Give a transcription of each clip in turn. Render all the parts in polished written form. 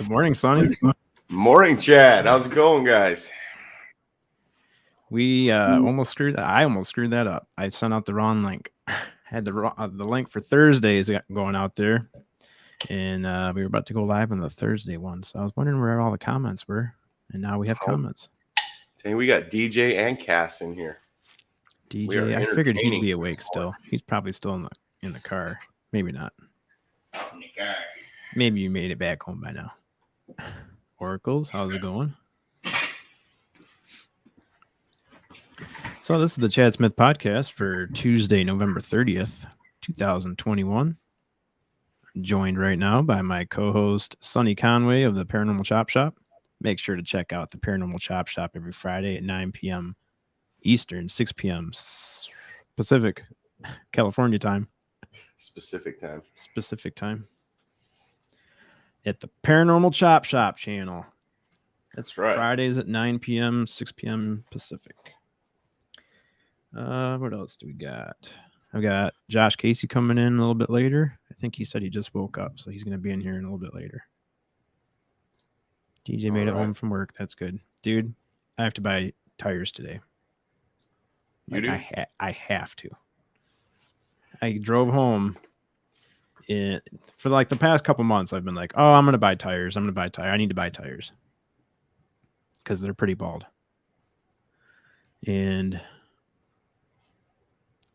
Good morning, Sonny. Morning, Chad. How's it going, guys? We almost screwed that. I almost screwed that up. I sent out the wrong link. Had the link for Thursdays going out there, and we were about to go live on the Thursday one. So I was wondering where all the comments were, and now we have comments. Dang, we got DJ and Cass in here. DJ, I figured he'd be awake still. He's probably still in the car. Maybe not. Maybe you made it back home by now. Oracles, how's it going? So this is the Chad Smith podcast for Tuesday, November 30th, 2021. I'm joined right now by my co-host, Sonny Conway of the Paranormal Chop Shop. Make sure to check out the Paranormal Chop Shop every Friday at 9 p.m. Eastern, 6 p.m. Pacific, California time. Specific time. At the Paranormal Chop Shop channel. That's right. Fridays at 9 p.m., 6 p.m. Pacific. What else do we got? I've got Josh Casey coming in a little bit later. I think he said he just woke up, so he's going to be in here in a little bit later. DJ made it home from work. That's good. Dude, I have to buy tires today. You do? I have to. I drove home. For like the past couple months, I've been like, oh, I'm going to buy tires. I need to buy tires. Because they're pretty bald. And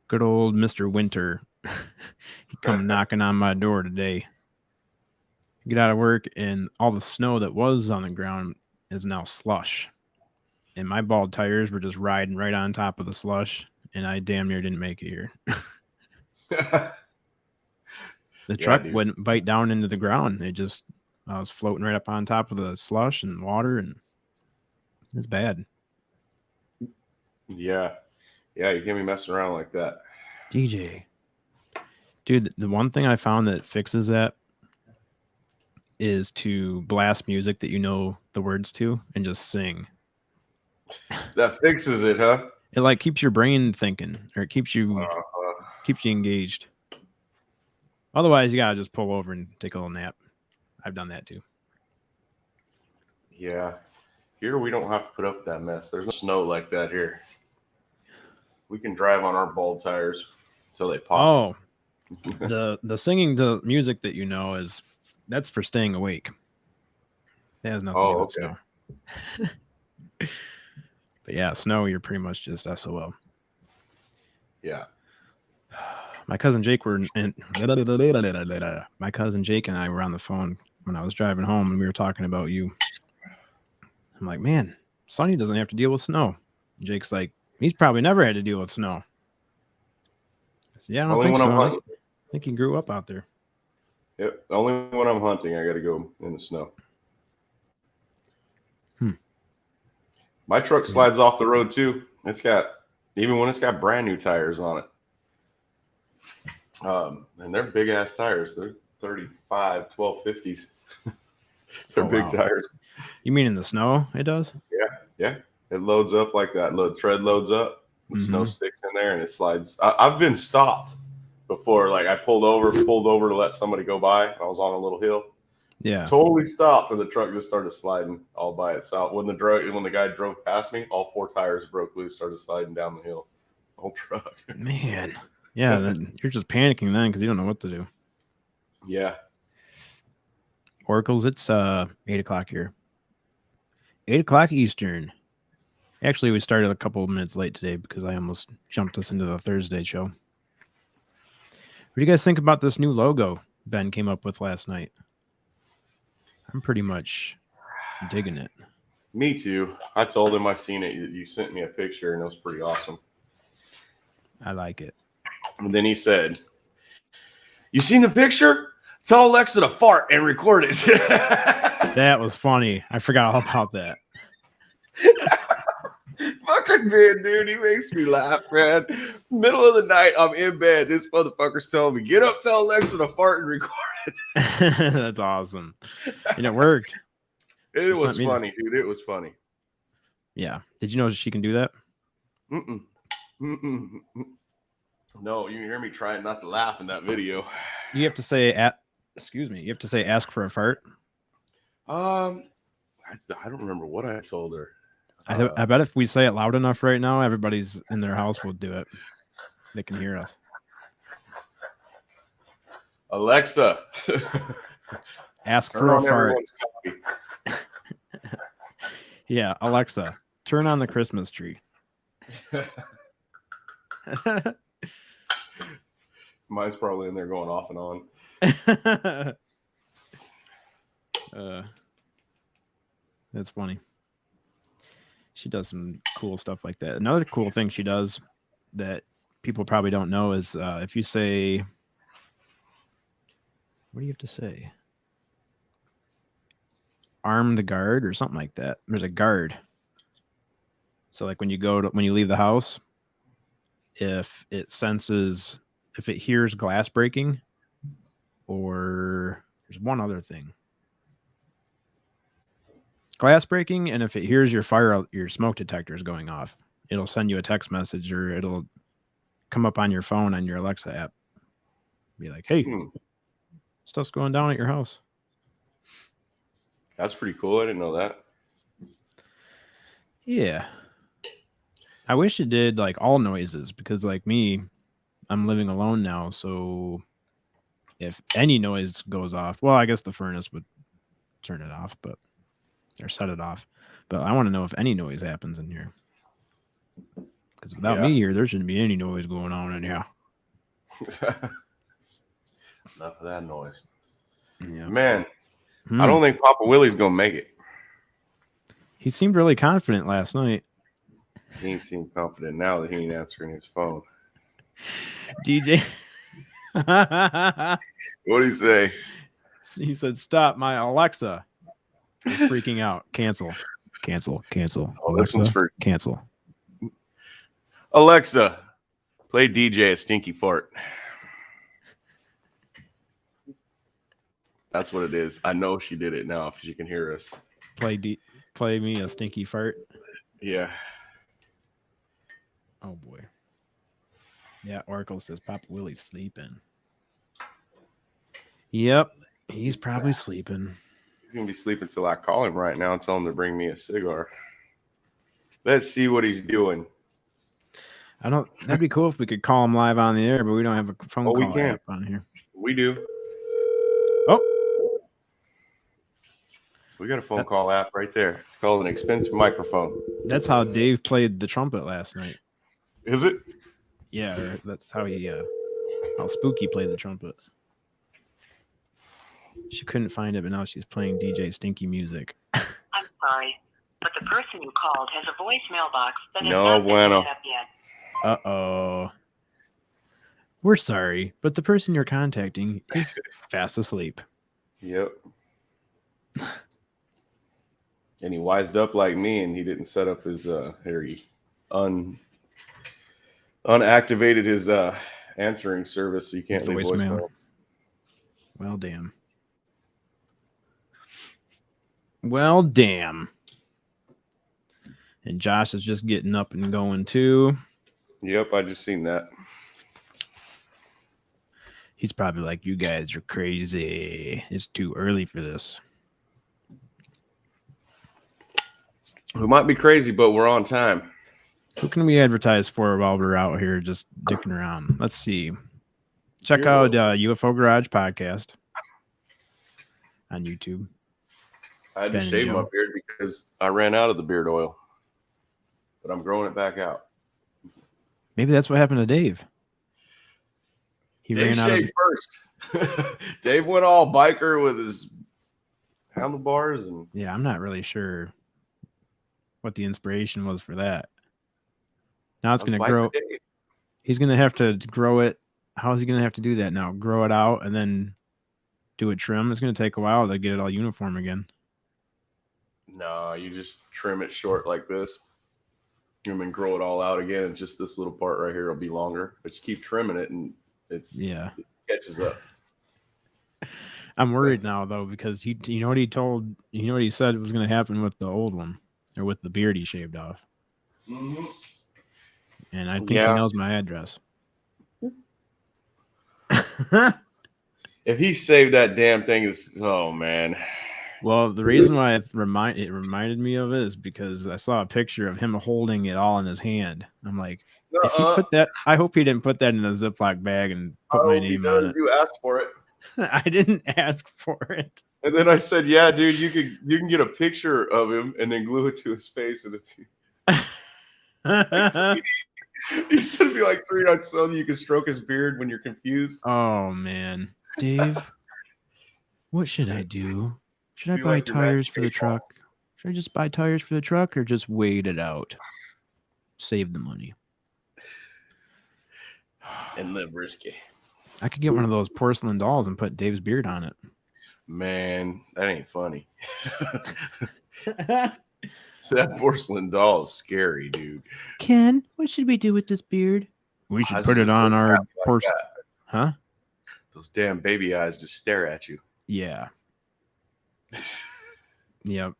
good old Mr. Winter, he come knocking on my door today. Get out of work, and all the snow that was on the ground is now slush. And my bald tires were just riding right on top of the slush, and I damn near didn't make it here. The truck wouldn't bite down into the ground. I was floating right up on top of the slush and water, and it's bad. Yeah, you can't be messing around like that. DJ. Dude, the one thing I found that fixes that is to blast music that you know the words to and just sing. That fixes it, huh? It like keeps your brain thinking, or it keeps you engaged. Otherwise, you gotta just pull over and take a little nap. I've done that too. Yeah. Here we don't have to put up with that mess. There's no snow like that here. We can drive on our bald tires until they pop. Oh, the singing to music that you know that's for staying awake. It has nothing to do with snow. But yeah, snow, you're pretty much just SOL. Yeah. My cousin Jake and I were on the phone when I was driving home, and we were talking about you. I'm like, man, Sonny doesn't have to deal with snow. And Jake's like, he's probably never had to deal with snow. I said, yeah, I don't think so. I think he grew up out there. Yep. Only when I'm hunting, I got to go in the snow. My truck slides off the road too. Even when it's got brand new tires on it. And they're big ass tires. They're 35, 1250s. They're big tires. You mean in the snow it does? Yeah. It loads up like that. Tread loads up. The snow sticks in there and it slides. I've been stopped before. Like I pulled over to let somebody go by. I was on a little hill. Yeah. Totally stopped and the truck just started sliding all by itself. When the guy drove past me, all four tires broke loose, started sliding down the hill. Whole truck. Man. Yeah, then you're just panicking then because you don't know what to do. Yeah. Oracles, it's 8 o'clock here. 8 o'clock Eastern. Actually, we started a couple of minutes late today because I almost jumped us into the Thursday show. What do you guys think about this new logo Ben came up with last night? I'm pretty much digging it. Me too. I told him I seen it. You sent me a picture and it was pretty awesome. I like it. And then he said, "You seen the picture? Tell Alexa to fart and record it." That was funny. I forgot all about that. Fucking man, dude, he makes me laugh, man. Middle of the night, I'm in bed. This motherfucker's telling me, "Get up, tell Alexa to fart and record it." That's awesome. And it worked. It was funny, dude. It was funny. Yeah. Did you know she can do that? No, you hear me trying not to laugh in that video. You have to say, you have to say, ask for a fart. I don't remember what I told her. I bet if we say it loud enough right now, everybody's in their house will do it. They can hear us. Alexa, ask turn for a on fart. everyone's coffee. Yeah, Alexa, turn on the Christmas tree. Mine's probably in there going off and on. That's funny. She does some cool stuff like that. Another cool thing she does that people probably don't know is if you say, what do you have to say? Arm the guard or something like that. There's a guard. So like when you leave the house, if it hears glass breaking, or there's one other thing. Glass breaking, and if it hears your smoke detector is going off, it'll send you a text message or it'll come up on your phone on your Alexa app. Be like, hey, stuff's going down at your house. That's pretty cool. I didn't know that. Yeah. I wish it did like all noises because like me, I'm living alone now. So if any noise goes off, well, I guess the furnace would turn it off, or set it off. But I want to know if any noise happens in here. Because without me here, there shouldn't be any noise going on in here. Enough of that noise. Yeah. Man, I don't think Papa Willie's going to make it. He seemed really confident last night. He ain't seem confident now that he ain't answering his phone. DJ. What'd he say? He said, stop, my Alexa is freaking out. Cancel. Cancel. Cancel. Oh, Alexa, this one's for cancel. Alexa, play DJ a stinky fart. That's what it is. I know she did it now if she can hear us. Play me a stinky fart. Yeah. Oh boy. Yeah, Oracle says Papa Willie's sleeping. Yep, he's probably sleeping. He's gonna be sleeping till I call him right now and tell him to bring me a cigar. Let's see what he's doing. That'd be cool if we could call him live on the air, but we don't have a phone call app on here. We do. Oh. We got a phone call app right there. It's called an expensive microphone. That's how Dave played the trumpet last night. Is it? Yeah, that's how how Spooky played the trumpet. She couldn't find it, but now she's playing DJ Stinky music. I'm sorry, but the person you called has a voicemail box that has not been set up yet. Uh-oh. We're sorry, but the person you're contacting is fast asleep. Yep. And he wised up like me, and he didn't set up his unactivated his answering service, so you can't leave voicemail. Well, damn. Well, damn. And Josh is just getting up and going too. Yep, I just seen that. He's probably like, you guys are crazy. It's too early for this. We might be crazy, but we're on time. Who can we advertise for while we're out here just dicking around? Let's see. Check out UFO Garage Podcast on YouTube. I had to shave my beard because I ran out of the beard oil. But I'm growing it back out. Maybe that's what happened to Dave. Dave shaved first. Dave went all biker with his handlebars. Yeah, I'm not really sure what the inspiration was for that. Now it's going to grow. He's going to have to grow it. How is he going to have to do that now? Grow it out and then do a trim? It's going to take a while to get it all uniform again. No, you just trim it short like this. And then grow it all out again. And just this little part right here will be longer. But you keep trimming it and it catches up. I'm worried now though, because he said was going to happen with the old one, or with the beard he shaved off. Mm-hmm. And I think he knows my address. If he saved that damn thing, oh man, Well, the reason why it reminded me of it is because I saw a picture of him holding it all in his hand. I'm like, if he put that, I hope he didn't put that in a Ziploc bag and put my name on it. You asked for it. I didn't ask for it. And then I said, "Yeah, dude, you can get a picture of him and then glue it to his face." And he said it'd be like 3 nights so you can stroke his beard when you're confused. Oh man, Dave, what should I do? Should I buy tires for the truck? Should I just buy tires for the truck or just wait it out? Save the money. And live risky. I could get one of those porcelain dolls and put Dave's beard on it. Man, that ain't funny. That porcelain doll is scary, dude. Ken, what should we do with this beard? We should put it on our porcelain. Huh? Those damn baby eyes just stare at you. Yeah. Yep.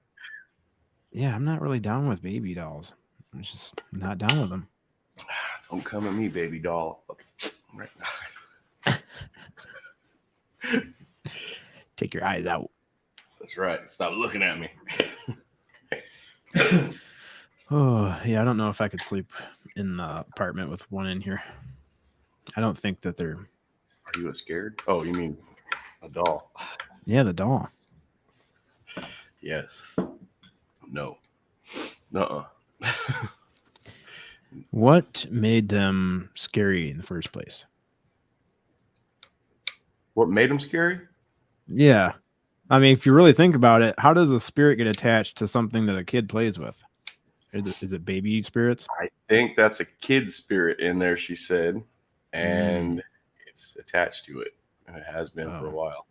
Yeah, I'm not really down with baby dolls. I'm just not down with them. Don't come at me, baby doll. Right now. Take your eyes out. That's right. Stop looking at me. Oh, yeah. I don't know if I could sleep in the apartment with one in here. I don't think that they're. Are you scared? Oh, you mean a doll? Yeah, the doll. Yes. No. Nuh-uh. What made them scary in the first place? What made them scary? Yeah. I mean, if you really think about it, how does a spirit get attached to something that a kid plays with? Is it baby spirits? I think that's a kid spirit in there, she said. And it's attached to it. And it has been for a while.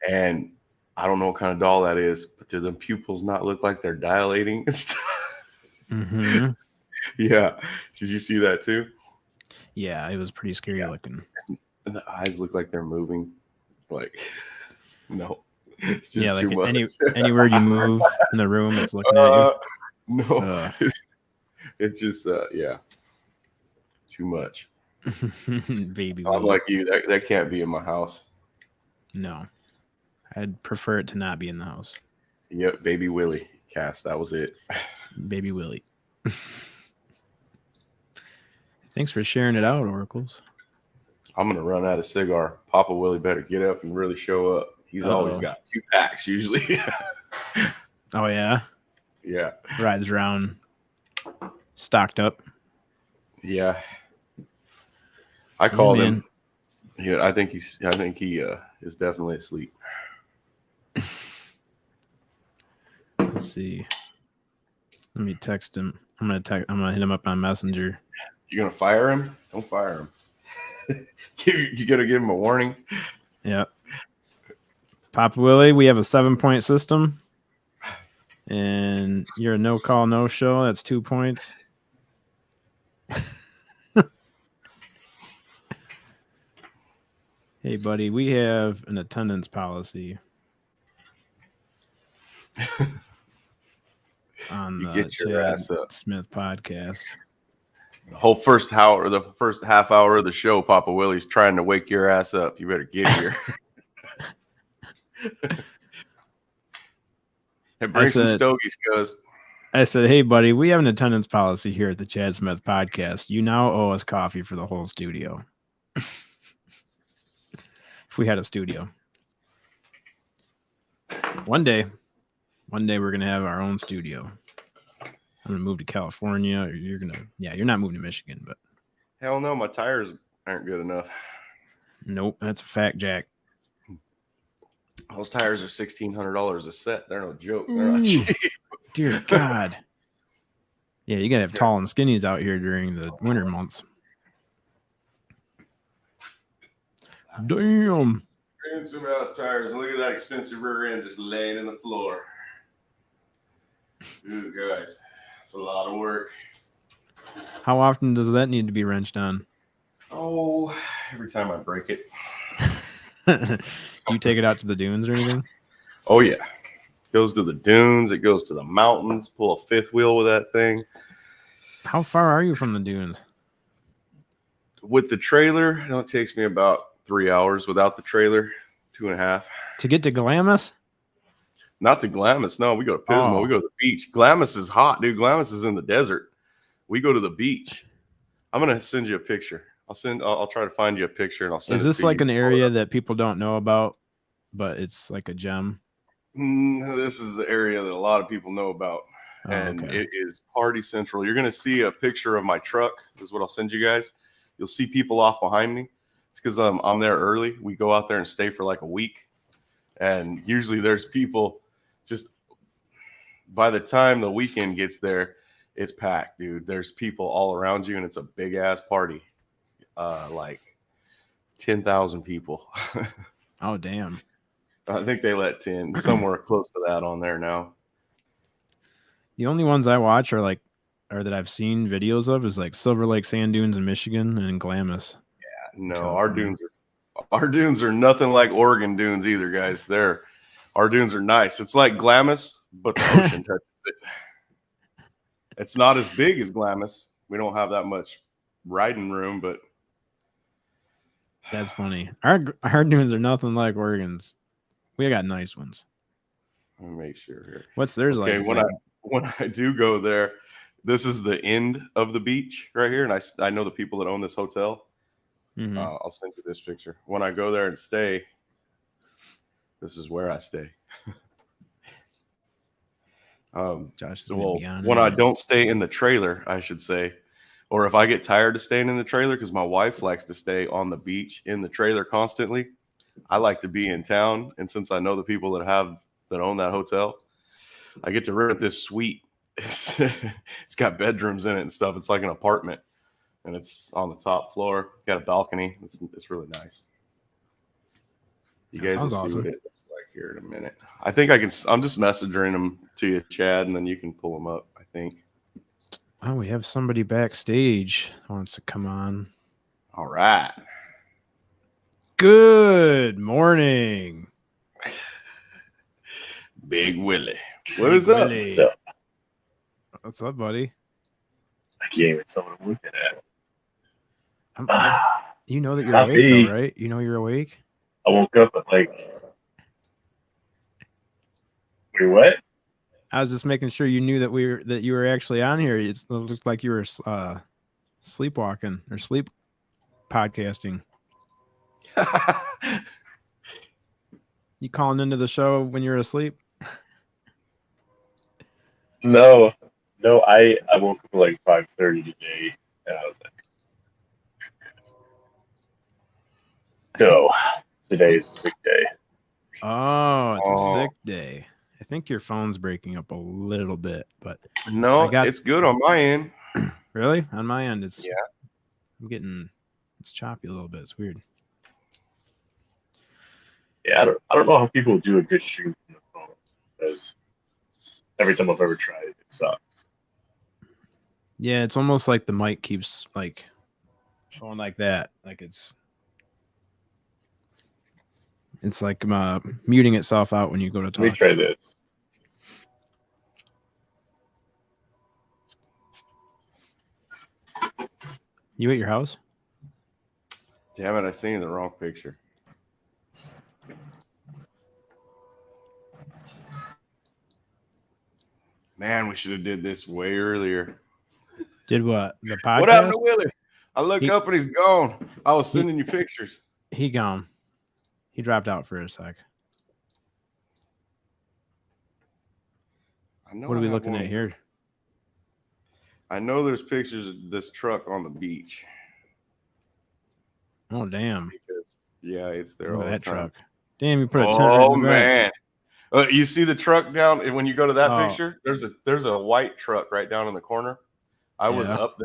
And I don't know what kind of doll that is, but do the pupils not look like they're dilating and stuff? Mm-hmm. Yeah. Did you see that too? Yeah, it was pretty scary looking. And the eyes look like they're moving. Like, no. It's just like too much. Anywhere you move in the room, it's looking at you. No. It's just, yeah. Too much. Baby I'm like you. That can't be in my house. No. I'd prefer it to not be in the house. Yep, Baby Willie cast. That was it. Baby Willie. Thanks for sharing it out, Oracles. I'm going to run out of cigar. Papa Willie better get up and really show up. He's always got 2 packs usually. Oh, yeah? Yeah. Rides around stocked up. Yeah. I called him. Yeah, I think he is definitely asleep. Let's see. Let me text him. I'm gonna hit him up on Messenger. You gonna fire him? Don't fire him. You gotta give him a warning. Yeah. Papa Willie, we have a 7-point system. And you're a no call, no show. That's 2 points. Hey, buddy, we have an attendance policy on the Chad Smith podcast. The whole first hour, the first half hour of the show, Papa Willie's trying to wake your ass up. You better get here. And bring some stogies, cuz. I said, hey, buddy, we have an attendance policy here at the Chad Smith podcast. You now owe us coffee for the whole studio. If we had a studio. One day we're going to have our own studio. I'm going to move to California, or you're not moving to Michigan, but. Hell no, my tires aren't good enough. Nope, that's a fact, Jack. Those tires are $1,600 a set. They're no joke. They're not cheap. Dear God. Yeah, you got to have tall and skinnies out here during the winter months. Damn. Bring in some ass tires and look at that expensive rear end just laying in the floor. Ooh, guys, that's a lot of work. How often does that need to be wrenched on? Oh, every time I break it. Do you take it out to the dunes or anything? Oh, yeah. It goes to the dunes. It goes to the mountains. Pull a fifth wheel with that thing. How far are you from the dunes? With the trailer, it takes me about 3 hours. Without the trailer, 2.5. To get to Glamis? Not to Glamis. No, we go to Pismo. Oh. We go to the beach. Glamis is hot, dude. Glamis is in the desert. We go to the beach. I'm gonna send you a picture. I'll try to find you a picture and I'll send it to you. Is this like an area that people don't know about, but it's like a gem? This is the area that a lot of people know about. And it is party central. You're gonna see a picture of my truck. This is what I'll send you guys. You'll see people off behind me. It's because I'm there early. We go out there and stay for like a week. And usually there's people just by the time the weekend gets there, it's packed, dude. There's people all around you, and it's a big ass party. Like 10,000 people. Oh, damn. I think they let 10, somewhere close to that on there now. The only ones I watch are that I've seen videos of is like Silver Lake Sand Dunes in Michigan and Glamis. Yeah, no, our dunes are nothing like Oregon dunes either, guys. Our dunes are nice. It's like Glamis, but the ocean touches it. It's not as big as Glamis. We don't have that much riding room, but that's funny. Our dunes are nothing like Oregon's. We got nice ones. Let me make sure here. What's theirs like? When I do go there, this is the end of the beach right here, and I know the people that own this hotel. Mm-hmm. I'll send you this picture. When I go there and stay, this is where I stay. Josh is when I don't stay in the trailer, I should say, or if I get tired of staying in the trailer, because my wife likes to stay on the beach in the trailer constantly, I like to be in town. And since I know the people that own that hotel, I get to rent this suite. It's got bedrooms in it and stuff. It's like an apartment, and it's on the top floor. Got a balcony. It's really nice. You guys will see what it looks like here in a minute. I think I'm just messaging them to you, Chad, and then you can pull them up, I think. Oh, we have somebody backstage who wants to come on. All right. Good morning. Big Willie. What is up? What's up? What's up, buddy? I can't even tell what I'm looking at. You know that you're awake, though, right? You know you're awake? I woke up at like... Wait, what? I was just making sure you knew that you were actually on here. It looked like you were sleepwalking or sleep podcasting. You calling into the show when you're asleep? No, I woke up at like 5:30 today, and I was like, so today's a sick day. Oh, it's a sick day. I think your phone's breaking up a little bit, but no, it's good on my end. Really? On my end, it's it's choppy a little bit. It's weird. Yeah, I don't know how people do a good stream from the phone, because every time I've ever tried it, it sucks. Yeah, it's almost like the mic keeps like going like that. Like it's like muting itself out when you go to talk. Let me try this. You at your house? Damn it, I seen the wrong picture. Man, we should have did this way earlier. Did what? The podcast? What happened to Willie? I look up and he's gone. I was sending you pictures. He gone. He dropped out for a sec. What are we looking at here? I know there's pictures of this truck on the beach. Oh, damn. Yeah, it's there all the time. That truck. Damn, you put a tent right in the back. Man. You see the truck down when you go to that picture? There's a white truck right down in the corner. I was up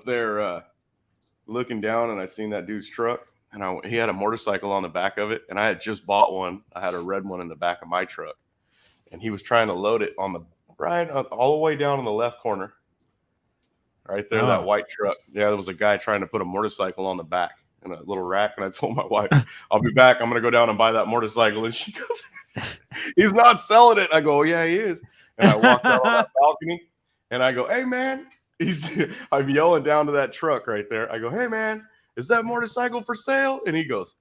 there looking down, and I seen that dude's truck, and he had a motorcycle on the back of it, and I had just bought one. I had a red one in the back of my truck, and he was trying to load it on the all the way down in the left corner. Right there, that white truck. Yeah, there was a guy trying to put a motorcycle on the back in a little rack, and I told my wife, I'll be back. I'm going to go down and buy that motorcycle. And she goes, he's not selling it. I go, yeah, he is. And I walked out on that balcony, and I go, hey, man. I'm yelling down to that truck right there. I go, hey, man, is that motorcycle for sale? And he goes,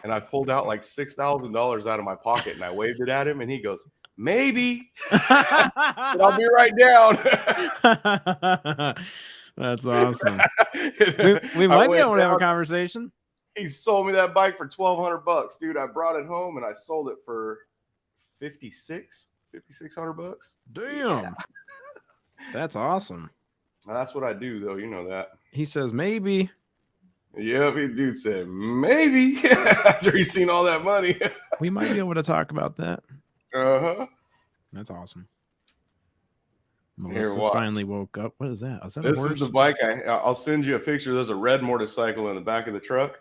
And I pulled out like $6,000 out of my pocket and I waved it at him and he goes, maybe. I'll be right down. That's awesome. We might be able to have a conversation. He sold me that bike for $1,200, dude. I brought it home and I sold it for $5,600. Damn. Yeah. That's awesome. That's what I do, though. You know that. He says maybe. Yeah, dude said maybe after he's seen all that money. We might be able to talk about that. Uh-huh. That's awesome. Melissa finally woke up. What is that? Is that this a horse? Is the bike. I'll send you a picture. There's a red motorcycle in the back of the truck.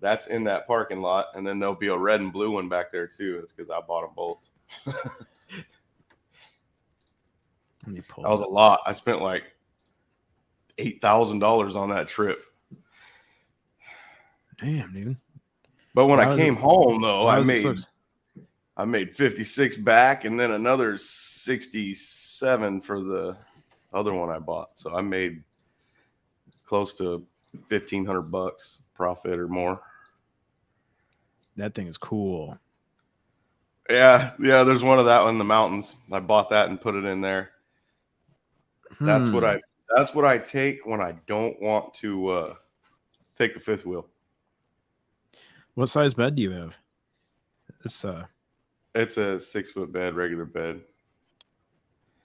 That's in that parking lot. And then there'll be a red and blue one back there, too. It's because I bought them both. Let me pull that was a lot. I spent like $8,000 on that trip. Damn, dude. But when I came home, though, I made 56 back and then another 67 for the other one I bought. So I made close to $1,500 profit or more. That thing is cool. Yeah, there's one of that one in the mountains. I bought that and put it in there. That's what I take when I don't want to take the fifth wheel. What size bed do you have? It's a 6-foot bed, regular bed.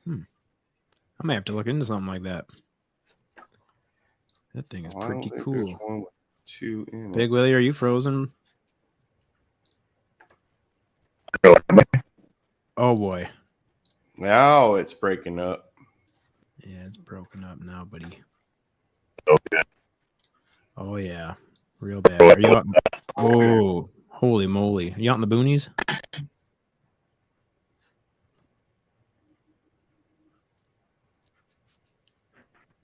I may have to look into something like that. That thing is pretty cool. Big Willie, are you frozen? Oh boy. Now it's breaking up. Yeah, it's broken up now, buddy. Okay. Oh yeah. Real bad. Are you out? Oh, holy moly. Are you out in the boonies?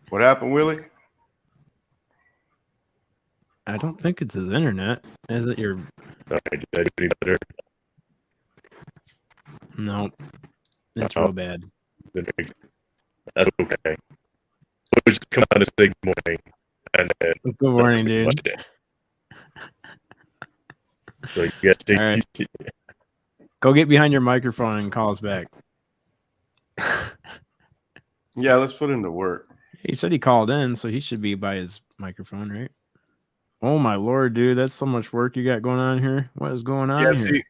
What happened, Willie? I don't think it's his internet. Is it your... Did I do any better? No. It's real bad. That's okay. So just come out and say good morning. And then good morning, dude. So you guys take right. Go get behind your microphone and call us back. Yeah, let's put him to work. He said he called in, so he should be by his microphone, right? Oh my lord, dude, that's so much work you got going on here. What is going on here? See,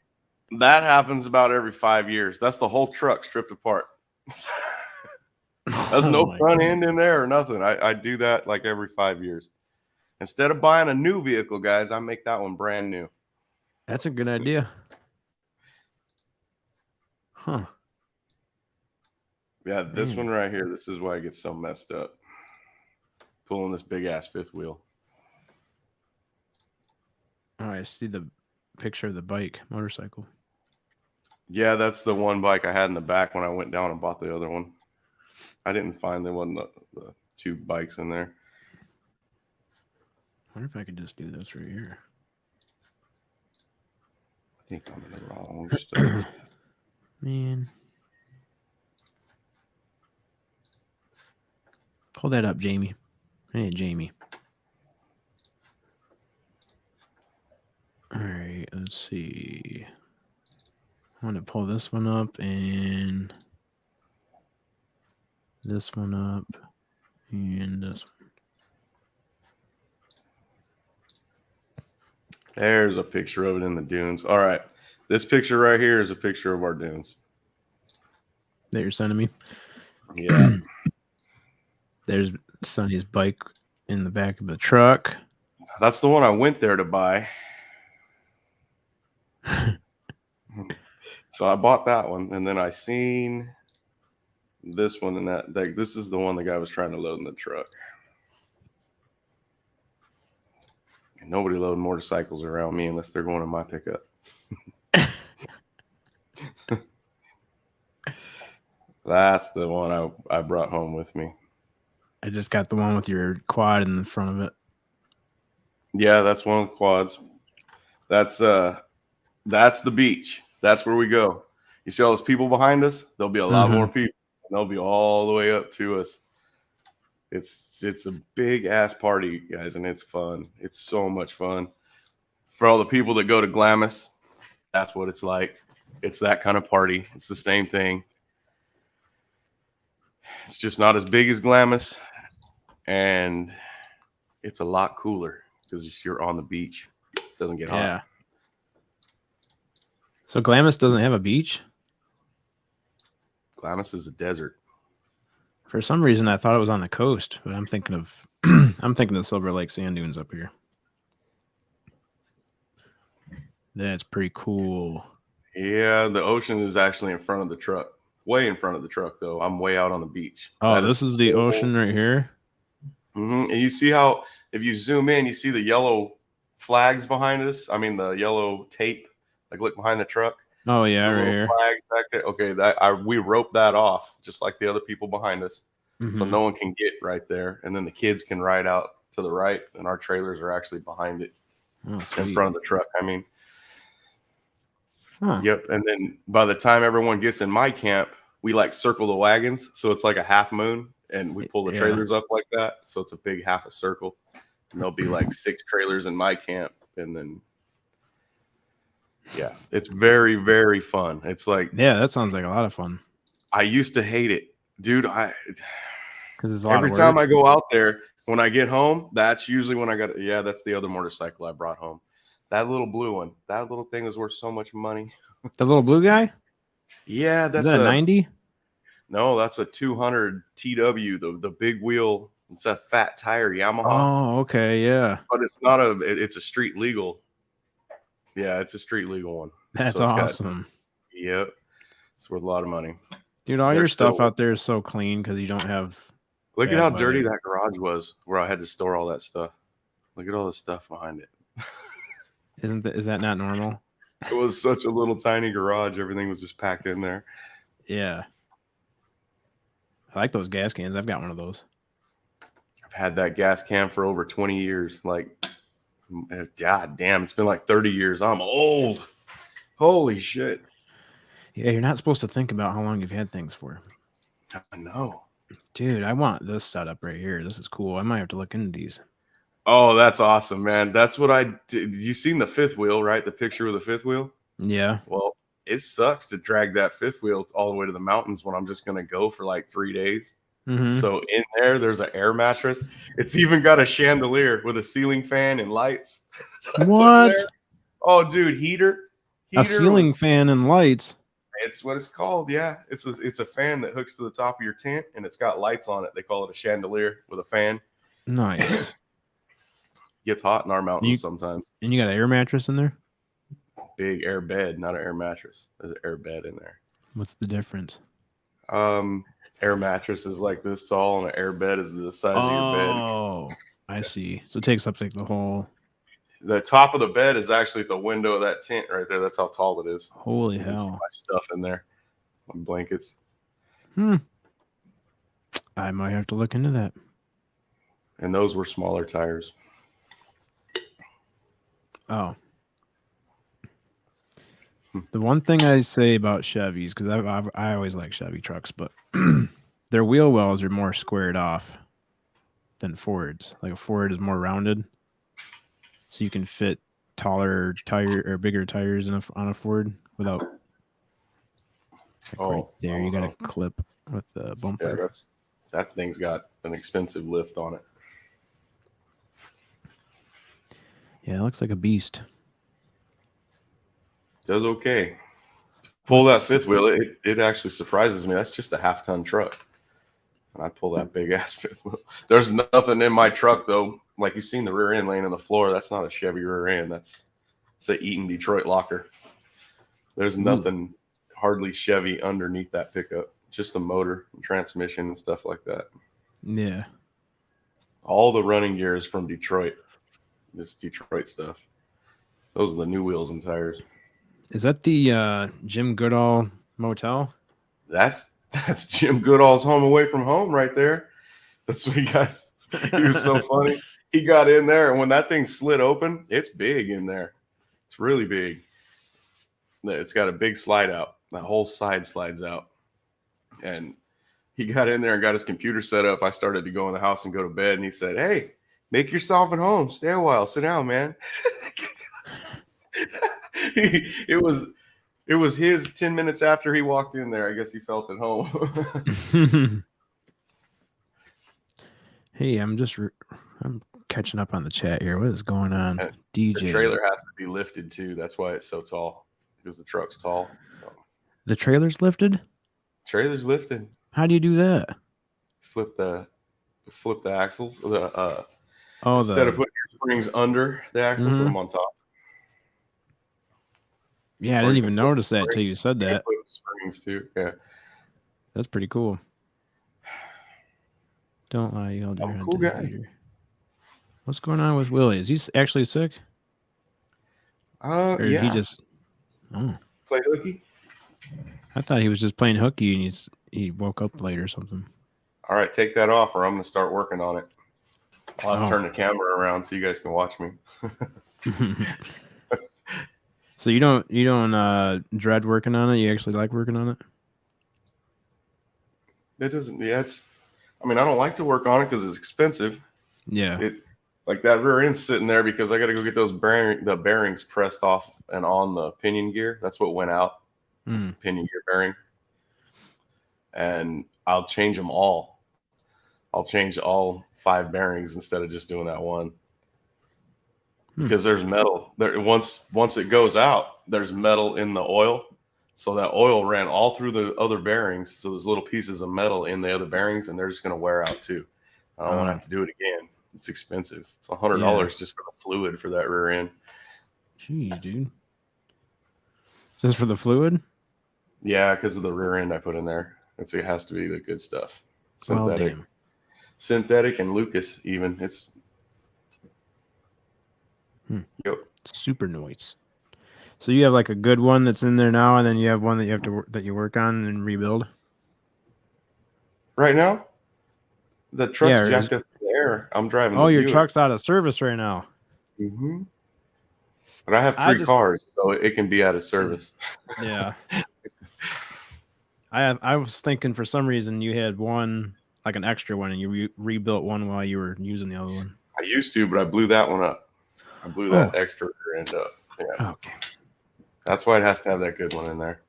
that happens about every 5 years. That's the whole truck stripped apart. There's no front end in there or nothing. I do that like every 5 years. Instead of buying a new vehicle, guys, I make that one brand new. That's a good idea. Huh. Yeah, this one right here, this is why it gets so messed up. Pulling this big-ass fifth wheel. Oh, I see the picture of the bike, motorcycle. Yeah, that's the one bike I had in the back when I went down and bought the other one. I didn't find the two bikes in there. I wonder if I could just do this right here. I think I'm in the wrong stuff. Man. Pull that up, Jamie. Hey, Jamie. All right, let's see. I want to pull this one up and this one up and this one. There's a picture of it in the dunes. All right. This picture right here is a picture of our dunes. That you're sending me? Yeah. There's Sonny's bike in the back of the truck. That's the one I went there to buy. So I bought that one, and then I seen this one, and that this is the one the guy was trying to load in the truck. And nobody loading motorcycles around me unless they're going in my pickup. That's the one I brought home with me. I just got the one with your quad in the front of it. Yeah, that's one of the quads. That's the beach. That's where we go. You see all those people behind us? There'll be a lot more people. They'll be all the way up to us. It's a big ass party, guys, and it's fun. It's so much fun. For all the people that go to Glamis, that's what it's like. It's that kind of party. It's the same thing. It's just not as big as Glamis, and it's a lot cooler because you're on the beach. It doesn't get hot. So Glamis doesn't have a beach? Glamis is a desert. For some reason, I thought it was on the coast, but I'm thinking of Silver Lake sand dunes up here. That's pretty cool. Yeah, the ocean is actually in front of the truck. Way in front of the truck, though. I'm way out on the beach. Oh, this is the ocean right here? Mm-hmm. And you see how, if you zoom in, you see the yellow flags behind us? I mean, the yellow tape. Like, look behind the truck. Oh, yeah, right here. Flag back there. Okay, we roped that off, just like the other people behind us. So no one can get right there. And then the kids can ride out to the right, and our trailers are actually behind it. In front of the truck, I mean. Huh. Yep. And then by the time everyone gets in my camp, we like circle the wagons. So it's like a half moon, and we pull the trailers up like that. So it's a big half a circle. And there'll be like 6 trailers in my camp. And then, yeah, it's very, very fun. It's like, yeah, that sounds like a lot of fun. I used to hate it, dude. Because it's every time I go out there, when I get home, that's usually when I got, that's the other motorcycle I brought home. That little blue one, that little thing is worth so much money. The little blue guy? Yeah, that's a 90. No, that's a 200 TW, the big wheel. It's a fat tire Yamaha. Oh, okay, yeah. But it's not it's a street legal. Yeah, it's a street legal one. That's awesome. Yep, it's worth a lot of money, dude. All your stuff out there is so clean because you don't have. Look at how dirty that garage was, where I had to store all that stuff. Look at all the stuff behind it. Is that not normal? It was such a little tiny garage. Everything was just packed in there. Yeah. I like those gas cans. I've got one of those. I've had that gas can for over 20 years. Like, god damn, it's been like 30 years. I'm old. Holy shit. Yeah, you're not supposed to think about how long you've had things for. I know. Dude, I want this setup right here. This is cool. I might have to look into these. Oh, that's awesome, man. That's what I did. You seen the fifth wheel, right? The picture of the fifth wheel? Yeah. Well, it sucks to drag that fifth wheel all the way to the mountains when I'm just going to go for like 3 days. So in there's an air mattress. It's even got a chandelier with a ceiling fan and lights. What? Oh, dude, heater. A ceiling fan and lights. It's what it's called. Yeah, it's a fan that hooks to the top of your tent, and it's got lights on it. They call it a chandelier with a fan. Nice. Gets hot in our mountains sometimes. And you got an air mattress in there? Big air bed, not an air mattress. There's an air bed in there. What's the difference? Air mattress is like this tall, and an air bed is the size of your bed. Oh, I see. So it takes up like the whole. The top of the bed is actually the window of that tent right there. That's how tall it is. Holy you hell! see my stuff in there, my blankets. I might have to look into that. And those were smaller tires. Oh. The one thing I say about Chevys, because I always like Chevy trucks, but their wheel wells are more squared off than Fords. Like a Ford is more rounded, so you can fit taller tire or bigger tires on a Ford without. Right there, you got a clip with the bumper. Yeah, that thing's got an expensive lift on it. Yeah, it looks like a beast. Does okay. Pull that fifth wheel. It actually surprises me. That's just a half-ton truck. And I pull that big-ass fifth wheel. There's nothing in my truck, though. Like you've seen the rear end laying on the floor. That's not a Chevy rear end. It's an Eaton Detroit locker. There's nothing hardly Chevy underneath that pickup. Just the motor and transmission and stuff like that. Yeah. All the running gear is from Detroit. This Detroit stuff. Those are the new wheels and tires. Is that the Jim Goodall motel? That's Jim Goodall's home away from home right there. That's what he got. He was so funny. He got in there, and when that thing slid open, it's big in there. It's really big. It's got a big slide out. The whole side slides out. And he got in there and got his computer set up. I started to go in the house and go to bed, and he said, "Hey, make yourself at home. Stay a while. Sit down, man." It was his 10 minutes after he walked in there. I guess he felt at home. Hey, I'm catching up on the chat here. What is going on? And DJ. The trailer has to be lifted too. That's why it's so tall, because the truck's tall. So the trailer's lifted? Trailer's lifted. How do you do that? Flip the axles. Instead of putting your springs under the axle, put them on top. Yeah, I didn't even notice that until you said that. Flip the springs too. Yeah, that's pretty cool. Don't lie, you hold your head. Cool guy. What's going on with Willie? Is he actually sick? Or yeah. He just play hooky? I thought he was just playing hooky and he woke up late or something. All right, take that off, or I'm going to start working on it. I'll have to turn the camera around so you guys can watch me. So you don't dread working on it? You actually like working on it? It doesn't. Yeah, I don't like to work on it because it's expensive. Yeah. Like that rear end's sitting there because I got to go get those the bearings pressed off and on the pinion gear. That's what went out. It's the pinion gear bearing. And I'll change them all. I'll change all 5 bearings instead of just doing that one. Because there's metal there. Once it goes out, there's metal in the oil. So that oil ran all through the other bearings. So there's little pieces of metal in the other bearings, and they're just going to wear out too. I don't want to have to do it again. It's expensive. It's $100 just for the fluid for that rear end. Jeez, dude. Just for the fluid? Yeah, because of the rear end I put in there. It has to be the good stuff. Synthetic. Oh, synthetic and Lucas even. It's Yep. Super noise. So you have like a good one that's in there now, and then you have one that you have to that you work on and rebuild. Right now, the truck's jacked up in the air. I'm driving. Oh, your truck's out of service right now. Mm-hmm. But I have 3 cars, so it can be out of service. Yeah. I was thinking for some reason you had one, like an extra one, and you rebuilt one while you were using the other one. I used to, but I blew that one up. I blew that extra rear end up. Yeah. Okay. That's why it has to have that good one in there.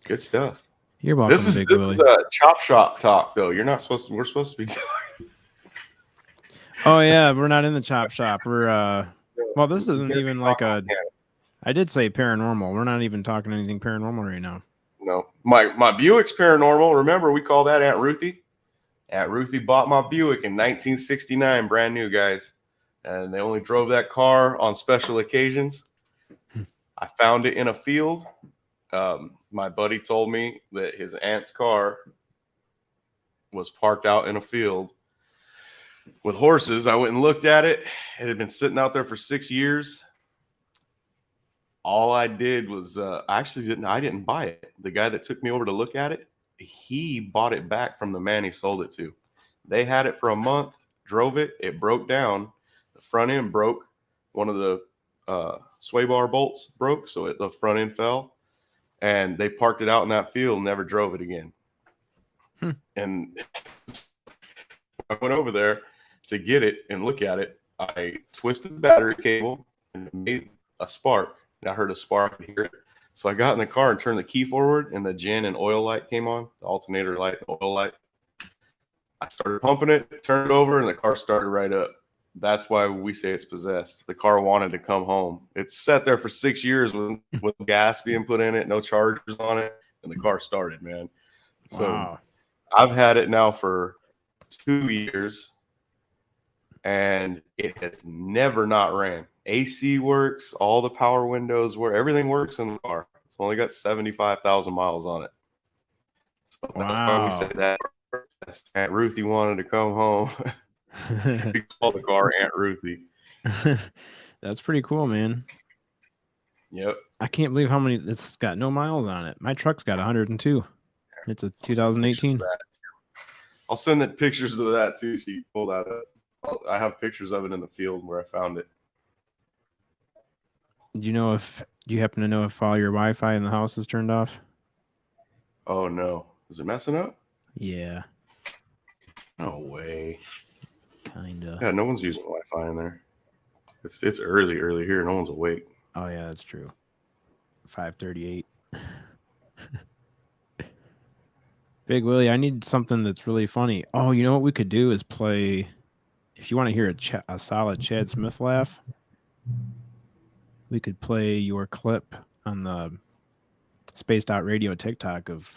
Good stuff. You're welcome. This is a chop shop talk, though. We're supposed to be talking. Oh yeah, we're not in the chop shop. We're well, this isn't even like a. I did say paranormal. We're not even talking anything paranormal right now. No, my Buick's paranormal. Remember, we call that Aunt Ruthie. Aunt Ruthie bought my Buick in 1969, brand new, guys, and they only drove that car on special occasions. I found it in a field. My buddy told me that his aunt's car was parked out in a field with horses. I went and looked at it. It had been sitting out there for 6 years. All I did was I didn't buy it. The guy that took me over to look at it, he bought it back from the man he sold it to. They had it for a month, drove it. It broke down. The front end broke. One of the sway bar bolts broke, so the front end fell. And they parked it out in that field and never drove it again. And I went over there to get it and look at it. I twisted the battery cable and it made a spark. And I heard a spark and hear it. So I got in the car and turned the key forward, and the gin and oil light came on, the alternator light, the oil light. I started pumping it, turned it over, and the car started right up. That's why we say it's possessed. The car wanted to come home. It's sat there for 6 years with gas being put in it, no chargers on it, and the car started, man. So I've had it now for 2 years, and it has never not ran. AC works, all the power windows work, everything works in the car. It's only got 75,000 miles on it. So that's why we say that. Aunt Ruthie wanted to come home. We call the car Aunt Ruthie. That's pretty cool, man. Yep. I can't believe how many. It's got no miles on it. My truck's got 102. It's a 2018. I'll send the pictures of that too, so you can pull that up. I have pictures of it in the field where I found it. Do you happen to know if all your Wi-Fi in the house is turned off? Oh no. Is it messing up? Yeah. No way. Kinda. Yeah, no one's using Wi-Fi in there. It's early here. No one's awake. Oh yeah, that's true. 5:38. Big Willie, I need something that's really funny. Oh, you know what we could do is play. If you want to hear a solid Chad Smith laugh, we could play your clip on the Spaced Out Radio TikTok of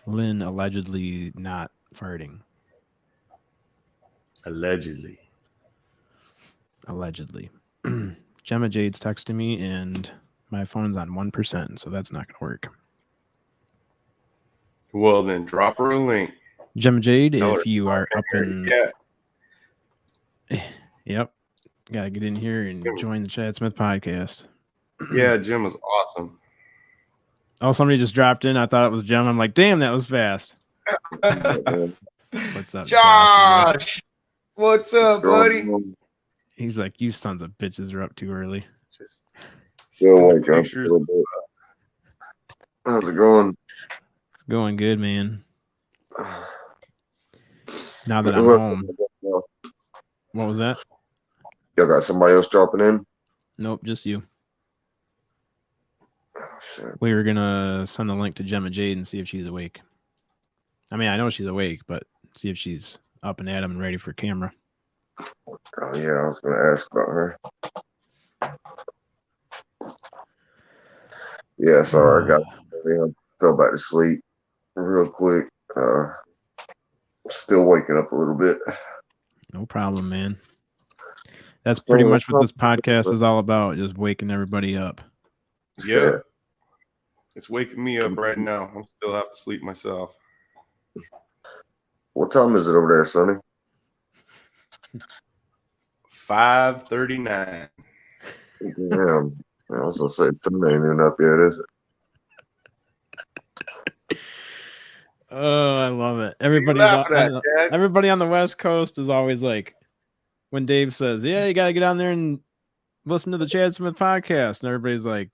Lynn allegedly not farting. Allegedly. Gemma Jade's texting me, and my phone's on 1%, so that's not going to work. Well, then drop her a link. Gemma Jade, if you are up in... Yeah. Yep. Got to get in here and join the Chad Smith podcast. Yeah, Jim was awesome. Oh, somebody just dropped in. I thought it was Jim. I'm like, damn, that was fast. What's up, Josh? What's up, buddy? He's like, you sons of bitches are up too early. Just wake up a little bit. How's it going? It's going good, man. Now that I'm home. What was that? Y'all got somebody else dropping in? Nope, just you. Oh, shit. We were gonna send the link to Gemma Jade and see if she's awake. I mean, I know she's awake, but see if she's up and at 'em and ready for camera. Oh yeah, I was gonna ask about her. Yeah, sorry, I fell back to sleep real quick. Still waking up a little bit. No problem, man. That's pretty much what this podcast is all about, just waking everybody up. Yeah. It's waking me up right now. I'm still have to sleep myself. What time is it over there, Sonny? 5:39. Damn. I was gonna say Sunday ain't even up yet, is it? Oh, I love it. Everybody on the West Coast is always like, when Dave says, yeah, you got to get on there and listen to the Chad Smith podcast. And everybody's like,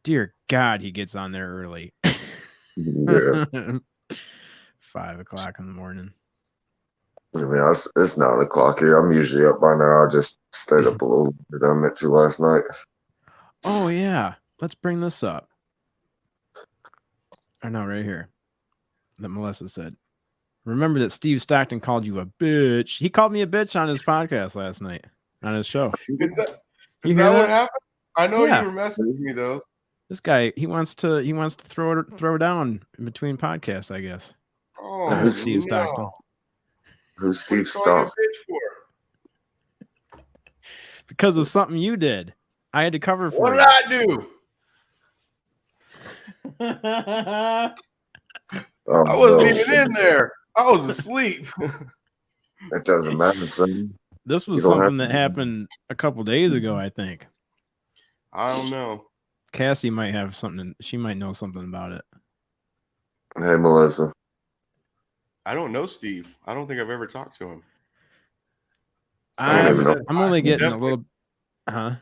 dear God, he gets on there early. Yeah. 5 o'clock in the morning. I mean, it's 9 o'clock here. I'm usually up by now. I just stayed up a little bit. I met you last night. Oh, yeah. Let's bring this up. I know, right here. That Melissa said. Remember that Steve Stockton called you a bitch. He called me a bitch on his podcast last night, on his show. Is that what happened? I know you were messing with me, though. This guy, he wants to throw down in between podcasts, I guess. Oh, who's Steve Stockton? Who's Steve Stockton? Because of something you did. I had to cover for What you. did I do? I wasn't even in there. I was asleep. It doesn't matter, son. This was something that happened a couple days ago, I think. I don't know. Cassie might have something. She might know something about it. Hey, Melissa. I don't know Steve. I don't think I've ever talked to him. I'm only getting a little. Huh?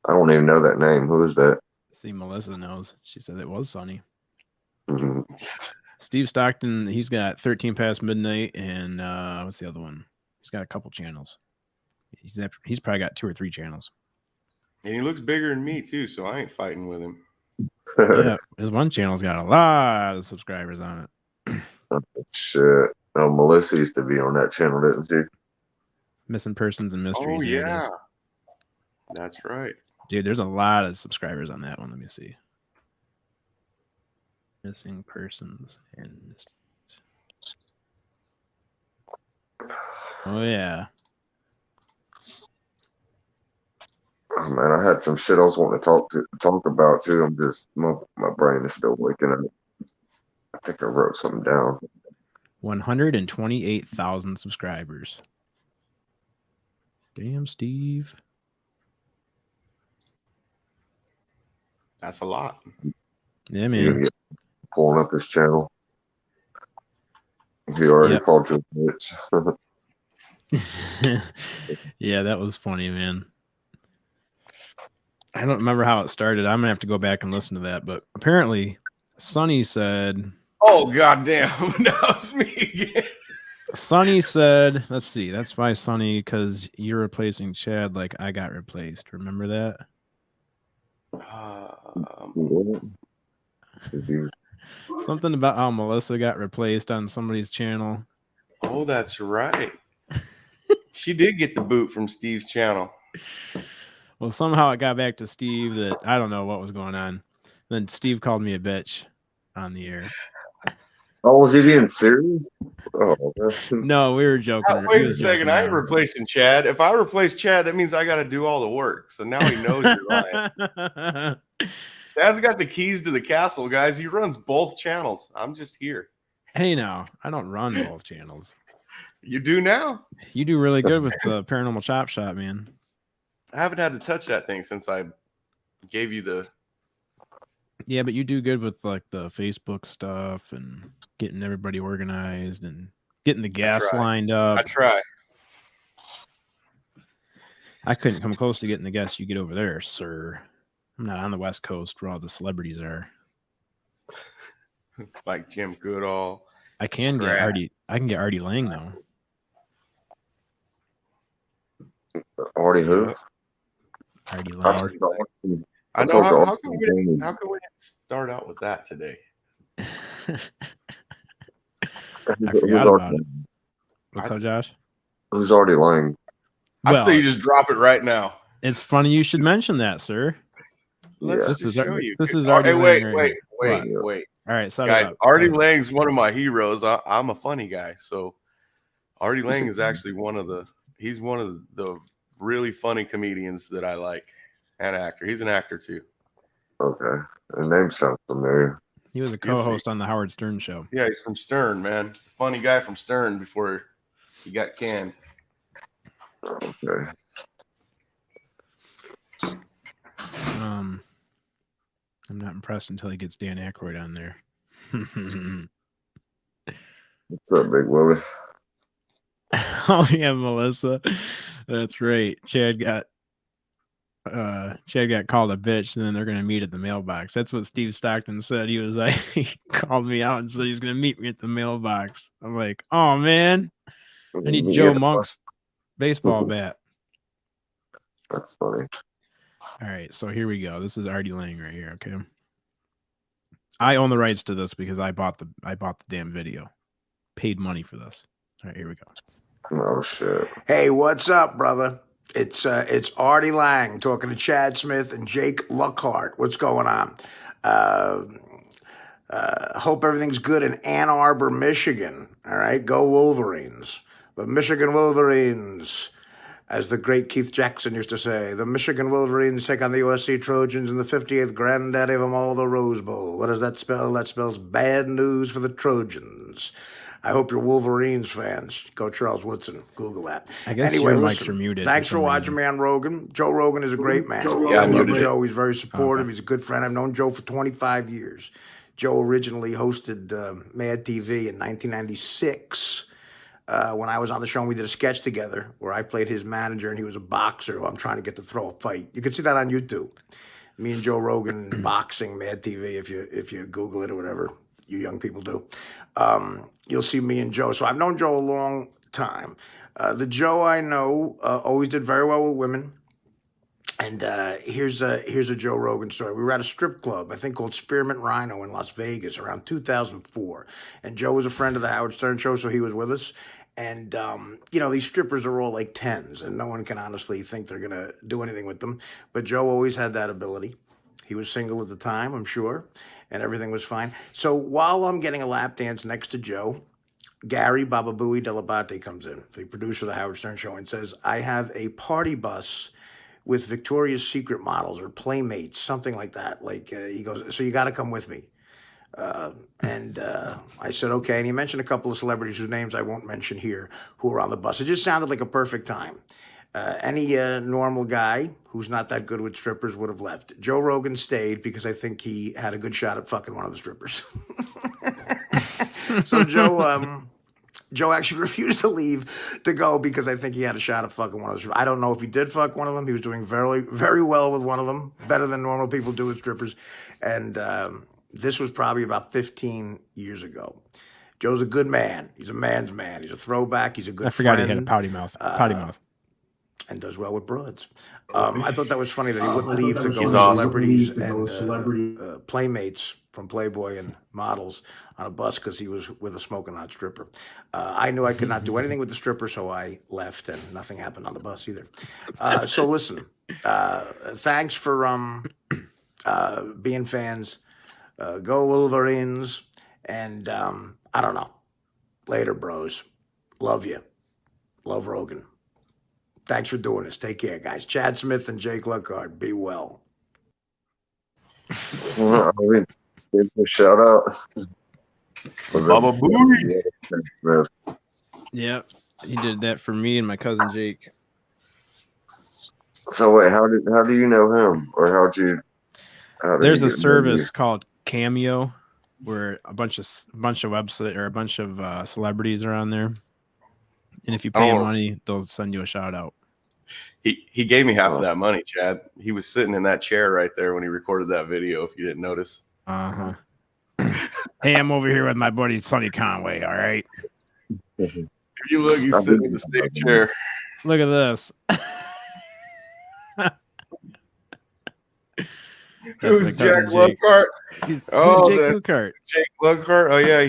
I don't even know that name. Who is that? See, Melissa knows. She said it was Sonny. Mm-hmm. Steve Stockton, he's got 13 Past Midnight, and what's the other one? He's got a couple channels. He's probably got 2 or 3 channels. And he looks bigger than me, too, so I ain't fighting with him. Yeah, his one channel's got a lot of subscribers on it. Shit. Oh, Melissa used to be on that channel, didn't she? Missing Persons and Mysteries. Oh, yeah. That's right. Dude, there's a lot of subscribers on that one. Let me see. Missing Persons and Mysteries. Oh, yeah. Oh, man, I had some shit I was wanting to talk about, too. I'm just, my brain is still waking up. I think I wrote something down. 128,000 subscribers. Damn, Steve. That's a lot. Yeah, man. Pulling up his channel. He already called you a bitch. Yeah, that was funny, man. I don't remember how it started. I'm gonna have to go back and listen to that. But apparently, Sonny said, "Oh goddamn, that was me again." Sonny said, let's see, that's why Sonny, because you're replacing Chad like I got replaced. Remember that? Something about how Melissa got replaced on somebody's channel. Oh, that's right. She did get the boot from Steve's channel. Well, somehow it got back to Steve that I don't know what was going on. Then Steve called me a bitch on the air. Oh, was he being serious? Oh, no, we were joking. Wait a second. I ain't replacing Chad. If I replace Chad, that means I got to do all the work. So now he knows you're lying. Chad's got the keys to the castle, guys. He runs both channels. I'm just here. Hey, now I don't run both channels. You do now? You do really good with the Paranormal Chop Shop, man. I haven't had to touch that thing since I gave you the... Yeah, but you do good with like the Facebook stuff and getting everybody organized and getting the guests lined up. I try. I couldn't come close to getting the guests you get over there, sir. I'm not on the West Coast where all the celebrities are. Like Jim Goodall. I can get Artie Lang though. Artie who? Artie Lang. I know. How can we didn't start out with that today? I forgot about it. What's up, Josh? Who's Artie Lang? I say you just drop it right now. It's funny you should mention that, sir. Let's show you. This is Artie Lang. Wait. All right, so guys, Artie Lang's one of my heroes. I'm a funny guy, so Artie Lang is actually he's one of the really funny comedians that I like. And actor. He's an actor too. Okay. The name sounds familiar. He was a co-host on the Howard Stern show. Yeah, he's from Stern, man. Funny guy from Stern before he got canned. Okay. I'm not impressed until he gets Dan Aykroyd on there. What's up, Big Willie? Oh yeah, Melissa. That's right. Chad got called a bitch, and then they're gonna meet at the mailbox. That's what Steve Stockton said. He was like, he called me out and said he was gonna meet me at the mailbox. I'm like, oh man, I need Joe Monk's baseball bat. That's funny. All right, so here we go. This is Artie Lang right here. Okay, I own the rights to this because I bought the damn video, paid money for this. All right, here we go. Oh shit. Hey, what's up, brother? It's Artie Lang talking to Chad Smith and Jake Luckhart. What's going on? Hope everything's good in Ann Arbor, Michigan. All right, go Wolverines. The Michigan Wolverines, as the great Keith Jackson used to say. The Michigan Wolverines take on the USC Trojans in the 58th granddaddy of them all, the Rose Bowl. What does that spell? That spells bad news for the Trojans. I hope you're Wolverines fans. Go Charles Woodson. Google that. I guess your mics are muted. Thanks for watching me on Rogan. Joe Rogan is a great man. I love Joe. He's very supportive. Okay. He's a good friend. I've known Joe for 25 years. Joe originally hosted Mad TV in 1996. When I was on the show and we did a sketch together where I played his manager and he was a boxer who I'm trying to get to throw a fight. You can see that on YouTube. Me and Joe Rogan boxing Mad TV if you Google it or whatever you young people do. You'll see me and Joe. So I've known Joe a long time. The Joe I know always did very well with women. And here's a Joe Rogan story. We were at a strip club, I think called Spearmint Rhino in Las Vegas around 2004. And Joe was a friend of the Howard Stern show, so he was with us. And, these strippers are all like 10s, and no one can honestly think they're going to do anything with them. But Joe always had that ability. He was single at the time, I'm sure, and everything was fine. So while I'm getting a lap dance next to Joe, Gary Baba Booey Delabate comes in, the producer of the Howard Stern show, and says, I have a party bus with Victoria's Secret models or Playmates, something like that. He goes, so you got to come with me. And I said, okay. And he mentioned a couple of celebrities whose names I won't mention here who were on the bus. It just sounded like a perfect time. Any normal guy who's not that good with strippers would have left. Joe Rogan stayed because I think he had a good shot at fucking one of the strippers. So Joe actually refused to leave to go because I think he had a shot at fucking one of the strippers. I don't know if he did fuck one of them. He was doing very, very well with one of them, better than normal people do with strippers. And this was probably about 15 years ago. Joe's a good man. He's a man's man. He's a throwback. He's a good friend. I forgot he had a potty mouth. And does well with broads. I thought that was funny that he wouldn't leave to go to celebrities and playmates from Playboy and models on a bus because he was with a smoking hot stripper. I knew I could not do anything with the stripper, so I left, and nothing happened on the bus either. So listen, thanks for being fans. Go Wolverines, and I don't know. Later, bros. Love you. Love Rogan. Thanks for doing this. Take care, guys. Chad Smith and Jake Luckhart. Be well. Well, I mean, give a shout out. Baba Booey. Yeah, he did that for me and my cousin Jake. So wait, how do you know him, or There's a service called Cameo where a bunch of website or a bunch of celebrities are on there. And if you pay money, they'll send you a shout out. He gave me half of that money, Chad. He was sitting in that chair right there when he recorded that video, if you didn't notice. Uh-huh. Hey, I'm over here with my buddy Sonny Conway, all right? If you look, he's sitting in the same chair. Look at this. Who's Jack Luckhart? Jake Luckhart. Jake Luckhart. Oh yeah,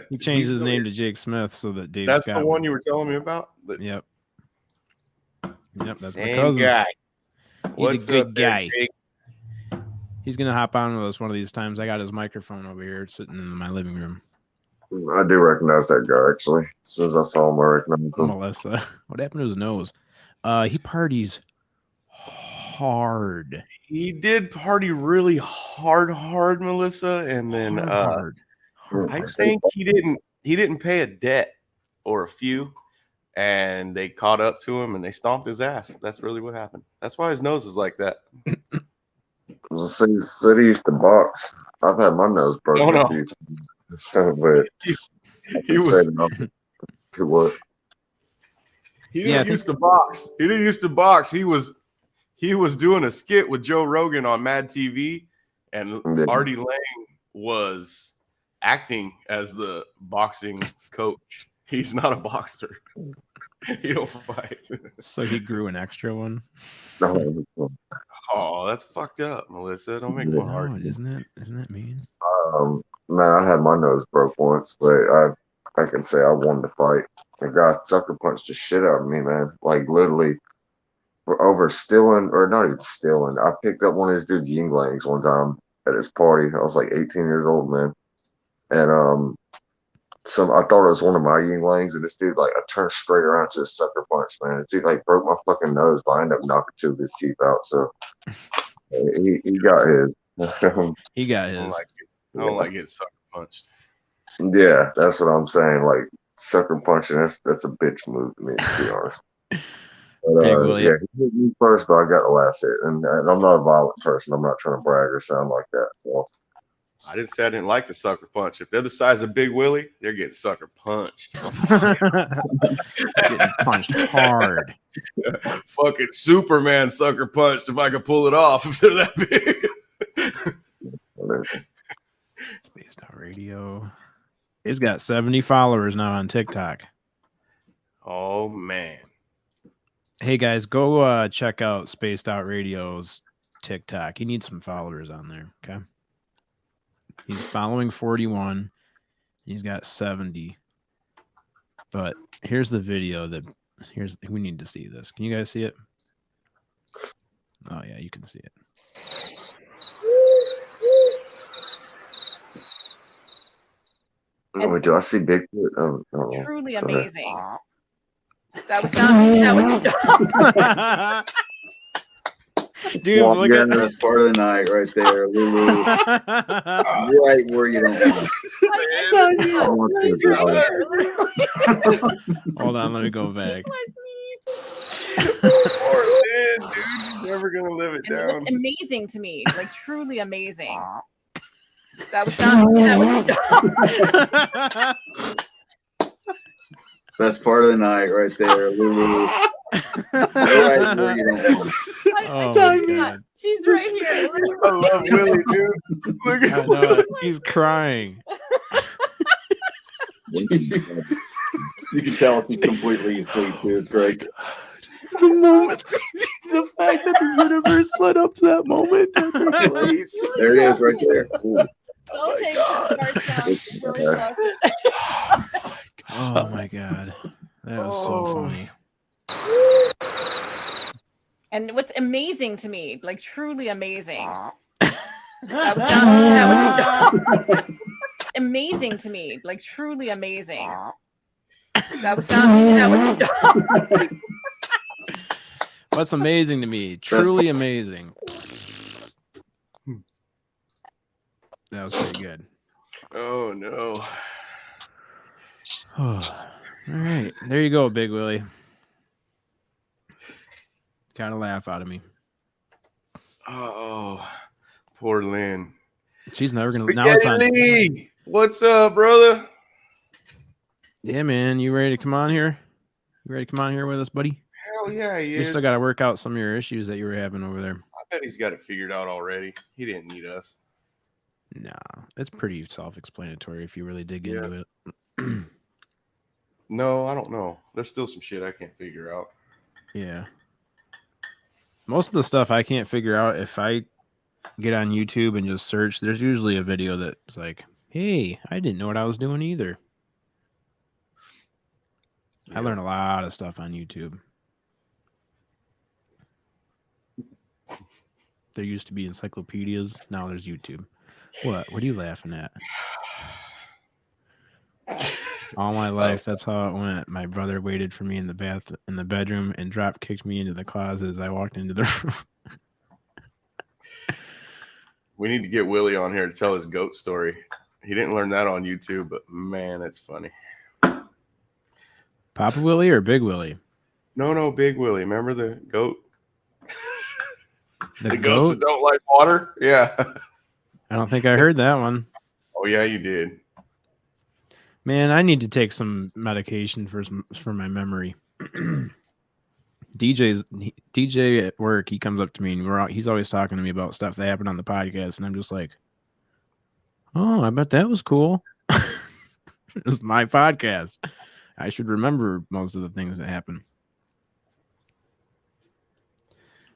he changed his name to Jake Smith so that Dave. That's Scott the one you were telling me about. Yep. That's Same my cousin. Guy. He's a good guy. He's gonna hop on with us one of these times. I got his microphone over here sitting in my living room. I do recognize that guy actually. As soon as I saw him, I recognized him. Melissa. What happened to his nose? He parties hard. He did party really hard, Melissa, and then hard. I think he didn't pay a debt or a few, and they caught up to him and they stomped his ass. That's really what happened. That's why his nose is like that. The city used to box. I've had my nose broken a few times, but he was. What? He didn't used to box. He didn't used to box. He was doing a skit with Joe Rogan on Mad TV, and Artie Lang was acting as the boxing coach. He's not a boxer. He don't fight. So he grew an extra one. Oh, that's fucked up, Melissa. Don't make fun of Artie. Isn't that mean? Man, I had my nose broke once, but I can say I won the fight. The guy sucker punched the shit out of me, man. Like literally. Over stealing, or not even stealing. I picked up one of this dude's Yinglangs one time at his party. I was like 18 years old, man. And I thought it was one of my Yinglangs, and this dude, like, I turned straight around to a sucker punch, man. This dude, like, broke my fucking nose, but I ended up knocking two of his teeth out. So he got his. He got his. I don't like getting sucker punched. Yeah, that's what I'm saying. Like, sucker punching, that's a bitch move to me, to be honest. But, yeah, he hit me first, but I got the last hit. And I'm not a violent person. I'm not trying to brag or sound like that. Well, I didn't say I didn't like the sucker punch. If they're the size of Big Willie, they're getting sucker punched. Getting punched hard. Fucking Superman sucker punched if I could pull it off if they're that big. Spaced Out Radio. He's got 70 followers now on TikTok. Oh, man. Hey guys, go check out Spaced Out Radio's TikTok. He needs some followers on there. Okay, he's following 41. He's got 70. But here's the video we need to see this. Can you guys see it? Oh yeah, you can see it. Do I see Bigfoot? Truly amazing. That was not. Dude, look at that's part of the night right there, Lulu. Right where you don't want Hold on, let me go back. Poor Lynn, dude. She's never gonna live it down. It's amazing to me, like truly amazing. That was not. That's part of the night right there, Lulu. Right where you don't want I tell you what, she's right here. I love Willie, dude. Look at He's crying. You can tell if he's completely asleep too. It's great. The moment, the fact that the universe led up to that moment. There it is, right there. Ooh. Don't take that part down. Really lost it. Oh my god, that was so funny. And what's amazing to me, like truly amazing, that was not amazing to me, like truly amazing. That was not. What's amazing to me, truly amazing. That was pretty good. Oh no. Oh, all right, there you go, Big Willie. Got a laugh out of me. Oh, poor Lynn. She's never gonna. Spaghetti Now it's on. Lee. What's up, brother? Yeah, man, you ready to come on here? You ready to come on here with us, buddy? Hell yeah, he You is. still got to work out some of your issues that you were having over there. I bet he's got it figured out already. He didn't need us. No, it's pretty self-explanatory if you really dig into it. No, I don't know. There's still some shit I can't figure out. Yeah. Most of the stuff I can't figure out, if I get on YouTube and just search, there's usually a video that's like, hey, I didn't know what I was doing either. I learn a lot of stuff on YouTube. There used to be encyclopedias. Now there's YouTube. What are you laughing at? All my life, that's how it went. My brother waited for me in the bedroom and drop kicked me into the closet as I walked into the room. We need to get Willie on here to tell his goat story. He didn't learn that on YouTube, but man, it's funny. Papa Willie or Big Willie? No, Big Willie. Remember the goat? The goats that don't like water? Yeah. I don't think I heard that one. Oh, yeah, you did. Man, I need to take some medication for my memory. DJ at work, he comes up to me and he's always talking to me about stuff that happened on the podcast, and I'm just like, oh, I bet that was cool. It was my podcast. I should remember most of the things that happened.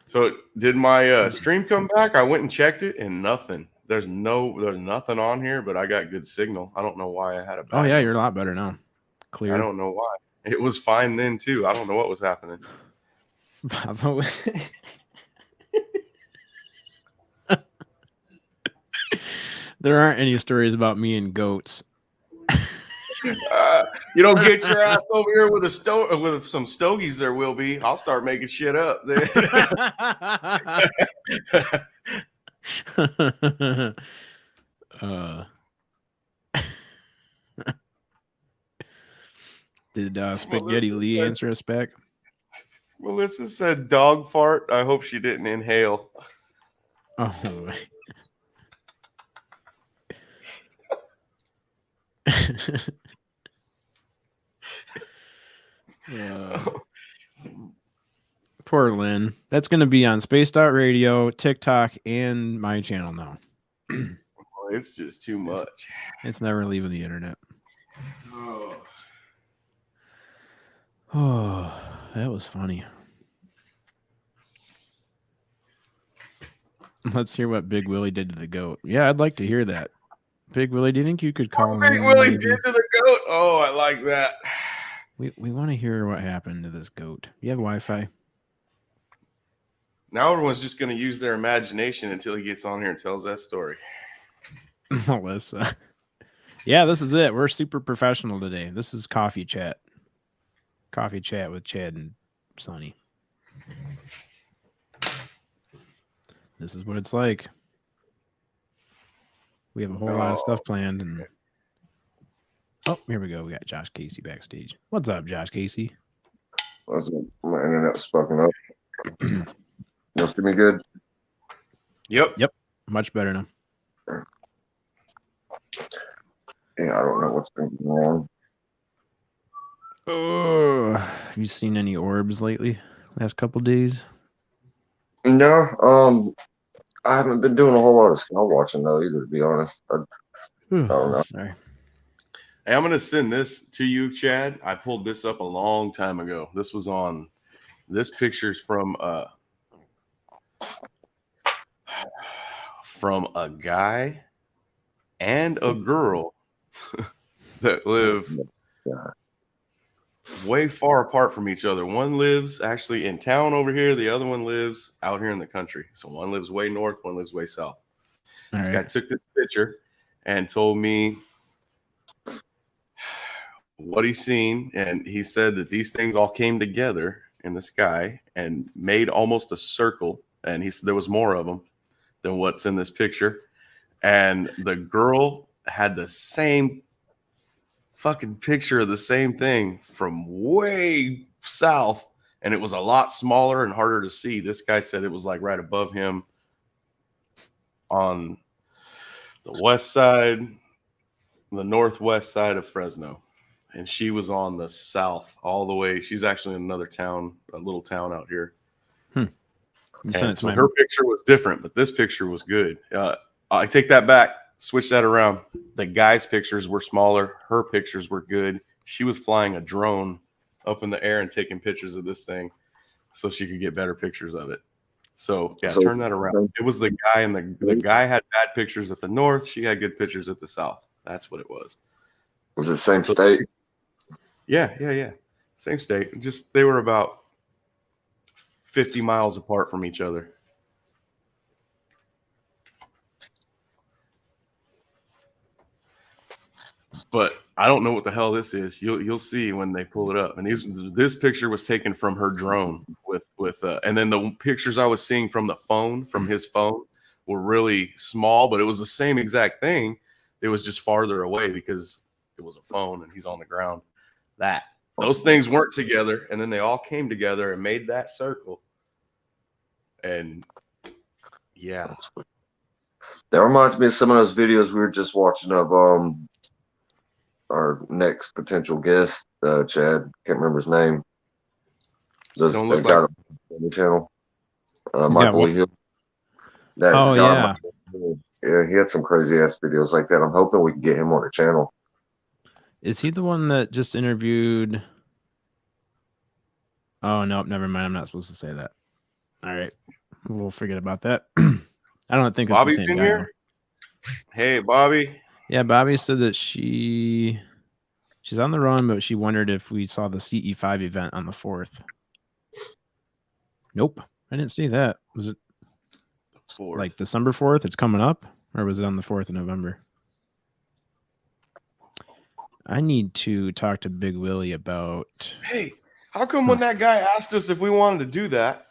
So did my stream come back? I went and checked it and nothing. There's nothing on here, but I got good signal. I don't know why I had a bad. Oh yeah, you're a lot better now. Clear. I don't know why. It was fine then too. I don't know what was happening. There aren't any stories about me and goats. You don't get your ass over here with with some stogies. There will be. I'll start making shit up then. Did Spaghetti Lee answer us back? Melissa said dog fart. I hope she didn't inhale. Oh. Poor Lynn. That's going to be on Spaced Out Radio, TikTok, and my channel now. It's just too much. It's never leaving the internet. Oh, that was funny. Let's hear what Big Willie did to the goat. Yeah, I'd like to hear that. Big Willie, do you think you could call him? Big Willie did to the goat. Oh, I like that. We want to hear what happened to this goat. You have Wi-Fi? Now everyone's just going to use their imagination until he gets on here and tells that story. Melissa. Yeah, this is it. We're super professional today. This is coffee chat. Coffee chat with Chad and Sonny. This is what it's like. We have a whole lot of stuff planned. And oh, here we go. We got Josh Casey backstage. What's up, Josh Casey? What's up? My internet's fucking up. You see me good? Yep. Much better now. Yeah, I don't know what's been going on. Oh, have you seen any orbs lately? Last couple days? No, I haven't been doing a whole lot of scout watching though either, to be honest. I don't know. Sorry. Hey, I'm gonna send this to you, Chad. I pulled this up a long time ago. This was on. This picture's from a guy and a girl that live way far apart from each other. One lives actually in town over here. The other one lives out here in the country. So one lives way north, one lives way south. This guy took this picture and told me what he's seen. And he said that these things all came together in the sky and made almost a circle. And he said there was more of them than what's in this picture. And the girl had the same fucking picture of the same thing from way south, and it was a lot smaller and harder to see. This guy said it was like right above him on the west side, the northwest side of Fresno, and she was on the south all the way. She's actually in another town, a little town out here. And so her picture was different, but this picture was good. I take that back. Switch that around. The guy's pictures were smaller. Her pictures were good. She was flying a drone up in the air and taking pictures of this thing so she could get better pictures of it. So, yeah, turn that around. It was the guy, and the guy had bad pictures at the north. She had good pictures at the south. That's what it was. Was it same state? Yeah. Same state. Just they were about 50 miles apart from each other. But I don't know what the hell this is. You'll see when they pull it up. And this picture was taken from her drone and then the pictures I was seeing from his phone were really small, but it was the same exact thing. It was just farther away because it was a phone and he's on the ground. Those things weren't together, and then they all came together and made that circle. And yeah, that reminds me of some of those videos we were just watching of our next potential guest, Chad. Can't remember his name. Does that guy on the channel? Michael Hill. Yeah. Yeah, he had some crazy ass videos like that. I'm hoping we can get him on the channel. Is he the one that just interviewed? Oh, no, never mind. I'm not supposed to say that. All right. We'll forget about that. I don't think it's Bobby's the same in guy. here. Hey, Bobby. Yeah, Bobby said that she's on the run, but she wondered if we saw the CE5 event on the 4th. Nope. I didn't see that. Was it like December 4th? It's coming up? Or was it on the 4th of November? I need to talk to Big Willie about... Hey, how come when that guy asked us if we wanted to do that,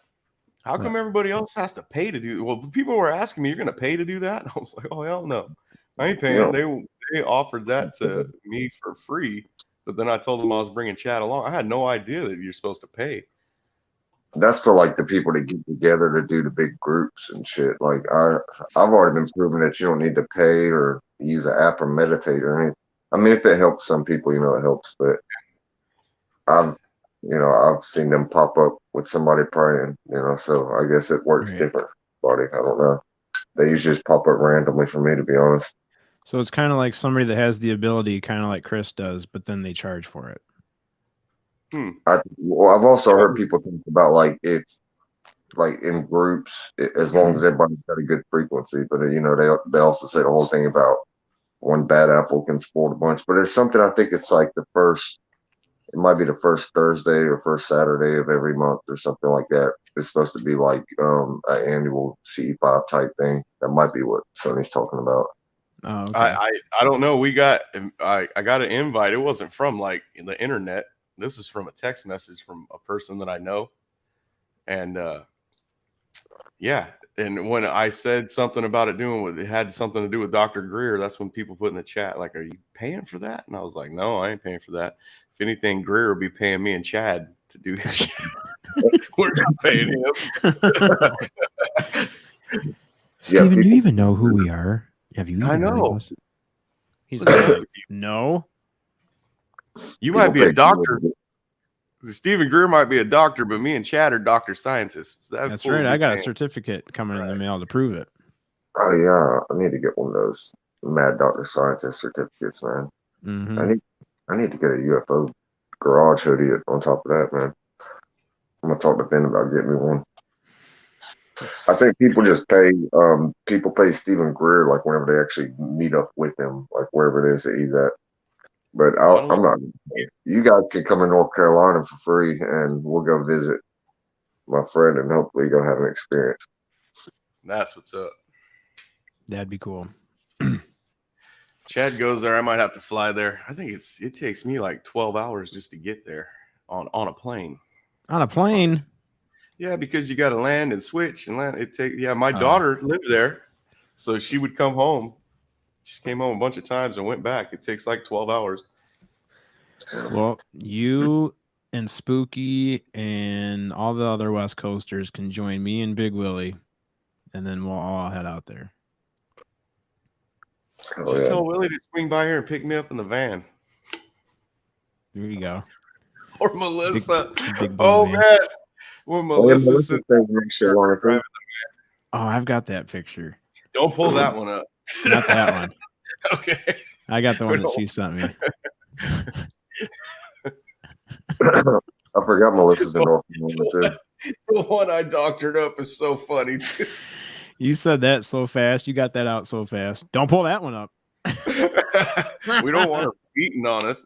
how come everybody else has to pay to do it? Well, people were asking me, you're going to pay to do that? I was like, oh, hell no. I ain't paying. Yeah. They offered that to me for free, but then I told them I was bringing Chad along. I had no idea that you're supposed to pay. That's for like the people that get together to do the big groups and shit. Like I've already been proven that you don't need to pay or use an app or meditate or anything. I mean, if it helps some people, it helps. But I've seen them pop up with somebody praying. So I guess it works different. Buddy, I don't know. They usually just pop up randomly for me, to be honest. So it's kind of like somebody that has the ability, kind of like Chris does, but then they charge for it. I've also heard people think about like if, like in groups, as long as everybody's got a good frequency. But they also say the whole thing about one bad apple can spoil a bunch. But there's something, I think it's like it might be the first Thursday or first Saturday of every month or something like that. It's supposed to be like an annual CE5 type thing. That might be what Sonny's talking about. Oh, okay. I don't know. I got an invite. It wasn't from like the internet. This is from a text message from a person that I know. And yeah. And when I said something about it had something to do with Dr. Greer, that's when people put in the chat, like, are you paying for that? And I was like, no, I ain't paying for that. If anything, Greer will be paying me and Chad to do this. We're not paying him. Steven, do you even know who we are? Have you? I know. He's like, no. You might be a doctor. Stephen Greer might be a doctor, but me and Chad are doctor scientists. That's right. I got a certificate coming in the mail to prove it. Oh yeah, I need to get one of those Mad Doctor Scientist certificates, man. Mm-hmm. I need to get a UFO garage hoodie on top of that, man. I'm gonna talk to Ben about getting me one. I think people just pay Stephen Greer like whenever they actually meet up with him, like wherever it is that he's at. But I'm not. You guys can come in North Carolina for free, and we'll go visit my friend and hopefully go have an experience. That's what's up. That'd be cool. Chad goes there. I might have to fly there. I think it takes me like 12 hours just to get there on a plane. On a plane? Yeah, because you got to land and switch and land. My daughter lived there, so she would come home. She came home a bunch of times and went back. It takes like 12 hours. Well, you and Spooky and all the other West Coasters can join me and Big Willie, and then we'll all head out there. Just tell Willie to swing by here and pick me up in the van. There you go. Or Melissa. Big van. Man. Well, Melissa oh, I've got that picture. Don't pull that one up. Not that one. Okay. I got the one that she sent me. I forgot Melissa's in North Carolina too. The one I doctored up is so funny. You said that so fast. You got that out so fast. Don't pull that one up. We don't want her beating on us.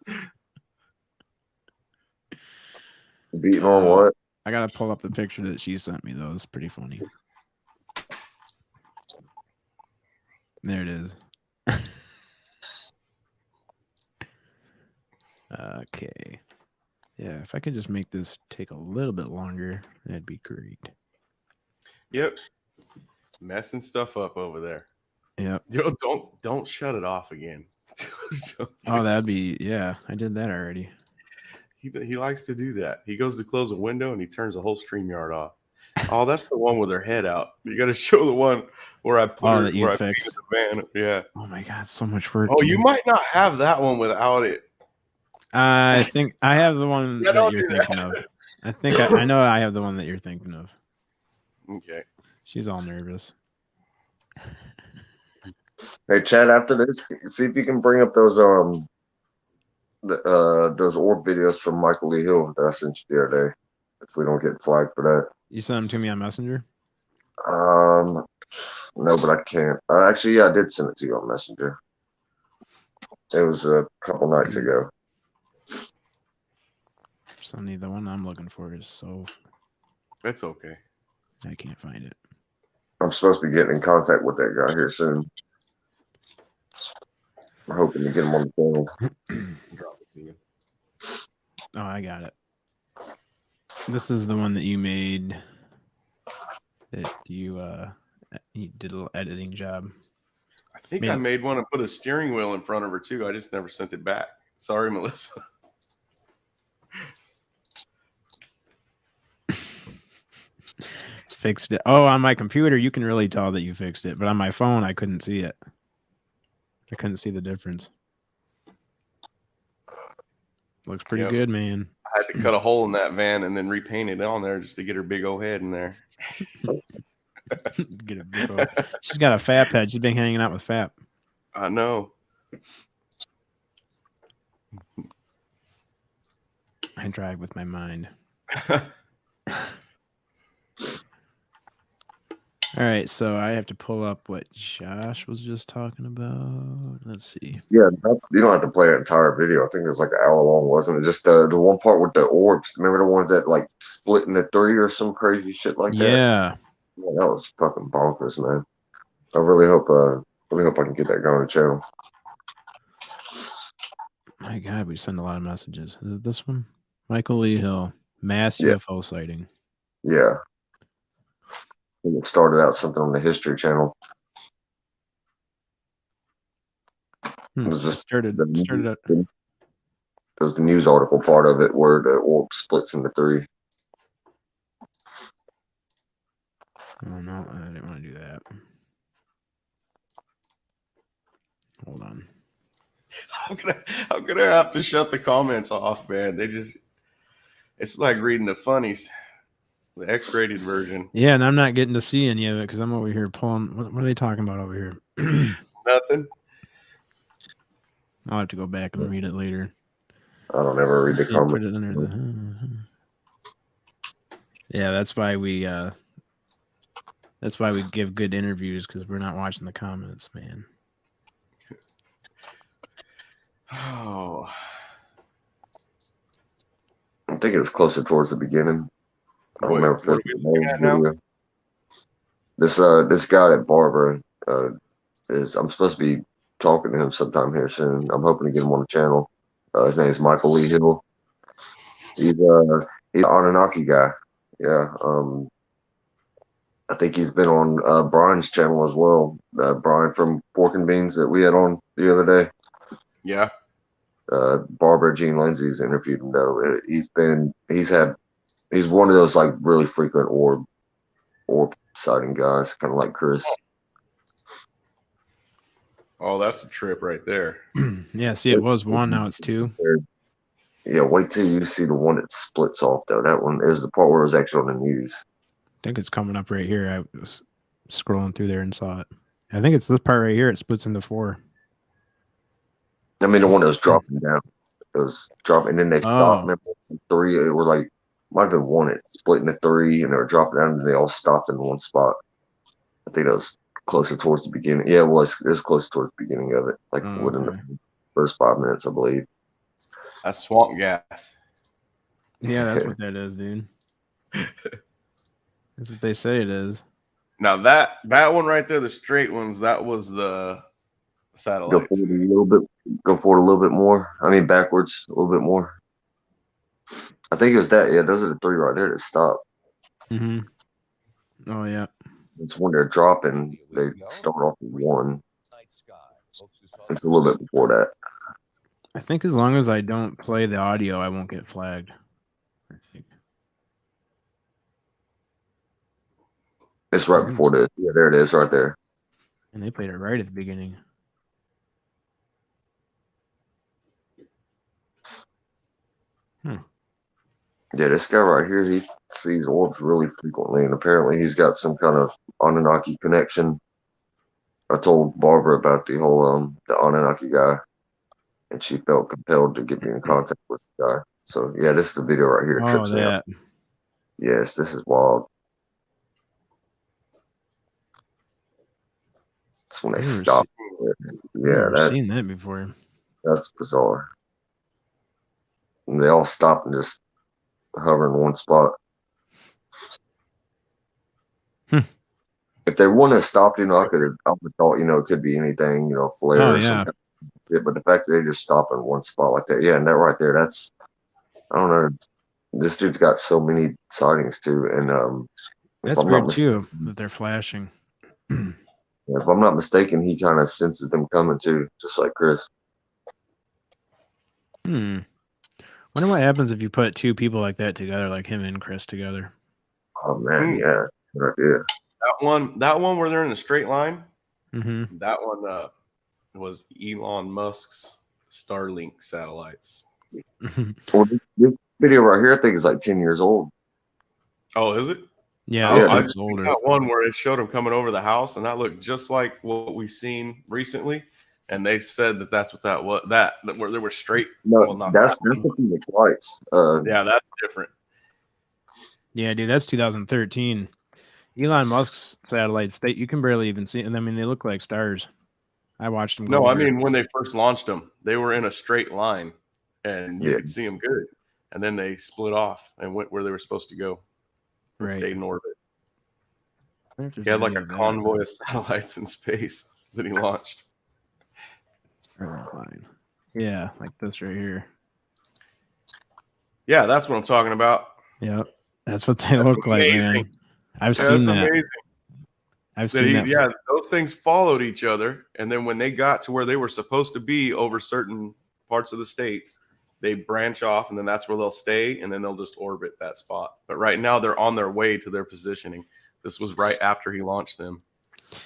Beating on what? I gotta pull up the picture that she sent me though. It's pretty funny. There it is. Okay. Yeah, if I could just make this take a little bit longer, that'd be great. Yep. Messing stuff up over there. Yep. Don't shut it off again. Oh, that'd be, yeah, I did that already. He likes to do that. He goes to close a window and he turns the whole StreamYard off. Oh, that's the one with her head out. You got to show the one where I put her, that you fixed. The van. Yeah. Oh my God, so much work. Oh, you might not have that one without it. I think I have the one that you're thinking of. I think I know I have the one that you're thinking of. Okay. She's all nervous. Hey, Chad, after this, see if you can bring up those orb videos from Michael Lee Hill that I sent you the other day. If we don't get flagged for that. You sent them to me on Messenger? No, but I can't. Actually, yeah, I did send it to you on Messenger. It was a couple nights ago. Sonny, the one I'm looking for is so... That's okay. I can't find it. I'm supposed to be getting in contact with that guy here soon. I'm hoping to get him on the phone. Drop it to you. Oh, I got it. This is the one that you made that you did a little editing job. I think I made one and put a steering wheel in front of her too. I just never sent it back. Sorry, Melissa. Fixed it. Oh, on my computer, you can really tell that you fixed it, but on my phone, I couldn't see it. I couldn't see the difference. Looks pretty good, man. I had to cut a hole in that van and then repaint it on there just to get her big old head in there. Get a big old... She's got a Fap head. She's been hanging out with Fap. I know. I drive with my mind. All right, so I have to pull up what Josh was just talking about. Let's see. Yeah, you don't have to play an entire video. I think it was like an hour long, wasn't it? Just the one part with the orbs. Remember the ones that like split into three or some crazy shit like that? Yeah, that was fucking bonkers, man. I really hope I can get that going on the channel. My God, we send a lot of messages. Is it this one? Michael Lee Hill, mass UFO sighting. Yeah. It started out something on the History Channel. It was just started out. It was the news article part of it where the orb splits into three. Oh no, I didn't want to do that. Hold on. How could I have to shut the comments off, man? It's like reading the funnies. The X-rated version. Yeah, and I'm not getting to see any of it because I'm over here pulling. What are they talking about over here? Nothing. I'll have to go back and read it later. I don't ever read the comments. Put it under the... Yeah, that's why we give good interviews, because we're not watching the comments, man. Oh, I think it was closer towards the beginning. I don't remember if what are we looking at now? This guy at Barbara I'm supposed to be talking to him sometime here soon. I'm hoping to get him on the channel. His name is Michael Lee Hill. He's an Anunnaki guy. Yeah. I think he's been on Brian's channel as well. Brian from Pork and Beans that we had on the other day. Yeah. Barbara Jean Lindsay's interviewed him though. He's one of those like really frequent orb sighting guys, kind of like Chris. Oh, that's a trip right there. Yeah, see, it was one, now it's two. Yeah, wait till you see the one that splits off though. That one is the part where it was actually on the news. I think it's coming up right here. I was scrolling through there and saw it. I think it's this part right here. It splits into 4. I mean, the one that was dropping down. It was dropping, and then they stopped. Remember, 3. It was like might have been 1. It split into 3, and they were dropping down, and they all stopped in one spot. I think that was closer towards the beginning. Yeah, it was. It was closer towards the beginning of it, like within the first 5 minutes, I believe. That's swamp gas. Yeah, that's what that is, dude. That's what they say it is. Now that one right there, the straight ones, that was the satellites. Go forward a little bit more. I mean, backwards a little bit more. I think it was that. Yeah, those are the 3 right there that stopped. Oh yeah. It's when they're dropping. They start off with 1. It's a little bit before that. I think as long as I don't play the audio, I won't get flagged. I think. It's right before this. Yeah, there it is, right there. And they played it right at the beginning. Yeah, this guy right here, he sees orbs really frequently, and apparently he's got some kind of Anunnaki connection. I told Barbara about the whole the Anunnaki guy, and she felt compelled to get me in contact with the guy. So yeah, this is the video right here. It trips me out. Yes, this is wild. That's when they stop. Yeah, I've seen that before. That's bizarre. And they all stop and just hover in one spot. If they wouldn't have stopped, I would have thought, it could be anything, flare or something. But the fact that they just stop in one spot like that, and that right there, that's, I don't know. This dude's got so many sightings too, and that's weird too that they're flashing. If I'm not mistaken, he kind of senses them coming too, just like Chris. Wonder what happens if you put 2 people like that together, like him and Chris together. Oh man, yeah, good idea. That one where they're in a straight line. Mm-hmm. That one was Elon Musk's Starlink satellites. Well, this video right here, I think is like 10 years old. Oh, is it? Yeah, I just older. Got one where it showed him coming over the house, and that looked just like what we've seen recently. And they said that's what that was. That where they were straight. No, that's the Phoenix Lights. Yeah, that's different. Yeah, dude, that's 2013. Elon Musk's satellites, you can barely even see them. I mean, they look like stars. I watched them. No, I mean when they first launched them, they were in a straight line, and you could see them good. And then they split off and went where they were supposed to go. And stayed in orbit. He had like a convoy of satellites in space that he launched. Yeah, like this right here. Yeah, that's what I'm talking about. Yep, that's what they look like, man. I've seen that. Amazing. I've seen that. Yeah, those things followed each other, and then when they got to where they were supposed to be over certain parts of the states, they branch off, and then that's where they'll stay, and then they'll just orbit that spot. But right now, they're on their way to their positioning. This was right after he launched them.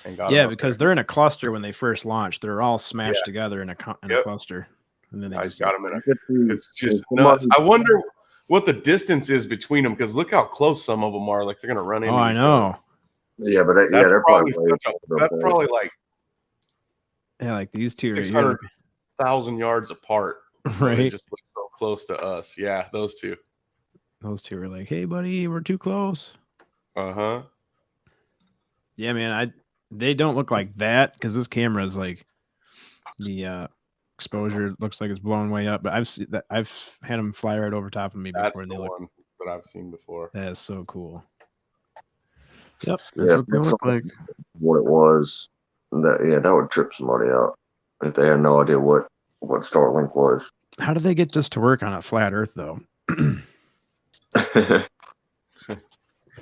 And got because they're in a cluster when they first launched. They're all smashed together in a cluster. And then they just got them in a. It's just nuts. I wonder what the distance is between them, because look how close some of them are. Like they're going to run into. Oh, I know. Yeah, but they're probably that's probably like. Yeah, like these 2 600, 1,000 yards apart. Right. They just look so close to us. Yeah, those two. Those two were like, "Hey, buddy, we're too close." Uh-huh. Yeah, man. They don't look like that because this camera is like the exposure looks like it's blown way up. But I've had them fly right over top of me before. That's and the one that I've seen before. That is so cool. Yep, that's what they look like. What it was, that would trip somebody out if they had no idea what Starlink was. How do they get this to work on a flat Earth, though?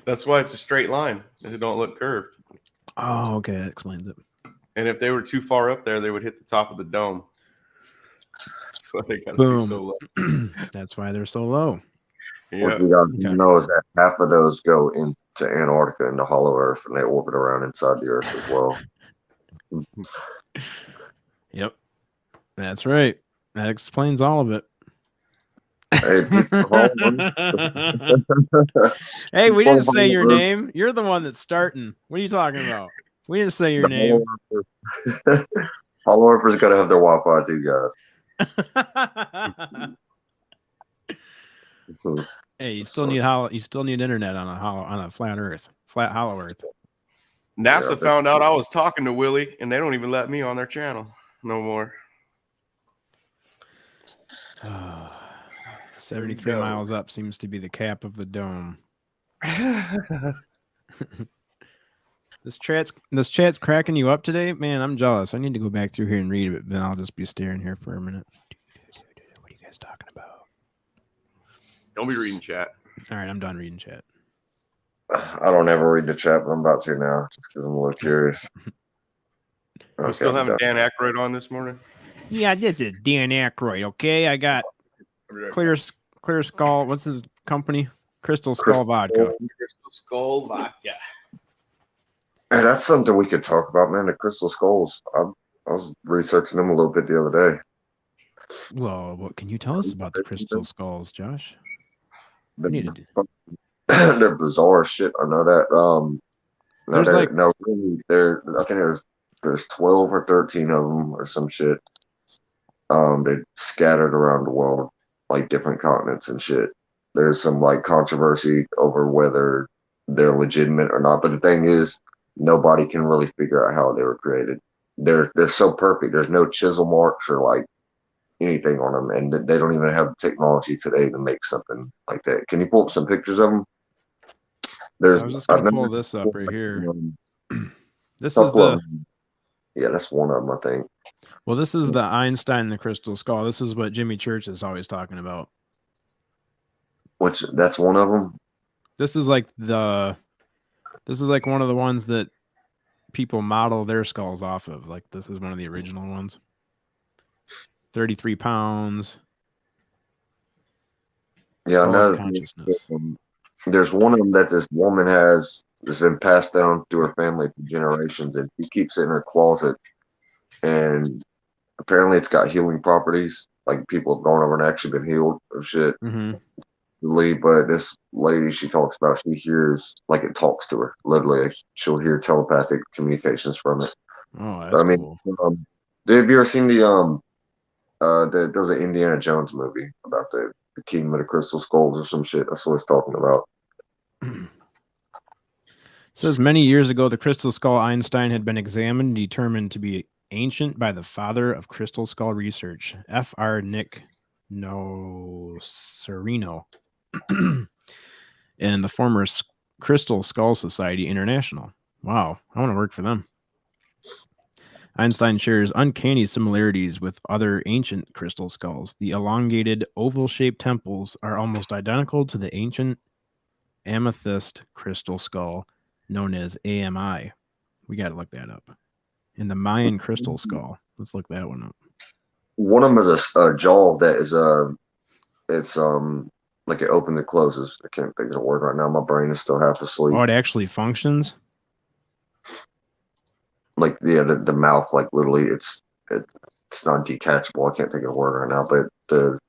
That's why it's a straight line. It don't look curved. Oh, okay, that explains it. And if they were too far up there, they would hit the top of the dome. That's why they got to be so low. That's why they're so low. Yeah. What you got to know is that half of those go into Antarctica and the hollow Earth, and they orbit around inside the Earth as well. Yep, that's right. That explains all of it. Hey, we didn't say your name. You're the one that's starting. What are you talking about? We didn't say your name. Hollow Earthers got to have their Wi-Fi too, guys. Hey, you still need internet on a flat Earth, hollow Earth. NASA found out I was talking to Willie, and they don't even let me on their channel no more. 73 miles up seems to be the cap of the dome. This chat's cracking you up today, man. I'm jealous. I need to go back through here and read it, but I'll just be staring here for a minute. What are you guys talking about? Don't be reading chat. All right, I'm done reading chat. I don't ever read the chat, but I'm about to now, just because I'm a little curious. We still having Dan Aykroyd on this morning? Yeah, this is Dan Aykroyd. Okay, I got Clear Skull. What's his company? Crystal Skull Vodka. Crystal Skull Vodka. Hey, that's something we could talk about, man. The Crystal Skulls. I was researching them a little bit the other day. Well, what can you tell us about the Crystal Skulls, Josh? They're bizarre shit. I know that. I think there's 12 or 13 of them or some shit. They're scattered around the world, like different continents and shit. There's some like controversy over whether they're legitimate or not. But the thing is, nobody can really figure out how they were created. They're so perfect. There's no chisel marks or like anything on them, and they don't even have the technology today to make something like that. Can you pull up some pictures of them? I was just gonna pull this up right here. This is that's one of them, I think. Well, this is the Einstein, the Crystal Skull. This is what Jimmy Church is always talking about. That's one of them. This is like one of the ones that people model their skulls off of. Like this is one of the original ones. 33 pounds. Yeah, I know. There's one of them that this woman has that's been passed down through her family for generations, and she keeps it in her closet. And apparently, it's got healing properties. Like people have gone over and actually been healed of shit. Mm-hmm. But this lady she talks about, she hears like it talks to her. Literally, she'll hear telepathic communications from it. Oh, that's cool. Have you ever seen there was an Indiana Jones movie about the Kingdom of the Crystal Skulls or some shit? That's what it's talking about. It says many years ago, the Crystal Skull Einstein had been examined and determined to be ancient by the father of Crystal Skull research, F.R. Nick Nocerino, and the former Crystal Skull Society International. Wow, I want to work for them. Einstein shares uncanny similarities with other ancient crystal skulls. The elongated, oval-shaped temples are almost identical to the ancient amethyst crystal skull known as AMI. We got to look that up. And the Mayan crystal skull. Let's look that one up. One of them is a jaw that is it's like it opens and closes. I can't think of the word right now. My brain is still half asleep. Oh, it actually functions? Like the mouth, like literally it's not detachable. I can't think of the word right now, but the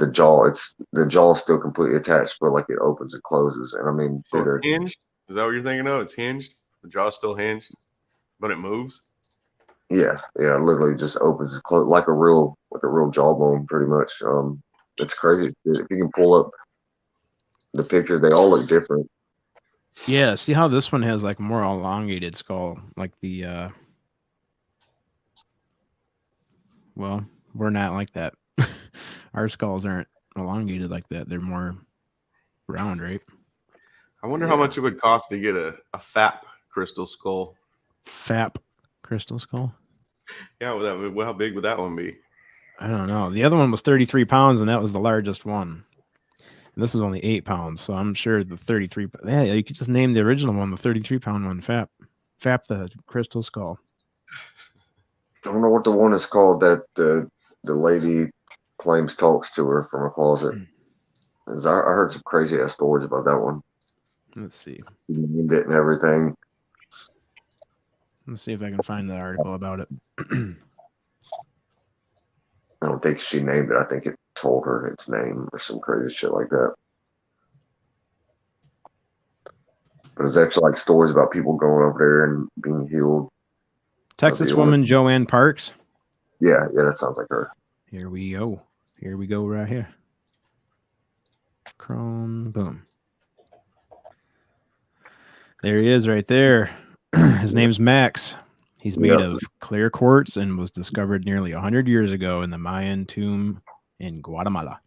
jaw is still completely attached, but like it opens and closes. And I mean, so it's hinged. Is that what you're thinking of? It's hinged. The jaw's still hinged, but it moves. Yeah, literally just opens and closes like a real jawbone, pretty much. It's crazy. If you can pull up the pictures, they all look different. Yeah, see how this one has like more elongated skull, like the well, we're not like that. Our skulls aren't elongated like that. They're more round, right? I wonder how much it would cost to get a FAP crystal skull. FAP crystal skull? Yeah, how big would that one be? I don't know. The other one was 33 pounds, and that was the largest one. And this is only 8 pounds, so I'm sure the 33... Yeah, you could just name the original one, the 33-pound one, FAP. FAP the crystal skull. I don't know what the one is called that the lady claims talks to her from a closet. I heard some crazy ass stories about that one. Let's see. She named it and everything. Let's see if I can find the article about it. I don't think she named it. I think it told her its name or some crazy shit like that. But it's actually like stories about people going over there and being healed. Texas woman Joanne Parks. Yeah, that sounds like her. Here we go. Here we go right here. Chrome, boom. There he is right there. His name's Max. He's made of clear quartz and was discovered nearly 100 years ago in the Mayan tomb in Guatemala.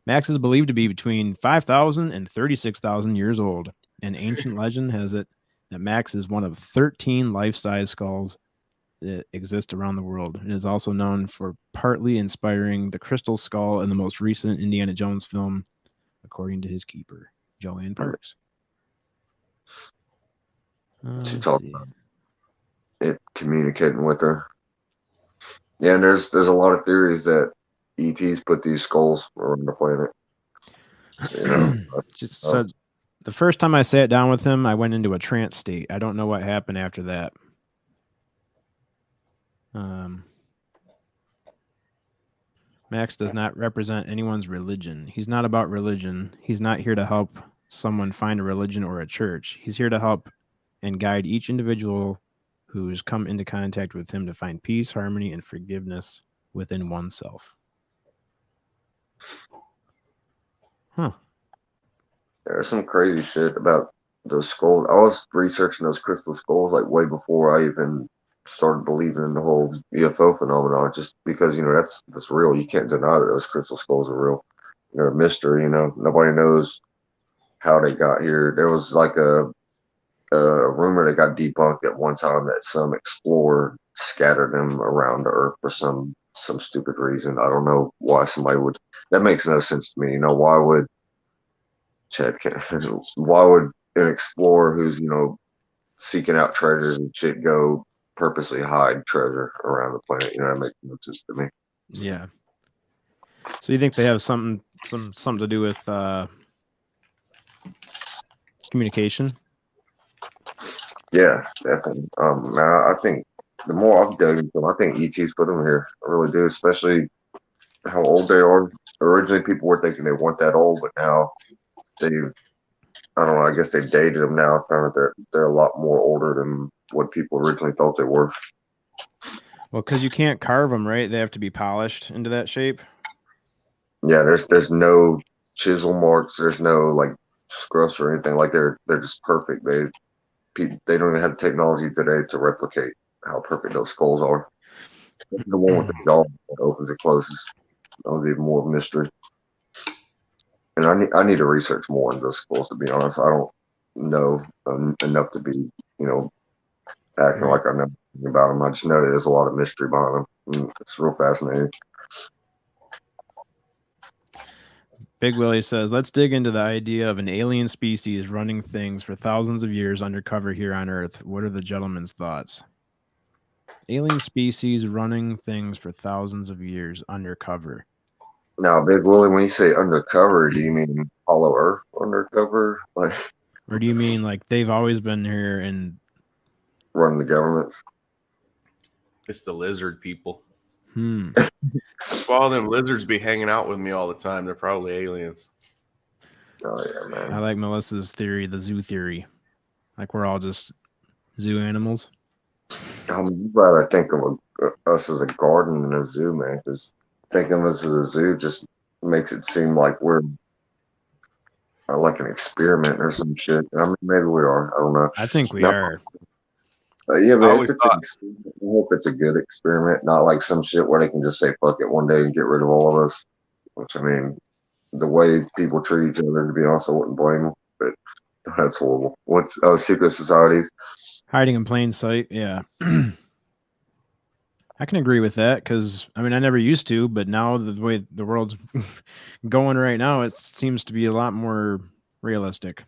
Max is believed to be between 5,000 and 36,000 years old. An ancient legend has it that Max is one of 13 life-size skulls that exist around the world, and is also known for partly inspiring the crystal skull in the most recent Indiana Jones film, according to his keeper, Joanne Parks. She talked about it communicating with her. Yeah, and there's a lot of theories that ETs put these skulls around the planet. So the first time I sat down with him, I went into a trance state. I don't know what happened after that. Max does not represent anyone's religion. He's not about religion. He's not here to help someone find a religion or a church. He's here to help and guide each individual who's come into contact with him to find peace, harmony, and forgiveness within oneself. Huh. There's some crazy shit about those skulls. I was researching those crystal skulls like way before I even started believing in the whole UFO phenomenon, just because that's real. You can't deny that those crystal skulls are real. They're a mystery. Nobody knows how they got here. There was like a rumor that got debunked at one time that some explorer scattered them around the earth for some stupid reason. I don't know why somebody would. That makes no sense to me. Why would why would an explorer who's seeking out treasures and shit go purposely hide treasure around the planet? That makes no sense to me. Yeah. So you think they have something to do with communication? Yeah, definitely. I think the more I've dug into them, I think ETs put them here. I really do, especially how old they are. Originally, people were thinking they weren't that old, but now I don't know. I guess they've dated them now. I found that they're a lot more older than what people originally thought they were. Well, because you can't carve them, right? They have to be polished into that shape. Yeah, there's no chisel marks. There's no like scruffs or anything. Like they're just perfect. They don't even have the technology today to replicate how perfect those skulls are. The one with the jaw that opens and closes. That was even more of a mystery. And I need to research more on those skulls, to be honest. I don't know enough to be, acting like I know about them. I just know that there's a lot of mystery behind them. And it's real fascinating. Big Willie says, let's dig into the idea of an alien species running things for thousands of years undercover here on Earth. What are the gentleman's thoughts? Alien species running things for thousands of years undercover. Now, Big Willie, when you say undercover, do you mean Hollow Earth undercover? Or do you mean like they've always been here and running the governments? It's the lizard people. That's why all them lizards be hanging out with me all the time. They're probably aliens. Oh yeah, man. I like Melissa's theory, the zoo theory. Like we're all just zoo animals. I'm glad I think of us as a garden and a zoo, man, because thinking of us as a zoo just makes it seem like we're like an experiment or some shit. I mean, maybe we are. I don't know. I think we are. Yeah, I but always if it's thought, I hope it's a good experiment, not like some shit where they can just say fuck it one day and get rid of all of us. Which I mean, the way people treat each other, to be honest, I wouldn't blame them. But that's horrible. What's secret societies? Hiding in plain sight. Yeah. I can agree with that because I mean I never used to, but now the way the world's going right now, it seems to be a lot more realistic.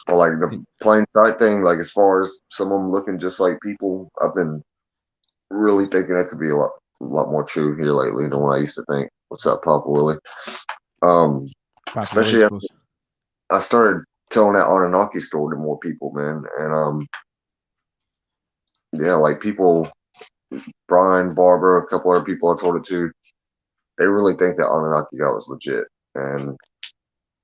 Or like the plain sight thing, like as far as some of them looking just like people, I've been really thinking that could be a lot more true here lately than what I used to think. What's up, Papa Willie? Especially after I started telling that Anunnaki story to more people, man, and yeah, like people, Brian, Barbara, a couple other people I told it to, they really think that Anunnaki guy was legit, and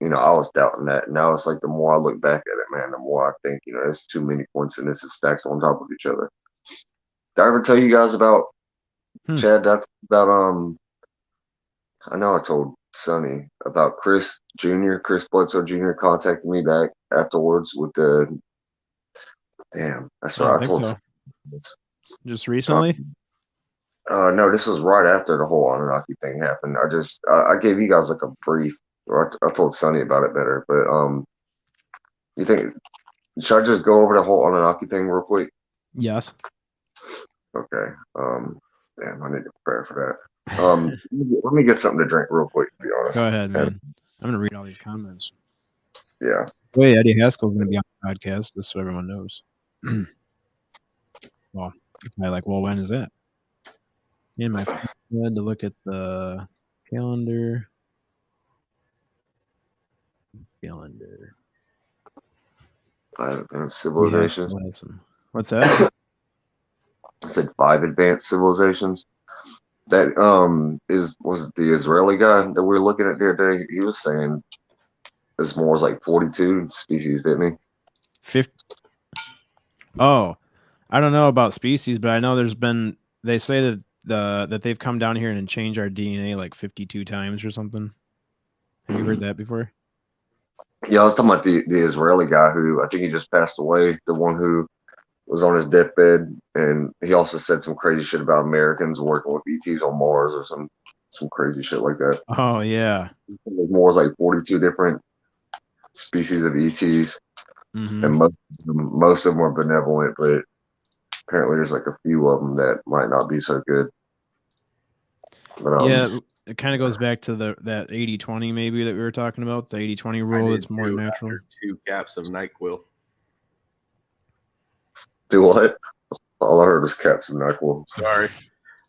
I was doubting that. Now it's like the more I look back at it, man, the more I think, there's too many coincidences stacked on top of each other. Did I ever tell you guys about Chad? That's about I know I told Sonny about Chris Bledsoe Jr. contacted me back afterwards with the damn. That's right. I told so. Just recently. No, this was right after the whole Anunnaki thing happened. I gave you guys like a brief. Or I told Sonny about it better, but you think should I just go over the whole Anunnaki thing real quick? Yes. Okay. Damn, I need to prepare for that. Let me get something to drink real quick, to be honest. Go ahead, man. I'm gonna read all these comments. Yeah. Wait, Eddie Haskell's gonna be on the podcast, just so everyone knows. Well, when is that? Yeah, my friend had to look at the calendar. Civilizations. What's that? I said 5 advanced civilizations. That was the Israeli guy that we were looking at the other day. He was saying it's more like 42 species, didn't he? 50. Oh, I don't know about species, but I know they say that they've come down here and changed our DNA like 52 times or something. Have you heard that before? Yeah, I was talking about the Israeli guy who I think he just passed away, the one who was on his deathbed, and he also said some crazy shit about Americans working with ETs on Mars or some crazy shit like that. Oh yeah, More like 42 different species of ETs, and most of them are benevolent, but apparently there's like a few of them that might not be so good. But, yeah, it kind of goes back to that 80-20 maybe that we were talking about, the 80-20 rule. It's more natural. 2 caps of NyQuil. Do what? All I heard was caps of NyQuil. Sorry.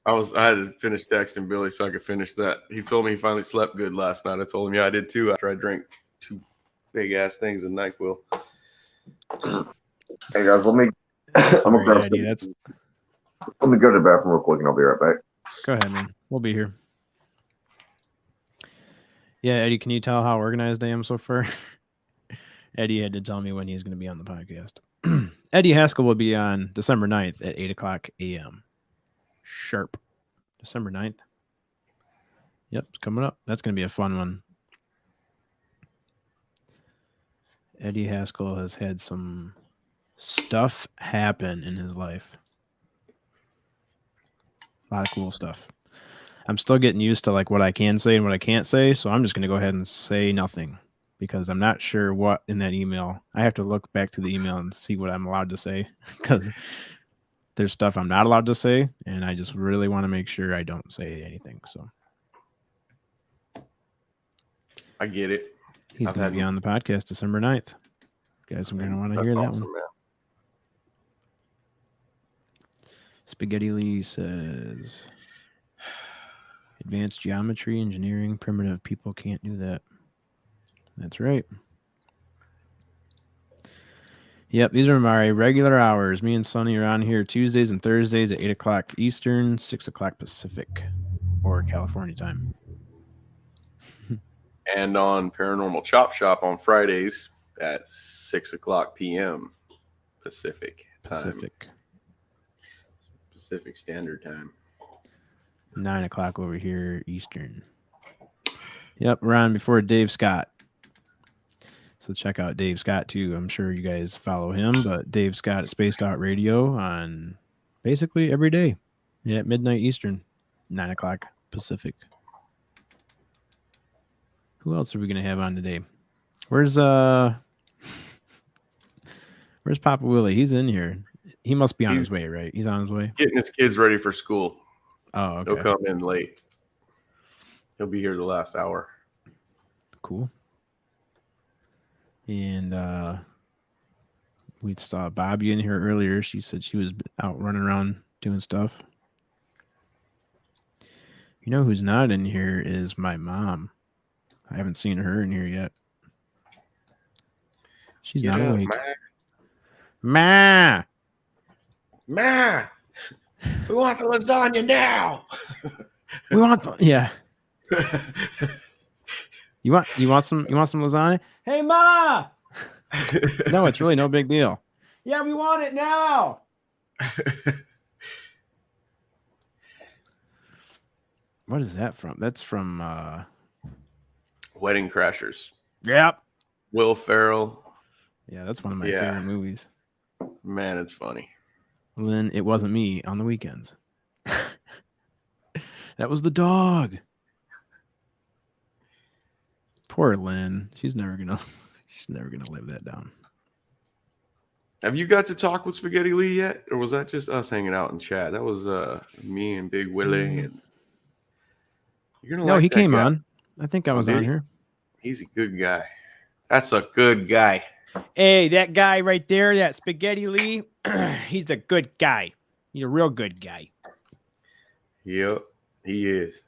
I had to finish texting Billy so I could finish that. He told me he finally slept good last night. I told him, yeah, I did too after I drank 2 big ass things of NyQuil. Hey guys, let me go to the bathroom real quick and I'll be right back. Go ahead, man. We'll be here. Yeah, Eddie, can you tell how organized I am so far? Eddie had to tell me when he's going to be on the podcast. Eddie Haskell will be on December 9th at 8 o'clock a.m. Sharp. December 9th. Yep, it's coming up. That's going to be a fun one. Eddie Haskell has had some stuff happen in his life. A lot of cool stuff. I'm still getting used to like what I can say and what I can't say, so I'm just going to go ahead and say nothing because I'm not sure what in that email. I have to look back to the email and see what I'm allowed to say because there's stuff I'm not allowed to say, and I just really want to make sure I don't say anything. So I get it. He's going to be on the podcast December 9th. You guys are going to want to hear that one. Man. Spaghetti Lee says, advanced geometry, engineering, primitive people can't do that. That's right. Yep, these are my regular hours. Me and Sonny are on here Tuesdays and Thursdays at 8 o'clock Eastern, 6 o'clock Pacific, or California time. And on Paranormal Chop Shop on Fridays at 6 o'clock p.m. Pacific time. Pacific Standard Time. 9 o'clock over here Eastern. Yep, we're on before Dave Scott. So check out Dave Scott too. I'm sure you guys follow him, but Dave Scott at Spaced Out Radio on basically every day at midnight Eastern, 9 o'clock Pacific. Who else are we gonna have on today? Where's Papa Willie? He's in here. He must be on his way, right? He's on his way. He's getting his kids ready for school. Oh, okay. He'll come in late. He'll be here the last hour. Cool. And we saw Bobby in here earlier. She said she was out running around doing stuff. You know who's not in here is my mom. I haven't seen her in here yet. She's not awake. Ma! We want the lasagna now. We want yeah. You want some lasagna? Hey Ma! No, it's really no big deal. Yeah, we want it now. What is that from? That's from Wedding Crashers. Yep. Will Ferrell. Yeah, that's one of my favorite movies. Man, it's funny. Lynn, it wasn't me on the weekends. That was the dog. Poor Lynn. She's never gonna live that down. Have you got to talk with Spaghetti Lee yet? Or was that just us hanging out in chat? That was me and Big Willie. And you're gonna he came on. I think I was on here. He's a good guy. That's a good guy. Hey, that guy right there, that Spaghetti Lee, he's a good guy. He's a real good guy. Yep, he is.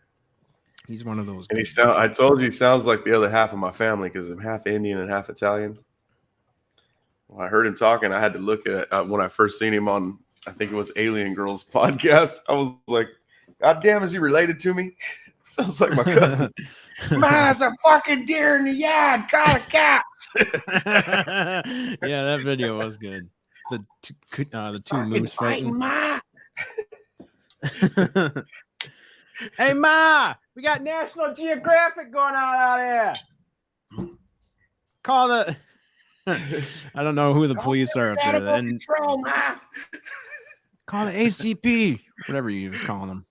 He's one of those. And I told you he sounds like the other half of my family because I'm half Indian and half Italian. When I heard him talking, I had to look at when I first seen him on, I think it was Alien Girls podcast. I was like, God damn, is he related to me? Sounds like my cousin. Ma's a fucking deer in the yard. Got a cat. Yeah, that video was good. The two moose fighting. Ma. Hey Ma, we got National Geographic going on out here. Call the. I don't know who the police are up there. And control, Ma. Call the ACP, whatever you was calling them.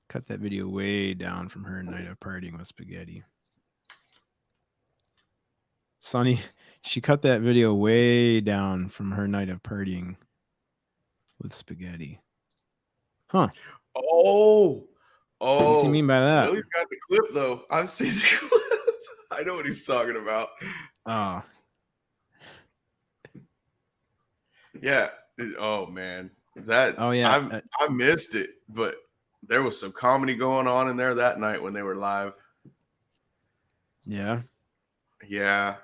Cut that video way down from her night of partying with Spaghetti. Sonny, she cut that video way down from her night of partying with Spaghetti. Huh. Oh. What do you mean by that? Willie's got the clip, though. I've seen the clip. I know what he's talking about. Oh. Yeah. Oh, man. That. Oh, yeah. I missed it, but there was some comedy going on in there that night when they were live. Yeah. Yeah.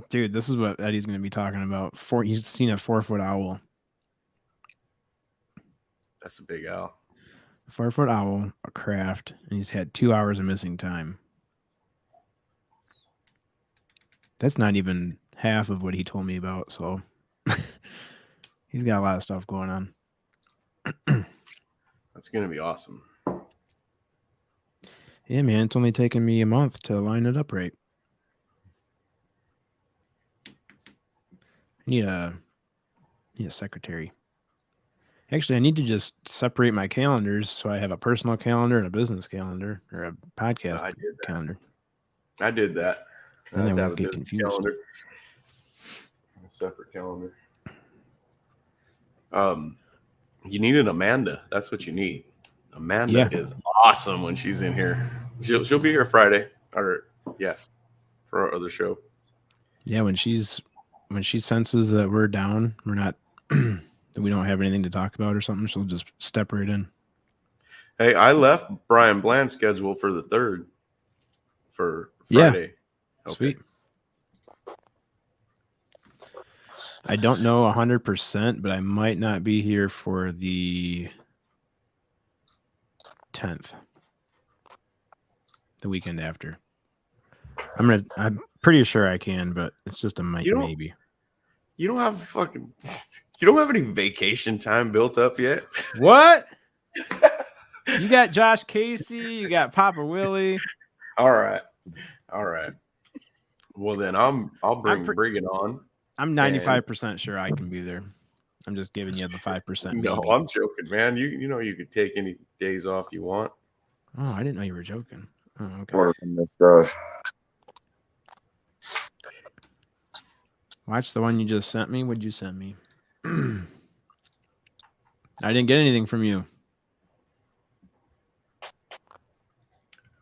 Dude, this is what Eddie's going to be talking about. He's seen a 4-foot owl. That's a big owl. 4-foot owl, a craft, and he's had 2 hours of missing time. That's not even half of what he told me about, so he's got a lot of stuff going on. That's going to be awesome. Yeah, man, it's only taken me a month to line it up right. I need a secretary. Actually, I need to just separate my calendars so I have a personal calendar and a business calendar or a podcast calendar. I did that. Then I won't get confused. Calendar. A separate calendar. You needed Amanda. That's what you need. Amanda is awesome when she's in here. She'll be here Friday, or for our other show. Yeah, when she senses that we're down, we're not that we don't have anything to talk about or something, she'll just step right in. Hey, I left Brian Bland's schedule for the 3rd for Friday. Yeah. Sweet. I don't know 100%, but I might not be here for the 10th, the weekend after. I'm Pretty sure I can, but it's just a maybe. You don't have any vacation time built up yet. What? You got Josh Casey, you got Papa Willie. All right. Well then I'll bring it on. I'm 95% sure I can be there. I'm just giving you the 5%. No, maybe. I'm joking, man. You know you could take any days off you want. Oh, I didn't know you were joking. Oh, okay. Watch the one you just sent me. What'd you send me? I didn't get anything from you.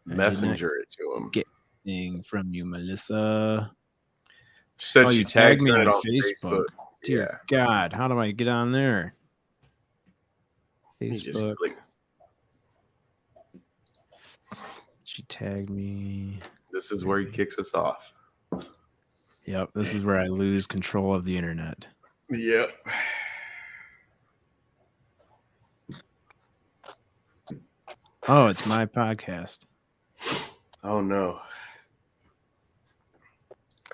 Messenger it to him. Get anything from you, Melissa. She said she tagged me on Facebook. Dear God, how do I get on there? Facebook. She tagged me. This is where he kicks us off. Yep, this is where I lose control of the internet. Yep. Oh, it's my podcast. Oh, no.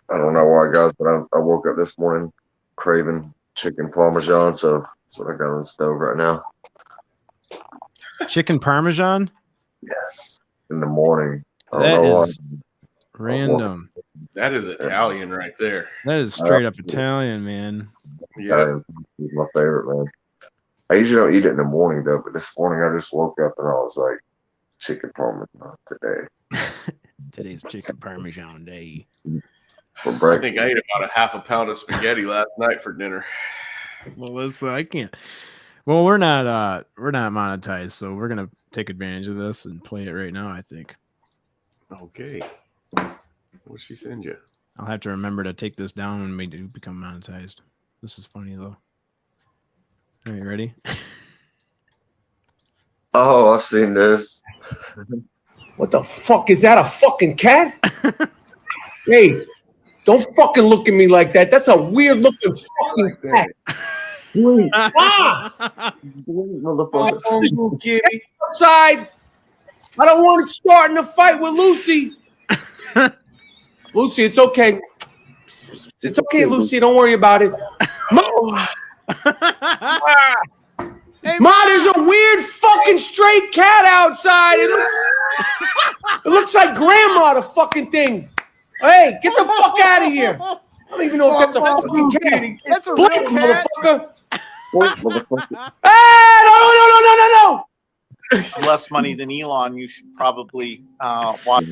I don't know why, guys, but I woke up this morning craving chicken parmesan, so that's what I got on the stove right now. Chicken parmesan? Yes, in the morning. That is random. That is Italian right there. That is straight up Italian, man. Yeah, it's my favorite, man. I usually don't eat it in the morning though, but this morning I just woke up and I was like, chicken parmesan today. Today's chicken parmesan day. I think I ate about a half a pound of spaghetti last night for dinner. Melissa, I can't. Well, we're not monetized, so we're gonna take advantage of this and play it right now, I think. Okay. What'd she send you? I'll have to remember to take this down when we do become monetized. This is funny though. Are you ready? Oh, I've seen this. What the fuck? Is that a fucking cat? Hey, don't fucking look at me like that. That's a weird looking fucking cat. Outside. I don't want to start in a fight with Lucy. Lucy, it's okay. It's okay, Lucy. Don't worry about it. Hey, Ma, there's a weird fucking stray cat outside. It looks like grandma, the fucking thing. Hey, get the fuck out of here. I don't even know if that's a fucking cat. That's a real cat. Motherfucker. Hey, no. Less money than Elon, you should probably watch.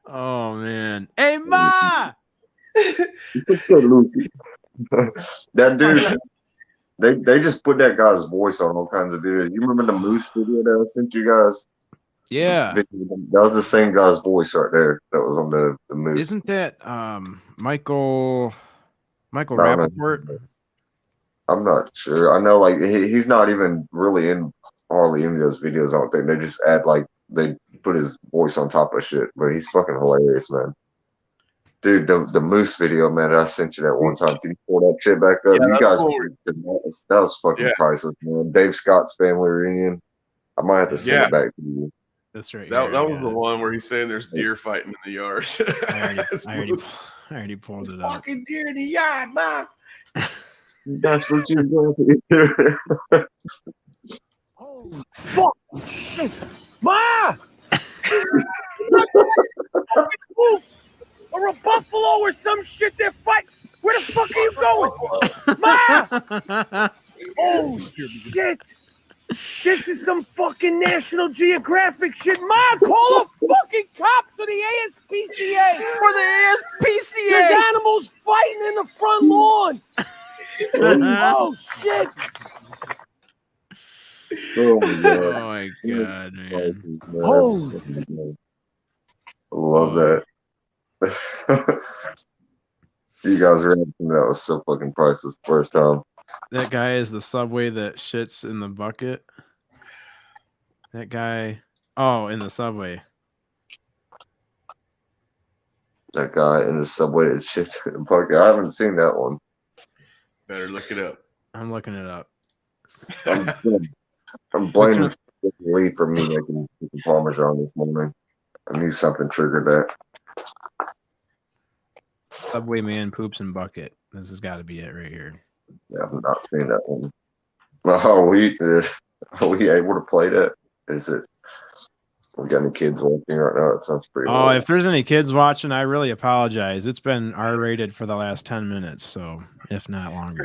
Oh man. Hey, Ma! That dude, they just put that guy's voice on all kinds of videos. You remember the Moose video that I sent you guys? Yeah. That was the same guy's voice right there that was on the Moose. Isn't that Michael Rappaport? I'm not sure. I know like he's not even really in hardly any of those videos. I don't think they just add like they put his voice on top of shit, but he's fucking hilarious, man. Dude, the Moose video, man, I sent you that one time. Can you pull that shit back up? Yeah, you guys, that was fucking priceless, man. Dave Scott's family reunion. I might have to send it back to you. That's right. That was the one where he's saying there's deer fighting in the yard. I already pulled it up. Fucking deer in the yard, Ma. That's what you're going to Oh, fuck. Shit. Ma! Wolf or a buffalo or some shit they're fighting. Where the fuck are you going? Ma! Oh, shit. This is some fucking National Geographic shit. Ma, call the fucking cops or the ASPCA. For the ASPCA. There's animals fighting in the front lawn. Oh, shit. Oh my god, man. Oh, I love that. You guys were that was so fucking priceless the first time. That guy is the subway that shits in the bucket. That guy. Oh, in the subway. That guy in the subway that shits in the bucket. I haven't seen that one. Better look it up. I'm looking it up. I'm blaming Lee for me making Parmesan this morning. I knew something triggered that. Subway man poops in bucket. This has got to be it right here. Yeah, I've not seen that one. Are we able to play that? Is it? We got any kids watching right now? It sounds pretty. Oh, if there's any kids watching, I really apologize. It's been R-rated for the last 10 minutes, so if not longer.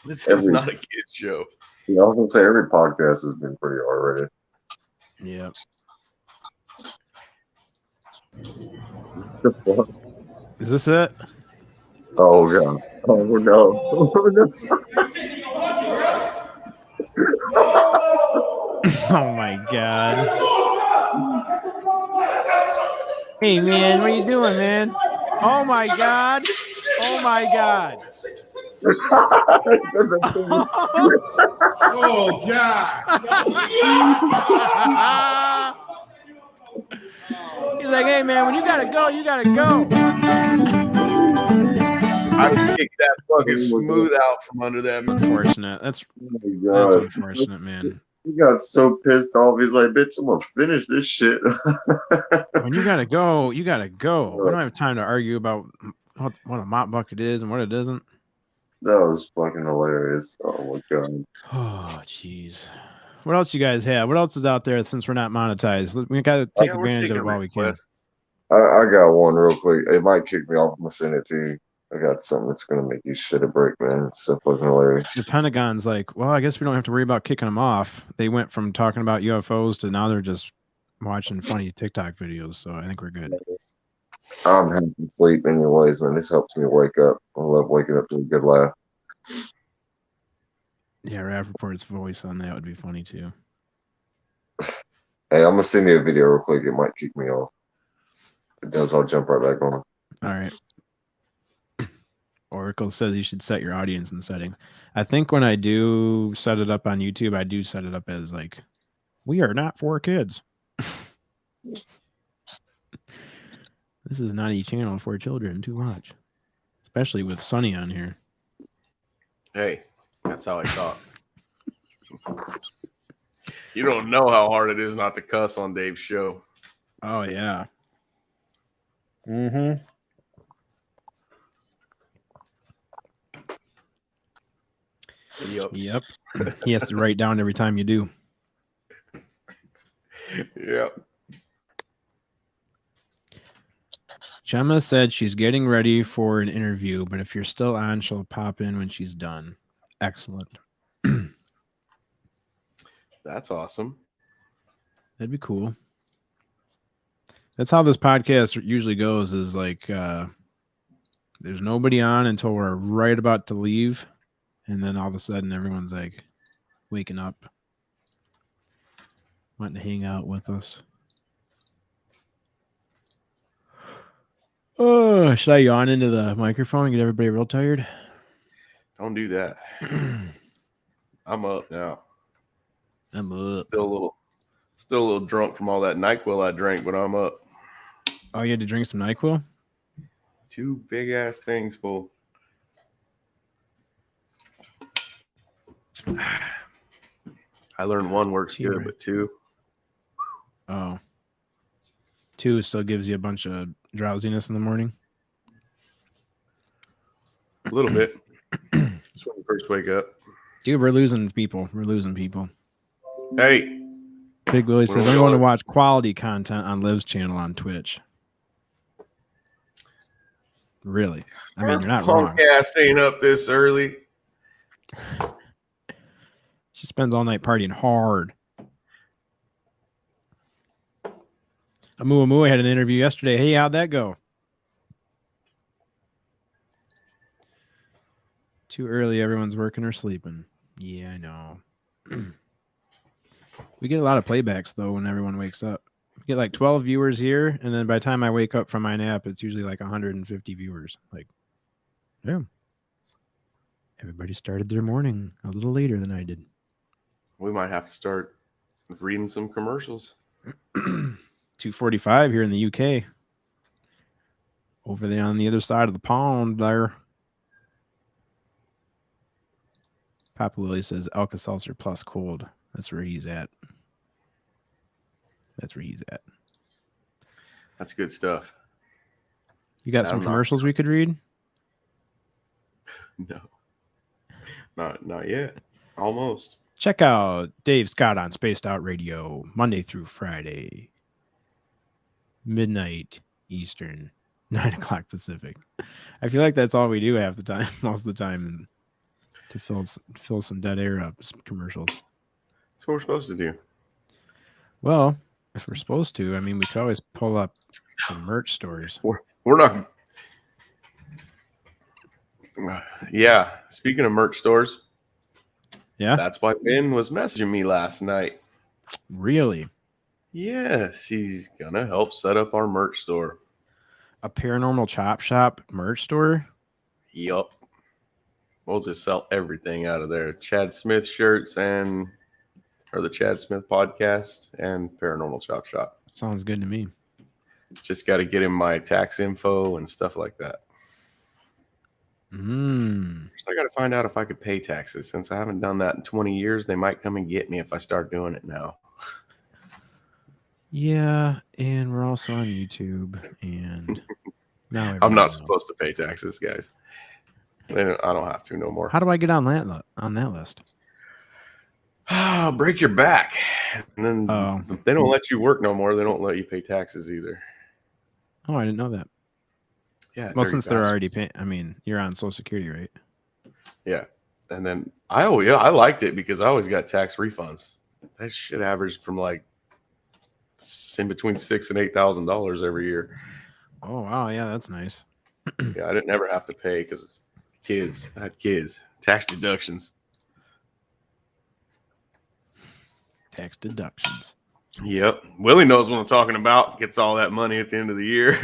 This is not a kid's show. Yeah, I was gonna say every podcast has been pretty R-rated. Yep. Is this it? Oh god! Oh no! Oh no! Oh my god! Hey man, what are you doing, man? Oh my god! Oh my god! Oh god! He's like, hey man, when you gotta go, you gotta go. I kicked that fucking smooth out from under that. Unfortunate. That's unfortunate, man. He got so pissed off. He's like, "Bitch, I'm gonna finish this shit." When you gotta go, you gotta go. We don't have time to argue about what a mop bucket is and what it isn't. That was fucking hilarious. Oh my god. Oh jeez. What else you guys have? What else is out there since we're not monetized? We gotta take advantage of it while we can. I got one real quick. It might kick me off. I'm gonna send it to you. I got something that's gonna make you shit a brick, man. It's so fucking hilarious. The Pentagon's like, well, I guess we don't have to worry about kicking them off. They went from talking about UFOs to now they're just watching funny TikTok videos. So I think we're good. I'm having sleep anyways, man. This helps me wake up. I love waking up to a good laugh. Yeah, Rappaport's voice on that would be funny too. Hey, I'm gonna send you a video real quick. It might kick me off. If it does, I'll jump right back on. All right. Oracle says you should set your audience in settings. I think when I do set it up on YouTube, I do set it up as like, we are not for kids. This is not a channel for children to watch, especially with Sonny on here. Hey, that's how I talk. You don't know how hard it is not to cuss on Dave's show. Oh, yeah. Mm-hmm. Yep. He has to write down every time you do. Yep. Gemma said she's getting ready for an interview, but if you're still on, she'll pop in when she's done. Excellent. That's awesome. That'd be cool. That's how this podcast usually goes, is like there's nobody on until we're right about to leave. And then all of a sudden, everyone's like waking up, wanting to hang out with us. Oh, should I yawn into the microphone and get everybody real tired? Don't do that. I'm up now. I'm up. Still a little drunk from all that NyQuil I drank, but I'm up. Oh, you had to drink some NyQuil? 2 big ass things full. I learned 1 works good, but 2. Oh. 2 still gives you a bunch of drowsiness in the morning? A little bit. Just when you first wake up. Dude, we're losing people. We're losing people. Hey. Big Willie says, I want to watch quality content on Liv's channel on Twitch. Really? I mean, you're not wrong. Podcast ain't up this early. She spends all night partying hard. Amu had an interview yesterday. Hey, how'd that go? Too early. Everyone's working or sleeping. Yeah, I know. We get a lot of playbacks, though, when everyone wakes up. We get like 12 viewers here, and then by the time I wake up from my nap, it's usually like 150 viewers. Like, yeah. Everybody started their morning a little later than I did. We might have to start reading some commercials. 2:45 here in the UK. Over there on the other side of the pond there. Papa Willie says Alka-Seltzer plus cold. That's where he's at. That's where he's at. That's good stuff. You got some commercials we could read? No. Not yet. Almost. Check out Dave Scott on Spaced Out Radio, Monday through Friday, midnight Eastern, 9 o'clock Pacific. I feel like that's all we do half the time, most of the time, to fill some dead air up, some commercials. That's what we're supposed to do. Well, if we're supposed to, I mean, we could always pull up some merch stores. We're not. Yeah. Speaking of merch stores. Yeah. That's why Ben was messaging me last night. Really? Yes. He's going to help set up our merch store. A Paranormal Chop Shop merch store? Yup. We'll just sell everything out of there. Chad Smith shirts or the Chad Smith podcast and Paranormal Chop Shop. Sounds good to me. Just got to get him my tax info and stuff like that. First, I got to find out if I could pay taxes. Since I haven't done that in 20 years, they might come and get me if I start doing it now. Yeah, and we're also on YouTube, and now I'm not supposed to pay taxes, guys. I don't have to no more. How do I get on that list? Break your back, and then they don't let you work no more. They don't let you pay taxes either. Oh, I didn't know that. Yeah. Well, since they're already paying, I mean, you're on Social Security, right? Yeah. And then I liked it because I always got tax refunds. That shit averaged from like in between $6,000 and $8,000 every year. Oh wow, yeah, that's nice. Yeah, I didn't ever have to pay because I had kids. Tax deductions. Tax deductions. Yep. Willie knows what I'm talking about. Gets all that money at the end of the year.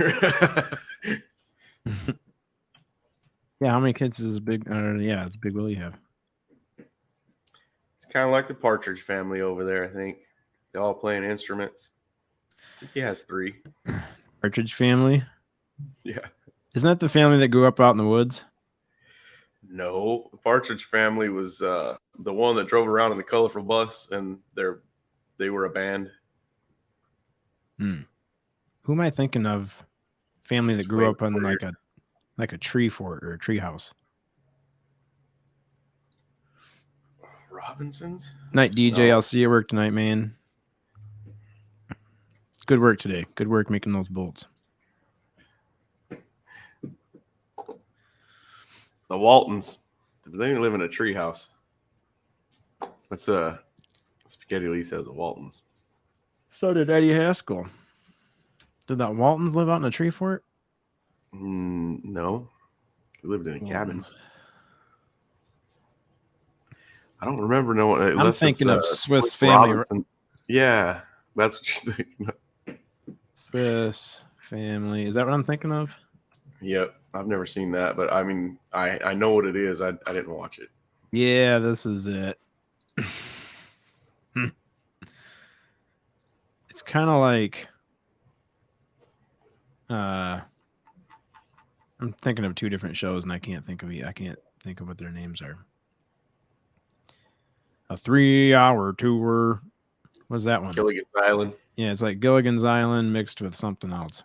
Yeah, how many kids is Big? It's Big Willie have. It's kind of like the Partridge Family over there. I think they're all playing instruments. I think he has 3. Partridge Family. Yeah. Isn't that the family that grew up out in the woods? No, the Partridge Family was the one that drove around in the colorful bus, and they were a band. Who am I thinking of? Family that grew up on like a tree fort or a tree house. Robinsons? Night DJ, I'll see you at work tonight, man. Good work today. Good work making those bolts. The Waltons. They didn't live in a tree house. That's Spaghetti Lee says the Waltons. So did Eddie Haskell. Did that Waltons live out in a tree fort? No. They lived in a cabin. I don't remember I'm thinking of Swiss Family. Robinson. Yeah, that's what you're thinking of. Swiss Family. Is that what I'm thinking of? Yep. I've never seen that, but I mean, I know what it is. I didn't watch it. Yeah, this is it. It's kind of like I'm thinking of 2 different shows, and I can't think of what their names are. A 3-hour tour. What's that one? Gilligan's Island. Yeah, it's like Gilligan's Island mixed with something else.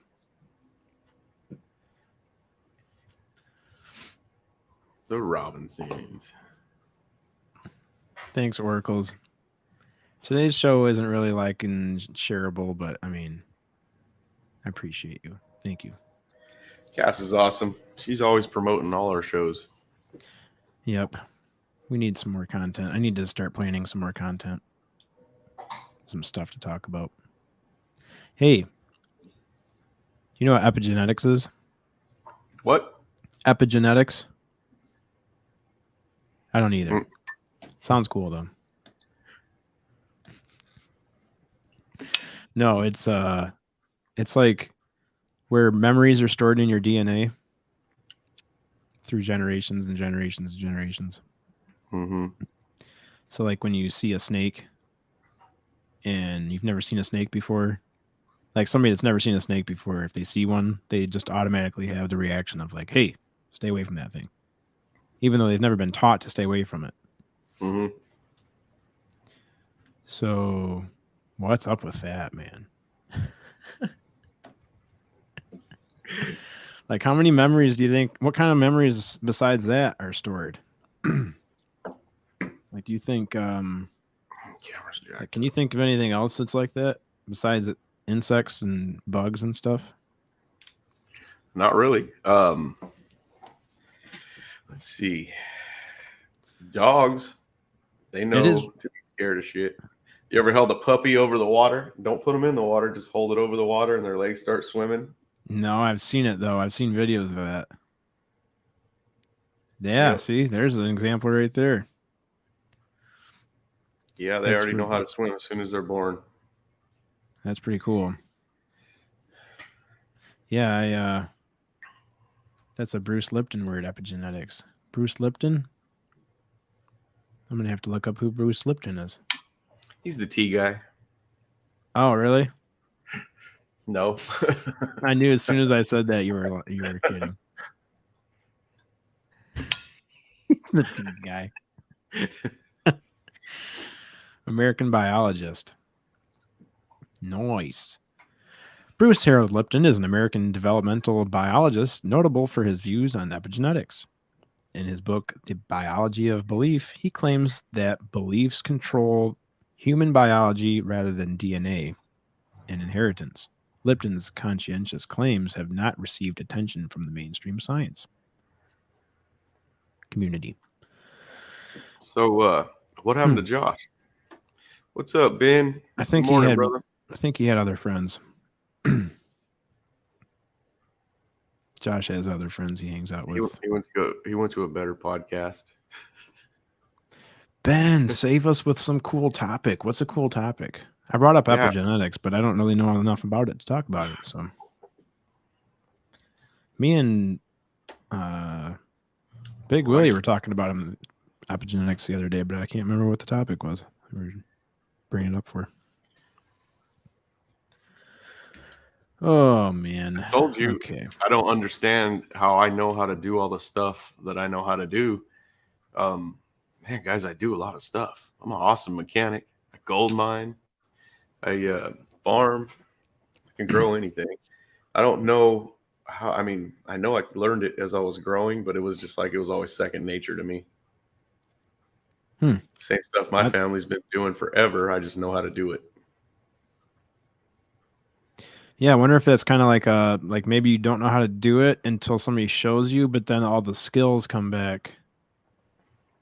The Robinsons. Thanks, Oracles. Today's show isn't really shareable, but I mean, I appreciate you. Thank you. Cass is awesome. She's always promoting all our shows. Yep. We need some more content. I need to start planning some more content. Some stuff to talk about. Hey, you know what epigenetics is? What? Epigenetics? I don't either. Sounds cool though. No, it's like where memories are stored in your DNA through generations and generations and generations. Mm-hmm. So like when you see a snake and you've never seen a snake before, like somebody that's never seen a snake before, if they see one, they just automatically have the reaction of like, hey, stay away from that thing. Even though they've never been taught to stay away from it. Mm-hmm. So what's up with that, man? Like, how many memories do you think? What kind of memories besides that are stored? Like, do you think? Like, can you think of anything else that's like that besides insects and bugs and stuff? Not really. Let's see. Dogs, they know to be scared of shit. You ever held a puppy over the water? Don't put them in the water. Just hold it over the water and their legs start swimming. No, I've seen it, though. I've seen videos of that. Yeah, see, there's an example right there. Yeah, they already know how to swim as soon as they're born. That's pretty cool. Yeah, that's a Bruce Lipton word, epigenetics. Bruce Lipton? I'm going to have to look up who Bruce Lipton is. He's the tea guy. Oh, really? No. I knew as soon as I said that you were kidding. The tea guy. American biologist. Nice. Bruce Harold Lipton is an American developmental biologist notable for his views on epigenetics. In his book, The Biology of Belief, he claims that beliefs control human biology rather than DNA and inheritance. Lipton's conscientious claims have not received attention from the mainstream science community. So, what happened to Josh? What's up, Ben? I think brother. I think he had other friends. Josh has other friends he hangs out with. He went to a better podcast. Ben, save us with some cool topic. What's a cool topic? I brought up epigenetics, but I don't really know enough about it to talk about it. So, me and Big Willie were talking about epigenetics the other day, but I can't remember what the topic was. We were bringing it up for. Oh man! I told you. Okay. I don't understand how I know how to do all the stuff that I know how to do. Man, guys, I do a lot of stuff. I'm an awesome mechanic. A gold mine. I farm. I can grow anything. I don't know how. I mean, I know I learned it as I was growing, but it was just like it was always second nature to me. Same stuff my family's been doing forever. I just know how to do it. Yeah, I wonder if that's kind of like maybe you don't know how to do it until somebody shows you, but then all the skills come back.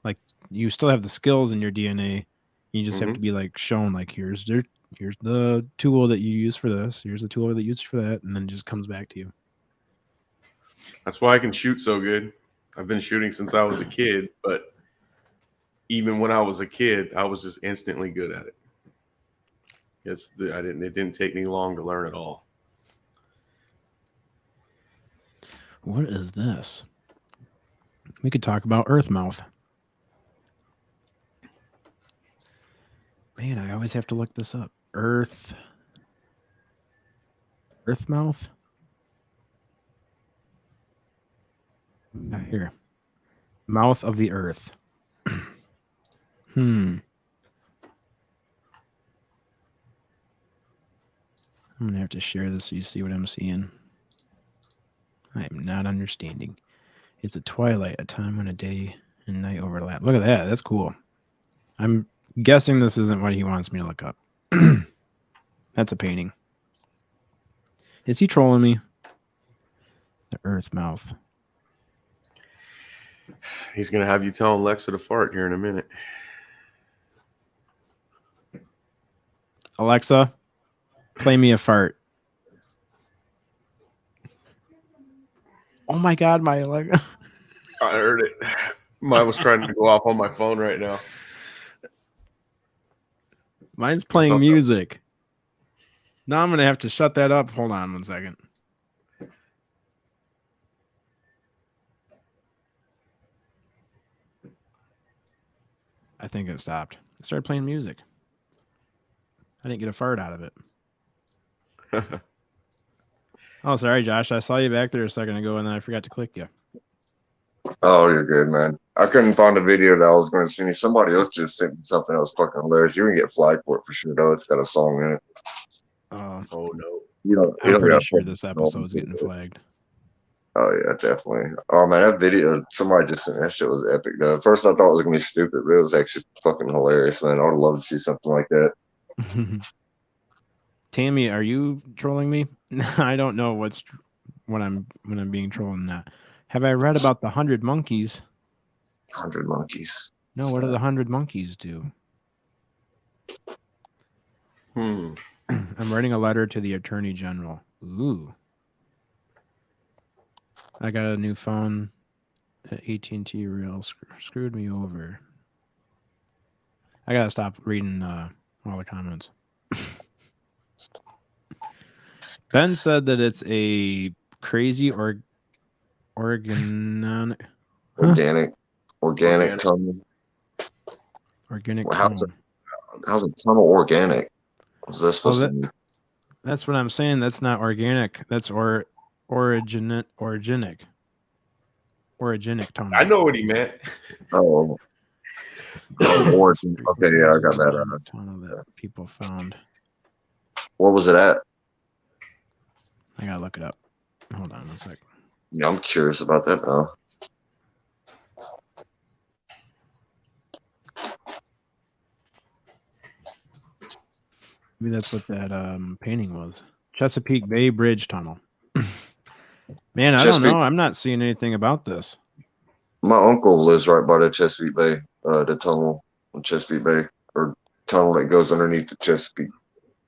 Like you still have the skills in your DNA. You just have to be like shown like here's the tool that you use for this. Here's the tool that you use for that, and then it just comes back to you. That's why I can shoot so good. I've been shooting since I was a kid, but even when I was a kid, I was just instantly good at it. It didn't take me long to learn it all. What is this? We could talk about Earthmouth. Man, I always have to look this up. Earthmouth? Here. Mouth of the Earth. I'm going to have to share this so you see what I'm seeing. I am not understanding. It's a twilight, a time when a day and night overlap. Look at that. That's cool. I'm guessing this isn't what he wants me to look up. That's a painting. Is he trolling me? The Earth mouth. He's going to have you telling Alexa to fart here in a minute. Alexa, play me a fart. Oh my God, my Alexa. I heard it. Mine was trying to go off on my phone right now. Mine's playing music. Now I'm going to have to shut that up. Hold on 1 second. I think it stopped. It started playing music. I didn't get a fart out of it. Oh, sorry, Josh. I saw you back there a second ago, and then I forgot to click you. Oh, you're good, man. I couldn't find a video that I was going to send you. Somebody else just sent me something that was fucking hilarious. You can get flagged for it for sure, though. It's got a song in it. Oh, no. I'm pretty sure this episode's getting flagged. Oh yeah, definitely. Oh man, that video somebody just sent that shit was epic though. At first I thought it was gonna be stupid, but it was actually fucking hilarious, man. I would love to see something like that. Tammy, are you trolling me? I don't know when I'm being trolled in that. Have I read about the 100 monkeys? 100 monkeys. No, what do the 100 monkeys do? I'm writing a letter to the Attorney General. Ooh. I got a new phone. AT&T Real screwed me over. I gotta stop reading all the comments. Ben said that it's a crazy organic tunnel. Organic How's tunnel. How's a tunnel organic? What's that supposed to mean? That's what I'm saying. That's not organic. That's orogenic tunnel. I know what he meant. Oh. Origin. Okay, yeah, I got that. Tunnel that people found. Where was it at? I gotta look it up. Hold on 1 sec. Yeah, I'm curious about that now. Maybe that's what that painting was. Chesapeake Bay Bridge Tunnel. Man, I don't know. I'm not seeing anything about this. My uncle lives right by the Chesapeake Bay, the tunnel on Chesapeake Bay, or tunnel that goes underneath the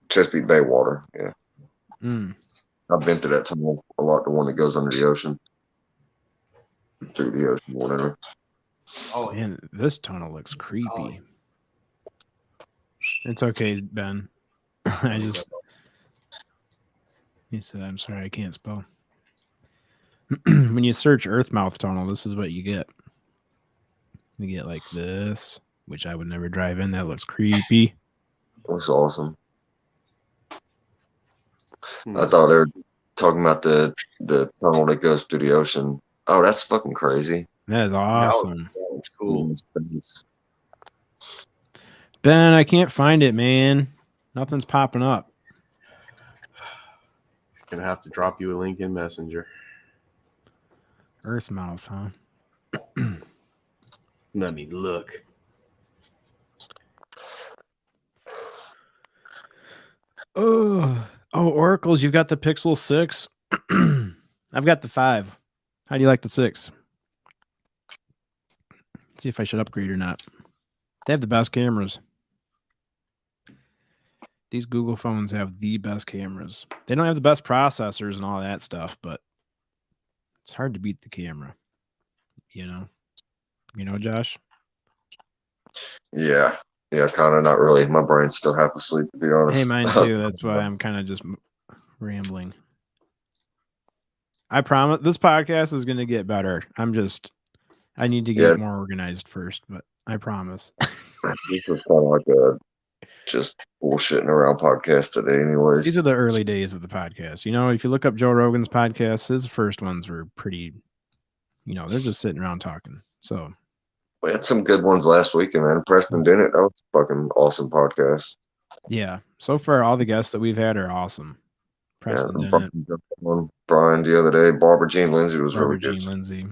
Chesapeake Bay water. Yeah. I've been to that tunnel a lot, the one that goes under the ocean. Through the ocean, whatever. Oh man, this tunnel looks creepy. It's okay, Ben. He said, I'm sorry, I can't spell. When you search Earthmouth Tunnel, this is what you get. You get like this, which I would never drive in. That looks creepy. Looks awesome. I thought they were talking about the tunnel that goes through the ocean. Oh, that's fucking crazy. That is awesome. That was cool. Ben, I can't find it, man. Nothing's popping up. He's gonna have to drop you a link in Messenger. Earthmouth, huh? Let me look. Oh, Oracles, you've got the Pixel 6. I've got the 5. How do you like the 6? See if I should upgrade or not. They have the best cameras. These Google phones have the best cameras. They don't have the best processors and all that stuff, but it's hard to beat the camera. You know, Josh? Yeah, kind of not really. My brain's still half asleep, to be honest. Hey, mine too. That's why I'm kind of just rambling. I promise this podcast is going to get better. I need to get more organized first, but I promise. This is kind of like a just bullshitting around podcast today anyways. These are the early days of the podcast. You know, if you look up Joe Rogan's podcast, his first ones were pretty, they're just sitting around talking. So we had some good ones last weekend, man. Preston Dennett, that was a fucking awesome podcast. Yeah. So far, all the guests that we've had are awesome. Preston Dennett. Brian the other day. Barbara Jean Lindsay was really good. Jean Lindsay.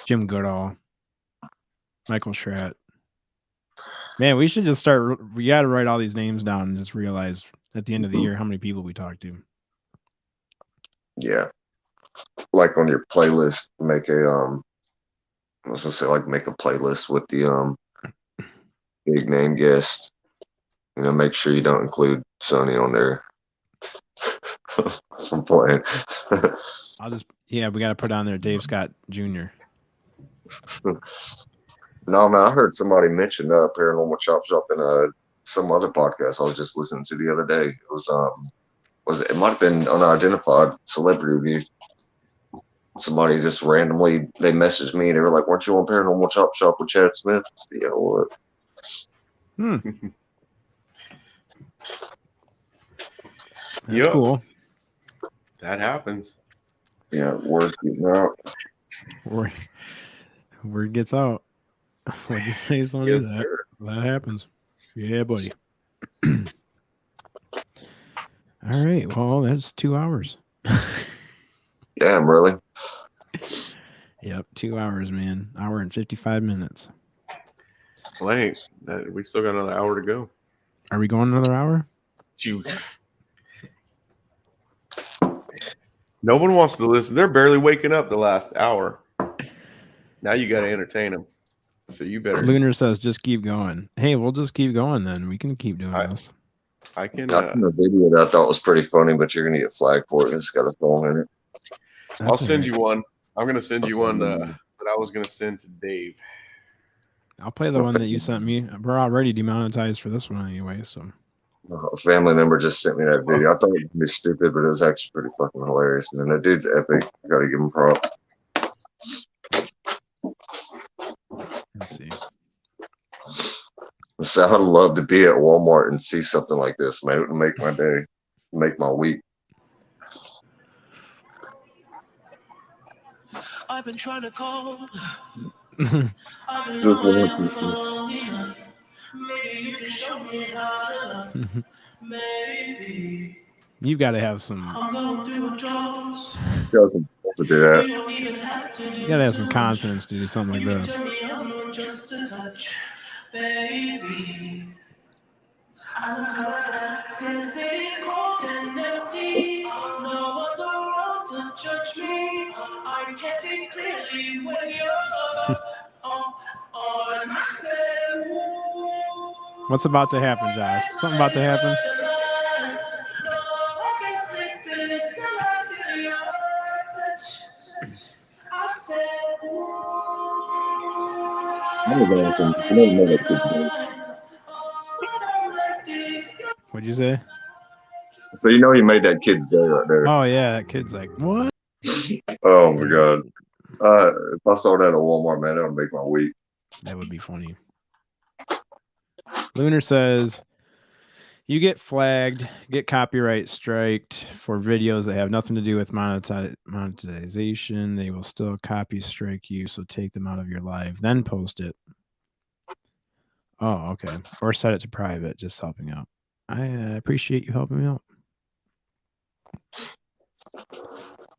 Jim Goodall. Michael Schratt. Man, we should just start. We got to write all these names down and just realize at the end of the year how many people we talked to. Yeah. Like on your playlist, make a make a playlist with the big name guest. Make sure you don't include Sonny on there. I'm playing. We got to put on there Dave Scott Jr. No, man, I heard somebody mention Paranormal Chop Shop in some other podcast I was just listening to the other day. It was it might have been Unidentified Celebrity Review. Somebody just randomly, they messaged me. They were like, weren't you on Paranormal Chop Shop with Chad Smith? Yeah, what? That's cool. That happens. Yeah, word's getting out. Word gets out. When you say something that happens. Yeah, buddy. All right. Well, that's 2 hours. Damn, really? Yep, 2 hours, man. Hour and 55 minutes. Well, hey, we still got another hour to go. Are we going another hour? No one wants to listen. They're barely waking up the last hour. Now you got to entertain them. So you better. Lunar says, just keep going. Hey, we'll just keep going then. We can keep doing this. I can. That's in the video that I thought was pretty funny, but you're going to get flagged for it. It's got a song in it. I'll send you one. I'm going to send you one that I was going to send to Dave. I'll play the one that you sent me. We're already demonetized for this one anyway, so. A family member just sent me that video. I thought it would be stupid, but it was actually pretty fucking hilarious. Man, that dude's epic. I gotta give him props. Let's see. So I'd love to be at Walmart and see something like this, man. It would make my day, make my week. I've been trying to call. Just want Maybe you can show me how to love. Maybe. You've got to have some. I'm going through droughts. To do that. You got to have some confidence to do something like this. Just a touch, baby. I look around, since it is cold and empty. No one's around to judge me. I can see clearly when you're on my side. What's about to happen, Josh? Something about to happen? What'd you say? So you know he made that kid's day right there. Oh yeah, that kid's like, what? Oh my god. If I saw that at Walmart, man, that would make my week. That would be funny. Lunar says, you get flagged, get copyright striked for videos that have nothing to do with monetization. They will still copy strike you, so take them out of your live, then post it. Oh, okay. Or set it to private, just helping out. I appreciate you helping me out.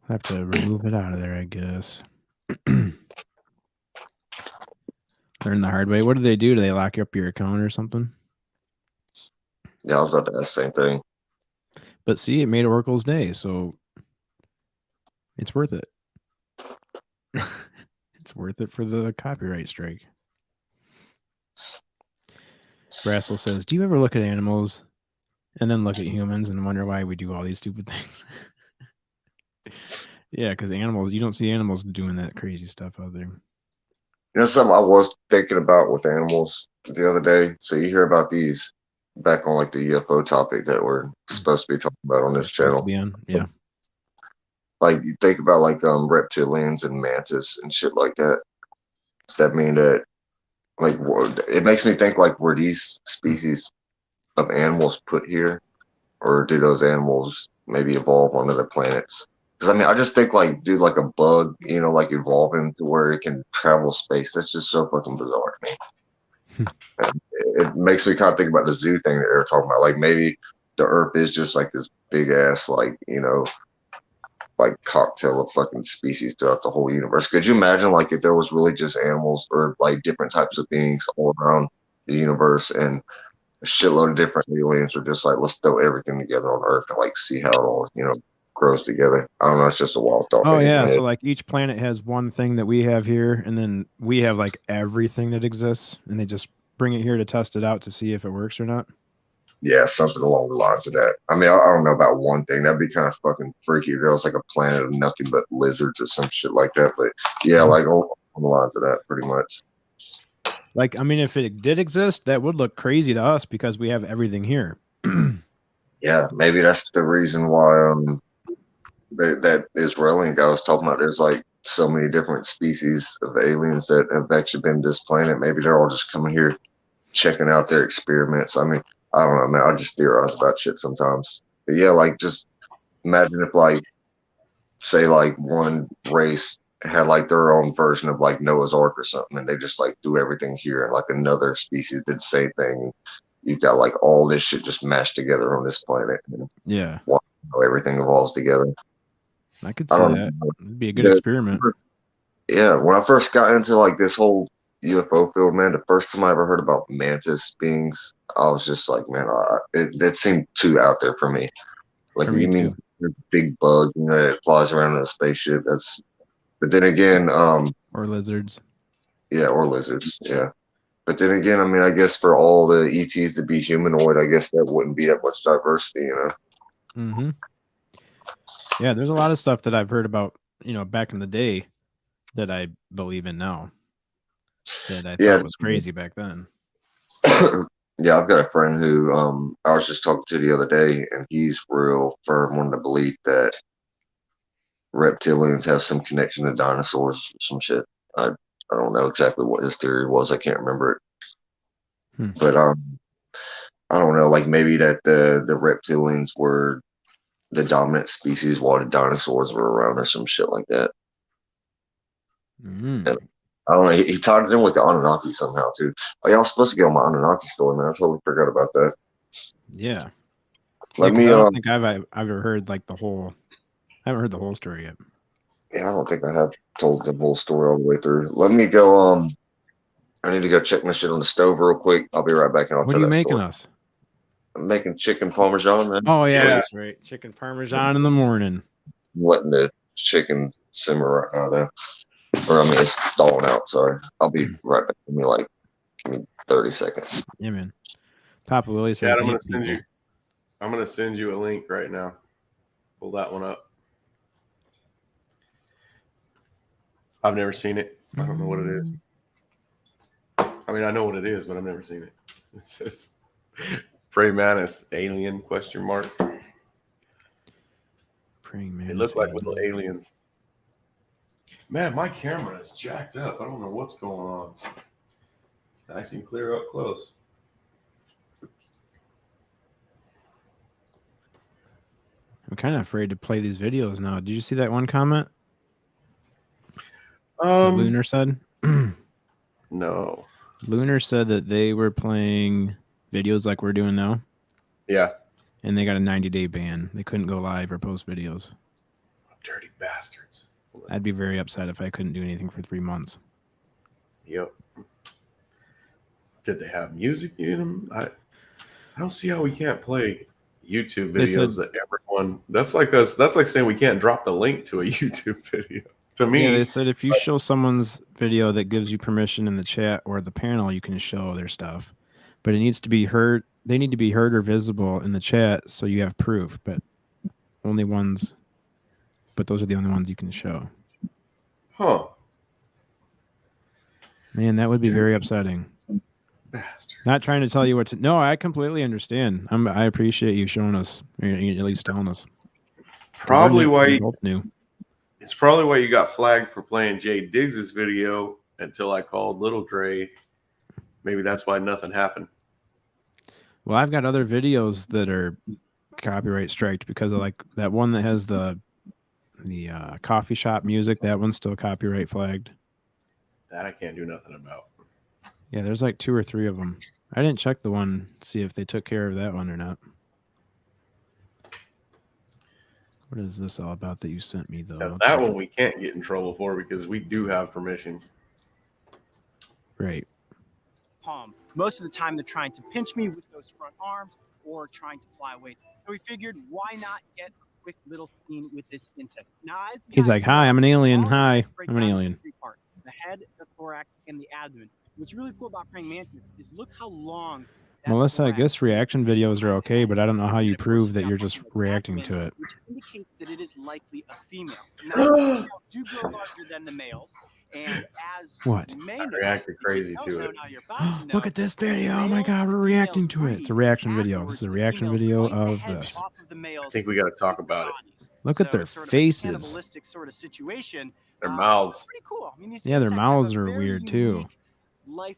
I have to remove it out of there, I guess. Learn the hard way. What do they do? Do they lock up your account or something? Yeah, I was about to ask the same thing. But see, it made Oracle's day, so it's worth it. It's worth it for the copyright strike. Brassel says, do you ever look at animals and then look at humans and wonder why we do all these stupid things? Yeah, because animals, you don't see animals doing that crazy stuff out there. You know, something I was thinking about with animals the other day. So you hear about these back on like the UFO topic that we're supposed to be talking about on this channel. Yeah. Like you think about like reptilians and mantis and shit like that. Does that mean that like it makes me think like were these species of animals put here, or do those animals maybe evolve on other planets? Because I mean, I just think like, dude, like a bug, you know, like evolving to where it can travel space. That's just so fucking bizarre to me. It makes me kind of think about the zoo thing that they were talking about. Like maybe the Earth is just like this big ass, like, you know, like cocktail of fucking species throughout the whole universe. Could you imagine like if there was really just animals or like different types of beings all around the universe, and a shitload of different aliens were just like, let's throw everything together on Earth and like see how it all, you know, grows together. I don't know. It's just a wild thought. Oh yeah. So like each planet has one thing that we have here, and then we have like everything that exists, and they just bring it here to test it out to see if it works or not. Yeah, something along the lines of that. I mean, I don't know about one thing. That'd be kind of fucking freaky. If it was like a planet of nothing but lizards or some shit like that. But yeah, like on the lines of that, pretty much. Like, I mean, if it did exist, that would look crazy to us because we have everything here. Yeah, maybe that's the reason why that Israeli guy was talking about. There's like so many different species of aliens that have actually been to this planet. Maybe they're all just coming here, checking out their experiments. I mean, I don't know, man. I just theorize about shit sometimes. But yeah, like just imagine if like, say like one race had like their own version of like Noah's Ark or something, and they just like do everything here, and like another species did the same thing. You've got like all this shit just mashed together on this planet. Yeah. Everything evolves together. I could see that. It'd be a good experiment. Yeah, when I first got into like this whole UFO field, man, the first time I ever heard about mantis beings, I was just like, man, that seemed too out there for me. Like, you mean a big bug, you know, that flies around in a spaceship? But then again, or lizards. Yeah, or lizards. Yeah. But then again, I mean, I guess for all the ETs to be humanoid, I guess that wouldn't be that much diversity, you know? Mm-hmm. Yeah, there's a lot of stuff that I've heard about, you know, back in the day that I believe in now that I thought was crazy back then. Yeah, I've got a friend who I was just talking to the other day, and he's real firm on the belief that reptilians have some connection to dinosaurs or some shit. I don't know exactly what his theory was. I can't remember it. But I don't know, like maybe that the reptilians were the dominant species while the dinosaurs were around or some shit like that. And I don't know. He tied it in with the Anunnaki somehow too. Oh, yeah, I was supposed to get on my Anunnaki story, man. I totally forgot about that. Yeah. I don't think I've ever heard like the whole. I haven't heard the whole story yet. Yeah, I don't think I have told the whole story all the way through. Let me go. I need to go check my shit on the stove real quick. I'll be right back, and I'll tell that story. What are you making us? I'm making chicken parmesan, man. Oh yeah, that's right. Chicken parmesan in the morning. I'm letting the chicken simmer right now, though. Or I mean, it's thawing out. Sorry, I'll be right back. Give me 30 seconds. Yeah, man. Papa Willie said, "I'm gonna send you a link right now. Pull that one up. I've never seen it. I don't know what it is. I mean, I know what it is, but I've never seen it. It says praying mantis alien ? Praying mantis. They look like little aliens. Man, my camera is jacked up. I don't know what's going on. It's nice and clear up close. I'm kind of afraid to play these videos now. Did you see that one comment? Lunar said? No. Lunar said that they were playing videos like we're doing now. Yeah. And they got a 90-day ban. They couldn't go live or post videos. Dirty bastards. I'd be very upset if I couldn't do anything for 3 months. Yep. Did they have music in them? I don't see how we can't play YouTube videos that everyone. That's like us. That's like saying we can't drop the link to a YouTube video. To me, yeah, they said if you show someone's video that gives you permission in the chat or the panel, you can show their stuff, but it needs to be heard. They need to be heard or visible in the chat so you have proof. But those are the only ones you can show. Huh? Man, that would be very upsetting. Bastard. Not trying to tell you what to. No, I completely understand. I appreciate you showing us, or at least telling us. Probably why you both knew. It's probably why you got flagged for playing Jay Diggs's video until I called Little Dre. Maybe that's why nothing happened. Well, I've got other videos that are copyright striked because of like that one that has the coffee shop music. That one's still copyright flagged. That I can't do nothing about. Yeah, there's like 2 or 3 of them. I didn't check the one, see if they took care of that one or not. What is this all about that you sent me, though? Now, that one we can't get in trouble for because we do have permission. Right. Most of the time, they're trying to pinch me with those front arms or trying to fly away. So we figured, why not get a quick little scene with this insect? Now, he's like, "Hi, I'm an alien. Hi, I'm an alien." 3 parts: the head, the thorax, and the abdomen. What's really cool about praying mantis is look how long. Melissa, I guess reaction videos are okay, but I don't know how you prove that you're just reacting to it. Which indicates that it is likely a female. Now, females do grow larger than the males, and as what? I reacted crazy to it. Look at this video! Oh my God, we're reacting to it. It's a reaction video. This is a reaction video of this. I think we got to talk about it. Look at their faces. Sort of situation. Their mouths. Pretty cool. I mean, yeah, their mouths are weird too. Life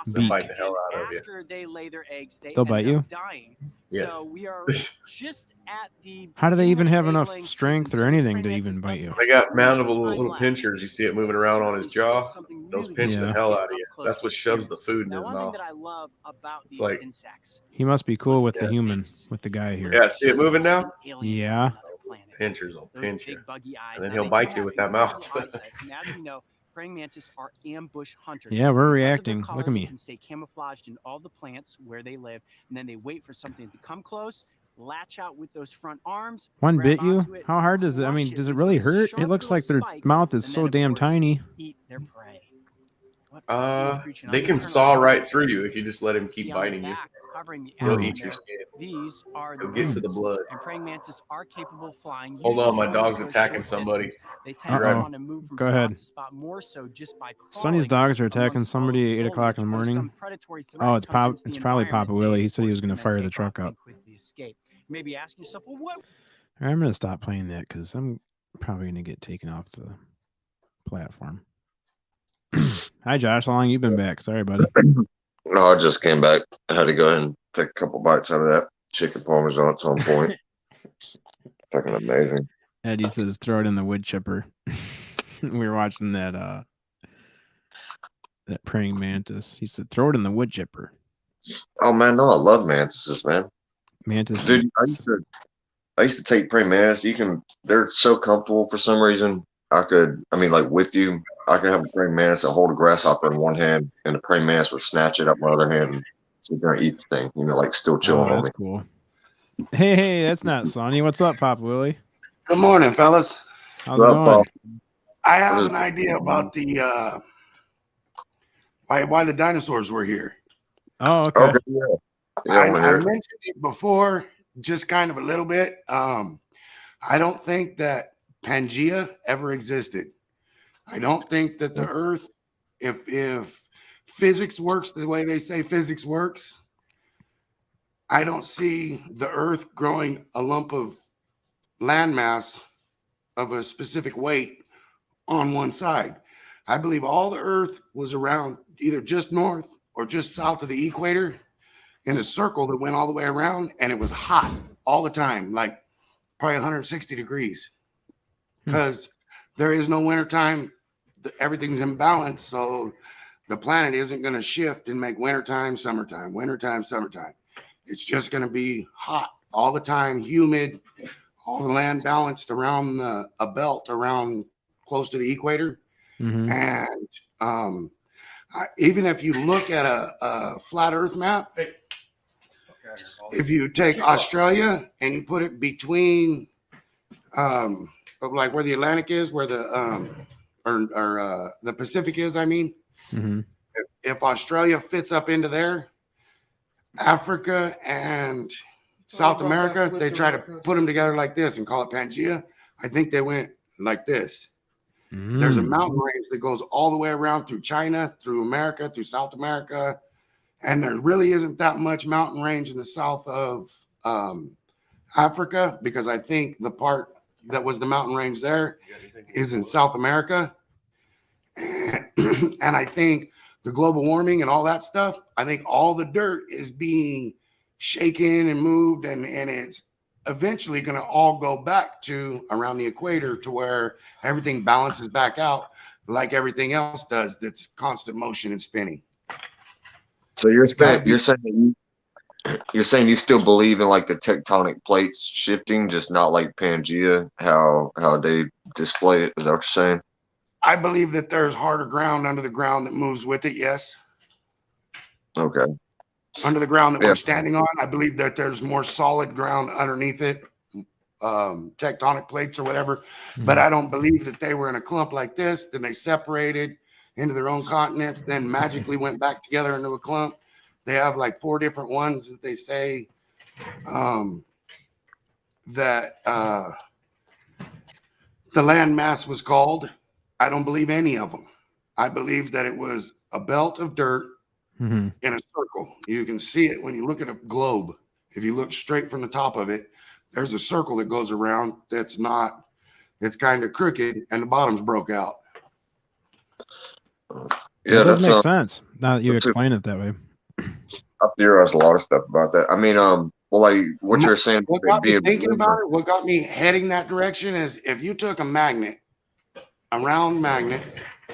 They'll bite the hell out of you. After they lay their eggs, they'll bite you. Dying. Yes. So we are just at the. How do they even have enough strength or anything to even bite you? They got mandible little pinchers. You see it moving around on his jaw. Those pinch the hell out of you. That's what shoves the food in his mouth. It's like insects. He must be cool with the human, with the guy here. Yeah, see it moving now? Yeah. pinchers will those pinch big you, buggy eyes. and then Now, he'll they bite can you have with that incredible mouth. eyesight, and as we know, praying mantis are ambush hunters. Yeah, we're Because of their reacting. color, Look at they me. can stay camouflaged in all the plants where they live, and then they wait for something to come close, latch out with those front arms. One grab bit you? onto it, How hard does it? I crush mean, does it with really those hurt? It sharp looks little like their spikes, mouth is and so then, of damn course, tiny. eat their prey. What creature? Now, They let me can turn saw around. right through you if you just let him See keep on the biting you. back, covering the He'll abdomen eat your there, skin. these are the He'll get to the wings. blood. And praying mantis are capable of flying. Hold on, Usually my only dog's for a attacking short somebody. distance. They Be tend to ready. want to move from Go spot ahead. to spot more so just by Sonny's crawling dogs are attacking amongst all of somebody the at 8 o'clock in the foliage. But if some morning. predatory Oh, threat it's comes into the it's probably environment, Papa Willie. they, He of said he was course, going can to then fire the take truck off up. and quickly escape. You may be asking yourself, well, what? I'm going to stop playing that because I'm probably going to get taken off the platform. Hi, Josh. How long you been back? Sorry, buddy. No, I just came back. I had to go ahead and take a couple bites out of that chicken parmesan at some point. Fucking amazing. Eddie says throw it in the wood chipper. We were watching that praying mantis. He said throw it in the wood chipper. Oh man, no, I love mantises, man. Mantis, dude. I used to take praying mantis. They're so comfortable for some reason. Like with you, I could have a praying mantis and hold a grasshopper in one hand, and the praying mantis would snatch it up my other hand and sit there and eat the thing. Like still chilling on that's me. cool. Hey, that's not Sonny. What's up, Papa Willie? Good morning, fellas. How's it going? I have an idea about the why the dinosaurs were here. Oh, okay. Yeah. I mentioned it before, just kind of a little bit. I don't think that Pangea ever existed. I don't think that the Earth, if physics works the way they say physics works, I don't see the Earth growing a lump of landmass of a specific weight on one side. I believe all the Earth was around either just north or just south of the equator in a circle that went all the way around, and it was hot all the time, like probably 160 degrees, because there is no wintertime. Everything's in balance, so the planet isn't going to shift and make wintertime, summertime, wintertime, summertime. It's just going to be hot all the time, humid, all the land balanced around a belt around close to the equator. Mm-hmm. And even if you look at a flat Earth map, if you take Australia and you put it between, like where the Atlantic is, where the the Pacific is, mm-hmm. if Australia fits up into there, Africa and South America, they try to put them together like this and call it Pangea. I think they went like this. There's a mountain range that goes all the way around through China, through America, through South America. And there really isn't that much mountain range in the south of Africa, because I think the part that was the mountain range there is in South America. And I think the global warming and all that stuff, I think all the dirt is being shaken and moved, and it's eventually going to all go back to around the equator to where everything balances back out like everything else does that's constant motion and spinning. So you're saying you still believe in like the tectonic plates shifting, just not like Pangea, how they display it? Is that what you're saying? I believe that there's harder ground under the ground that moves with it. Yes. Okay. Under the ground that we're standing on, I believe that there's more solid ground underneath it, tectonic plates or whatever. Mm-hmm. But I don't believe that they were in a clump like this. Then they separated into their own continents, then magically went back together into a clump. They have like 4 different ones that they say that the land mass was called. I don't believe any of them. I believe that it was a belt of dirt in a circle. You can see it when you look at a globe. If you look straight from the top of it, there's a circle that goes around it's kind of crooked, and the bottom's broke out. Yeah, that does make sense now that you explain it that way. I've theorized a lot of stuff about that. I mean, well, like what you're saying. What got me thinking about it, what got me heading that direction is if you took a round magnet,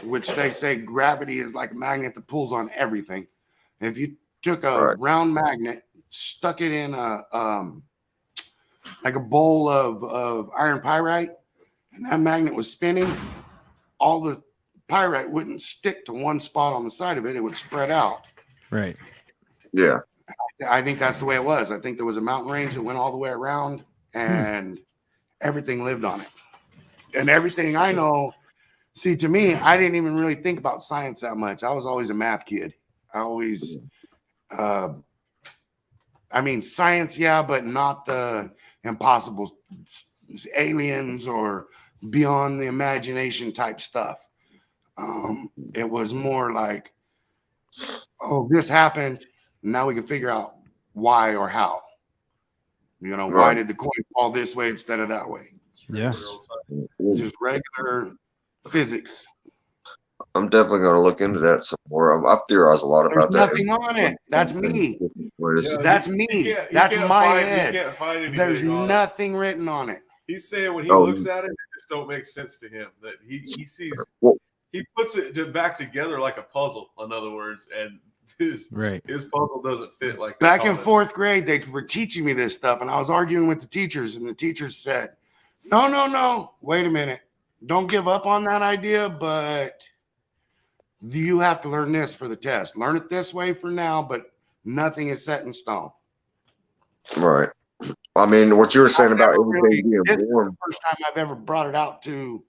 which they say gravity is like a magnet that pulls on everything. If you took a round magnet, stuck it in a like a bowl of iron pyrite, and that magnet was spinning, all the pyrite wouldn't stick to one spot on the side of it. It would spread out. Right. Yeah. I think that's the way it was. I think there was a mountain range that went all the way around, and everything lived on it. And everything I know, see, to me, I didn't even really think about science that much. I was always a math kid. I always, science, yeah, but not the impossible aliens or beyond the imagination type stuff. It was more like, oh, this happened. Now we can figure out why or how. You know, why did the coin fall this way instead of that way? Yeah. Just regular physics. I'm definitely going to look into that some more. I've theorized a lot about that. There's nothing on it. That's me. That's me. That's my head. There's nothing written on it. He's saying when he looks at it, it just don't make sense to him. That he sees, he puts it back together like a puzzle. In other words, and his puzzle doesn't fit like back in fourth grade. They were teaching me this stuff, and I was arguing with the teachers, and the teachers said, "No, wait a minute, don't give up on that idea, but you have to learn this for the test. Learn it this way for now, but nothing is set in stone." Right. I mean, what you were saying about everything being this warm. is the first time I've ever brought it out to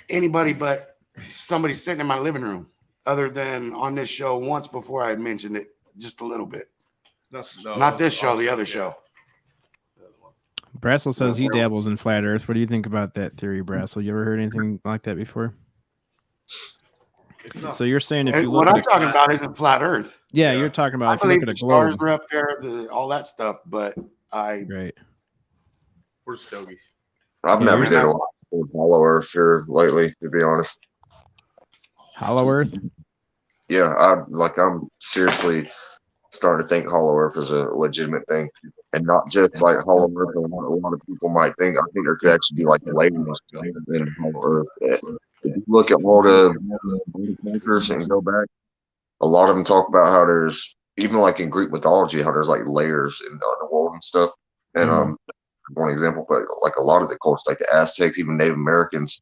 anybody but somebody sitting in my living room, other than on this show once before I had mentioned it just a little bit. Not this show, the other show. Brassel says he dabbles in flat Earth. What do you think about that theory, Brassel? You ever heard anything like that before? So you're saying if you look what I'm talking about isn't flat Earth. Yeah, you're talking about I if you look believe at a the stars globe. are up there, all that stuff, but we're stogies. I've never did a lot of Hollow Earth here lately, to be honest. Hollow Earth? Yeah, I'm seriously starting to think Hollow Earth is a legitimate thing, and not just like Hollow Earth. A lot of people might think. I think there could actually be like layers in Hollow Earth. If you look at all the cultures and go back, a lot of them talk about how there's even like in Greek mythology how there's like layers in the underworld and stuff. And one example, but like a lot of the cultures, like the Aztecs, even Native Americans,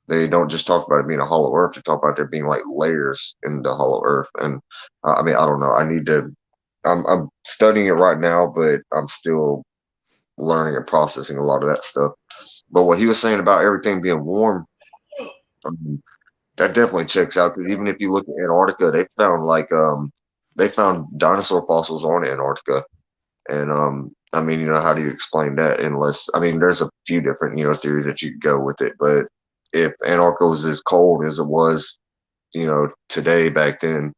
they don't just talk about it being a hollow earth. They talk about there being like layers in the hollow earth. And I mean, I don't know. I'm studying it right now, but I'm still learning and processing a lot of that stuff. But what he was saying about everything being warm, that definitely checks out. Because even if you look at Antarctica, they found dinosaur fossils on Antarctica. And I mean, how do you explain that? Unless, I mean, there's a few different, theories that you could go with it. But if Antarctica was as cold as it was, today, back then,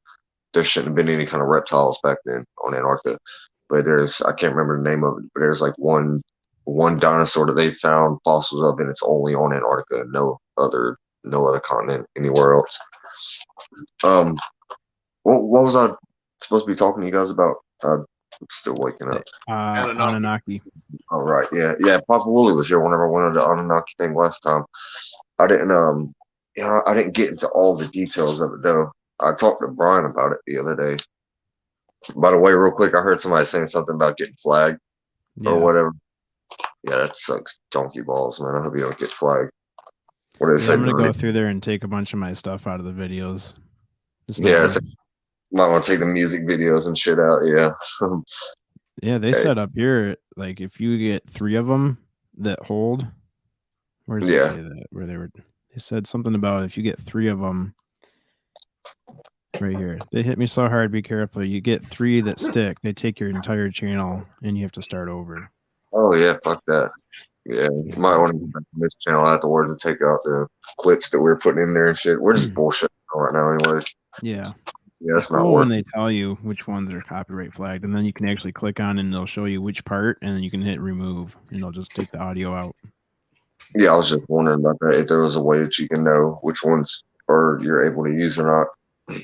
there shouldn't have been any kind of reptiles back then on Antarctica. But I can't remember the name of it, but there's like one dinosaur that they found fossils of, and it's only on Antarctica, no other continent anywhere else. What was I supposed to be talking to you guys about? I'm still waking up. Anunnaki. Oh, right. Yeah. Papa Wooly was here whenever I went on the Anunnaki thing last time. I didn't get into all the details of it though. I talked to Brian about it the other day. By the way, real quick, I heard somebody saying something about getting flagged or whatever. Yeah, that sucks donkey balls, man. I hope you don't get flagged. What did they say? I'm gonna go through there and take a bunch of my stuff out of the videos. Might want to take the music videos and shit out. Yeah. Yeah, they said up here, like if you get 3 of them that hold, where does it say that? Where they said something about if you get 3 of them right here. They hit me so hard, be careful. You get 3 that stick, they take your entire channel and you have to start over. Oh yeah, fuck that. Yeah, you might want to go back to this channel afterwards and take out the clips that we're putting in there and shit. We're just bullshit right now anyways. Yeah. Yeah, that's it's not cool when working. they tell you which ones are copyright flagged, and then you can actually click on and they'll show you which part, and then you can hit remove, and they'll just take the audio out. Yeah, I was just wondering about that. If there was a way that you can know which ones you're able to use or not.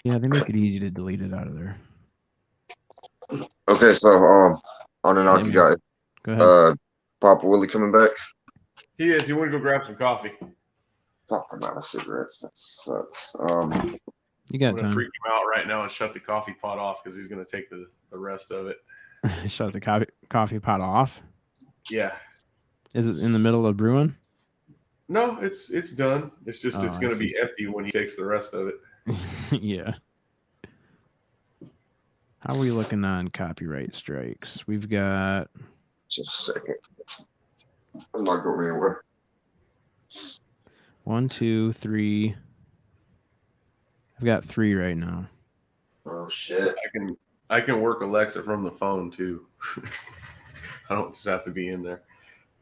Yeah, they make it easy to delete it out of there. Okay, so Anunnaki guy. Go ahead. Papa Willie coming back? He is. He want to go grab some coffee. Fuck, I'm out of cigarettes. That sucks. You got I'm gonna time. freak him out right now and shut the coffee pot off because he's gonna take the rest of it. Shut the coffee pot off? Yeah. Is it in the middle of brewing? No, it's done. It's just it's going to be empty when he takes the rest of it. Yeah. How are we looking on copyright strikes? We've got... Just a second. I'm not going anywhere. 1, 2, 3. I've got 3 right now. Oh shit! I can work Alexa from the phone too. I don't just have to be in there.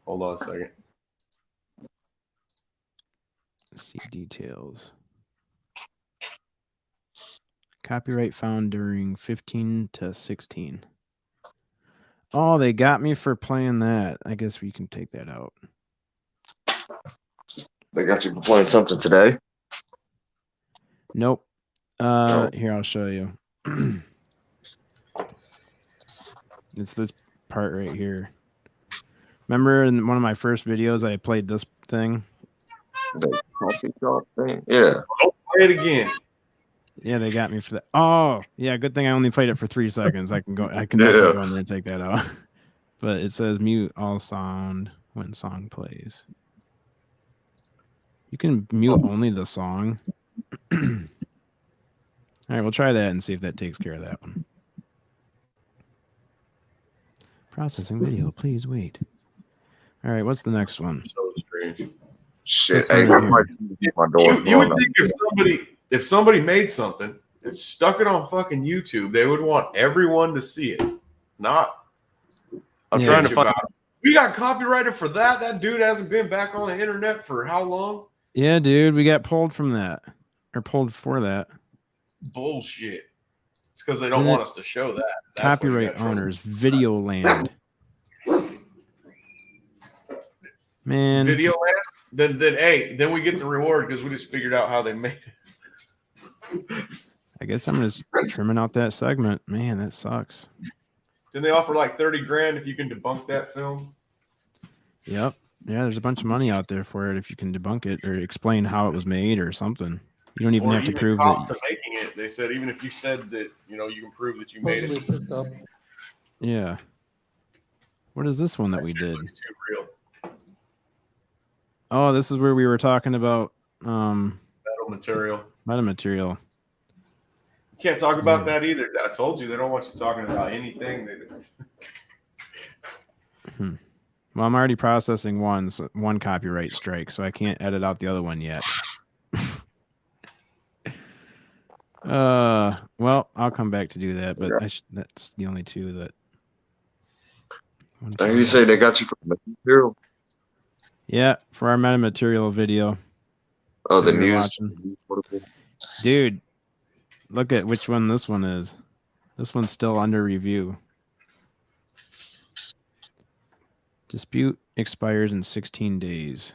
Hold on a second. Let's see details. Copyright found during 15 to 16. Oh, they got me for playing that. I guess we can take that out. They got you for playing something today? Nope. Here, I'll show you. It's this part right here. Remember in one of my first videos, I played this thing? The coffee shop thing? Yeah. Don't play it again. Yeah, they got me for that. Oh, yeah, good thing I only played it for 3 seconds. I can definitely go in there and take that out. But it says mute all sound when song plays. You can mute only the song. All right, we'll try that and see if that takes care of that one. Processing video, please wait. All right, what's the next one? So strange. Shit, hey, my door. You would think if somebody made something and stuck it on fucking YouTube, they would want everyone to see it. Not. I'm trying to find. We got copyrighted for that. That dude hasn't been back on the internet for how long? Yeah, dude, we got pulled from that, or pulled for that. Bullshit. It's because they don't want us to show that. That's copyright owners, Video Land. Man. Video Land? Then we get the reward because we just figured out how they made it. I guess I'm just trimming out that segment. Man, that sucks. Didn't they offer like 30 grand if you can debunk that film? Yep. Yeah, there's a bunch of money out there for it if you can debunk it or explain how it was made or something. You don't even have to prove that. To making it, they said even if you said that you can prove that you made it. Yeah. What is this one that we did? Too real. Oh, this is where we were talking about metal material. Metal material. You can't talk about that either. I told you they don't want you talking about anything. Well, I'm already processing one copyright strike, so I can't edit out the other one yet. Well, I'll come back to do that, but that's the only 2 that. And you say they got you for material? Yeah, for our metamaterial video. Oh, the news. Dude, look at which one this one is. This one's still under review. Dispute expires in 16 days.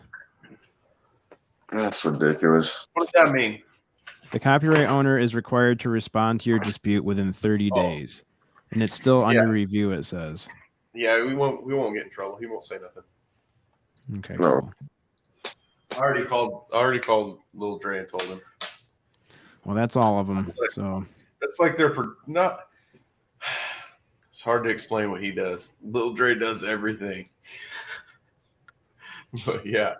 That's ridiculous. What does that mean? The copyright owner is required to respond to your dispute within 30 days. And it's still under review, it says. Yeah, we won't get in trouble. He won't say nothing. Okay. No. Cool. I already called Lil Dre and told him. Well, that's all of them. That's like they're not. It's hard to explain what he does. Lil Dre does everything. But yeah.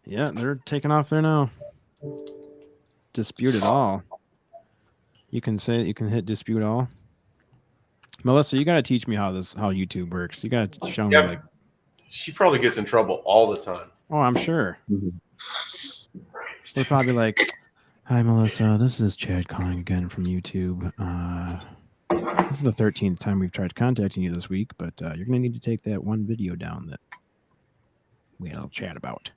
Yeah, they're taking off there now. Dispute it all. You can hit dispute all. Melissa, you gotta teach me how YouTube works. You gotta show me like. She probably gets in trouble all the time. Oh, I'm sure. They're probably like, "Hi, Melissa. This is Chad calling again from YouTube. This is the 13th time we've tried contacting you this week, but you're gonna need to take that one video down that we had a little chat about."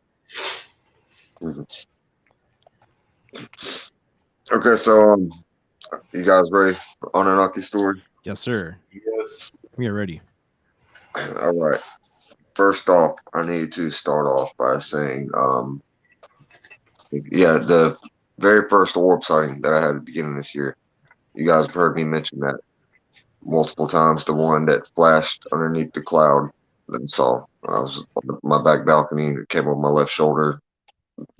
Okay, so you guys ready for Anunnaki story? Yes, sir. Yes. We are ready. All right. First off, I need to start off by saying, the very first orb sighting that I had at the beginning of this year, you guys have heard me mention that multiple times. The one that flashed underneath the cloud that I saw. I was on my back balcony. It came over my left shoulder.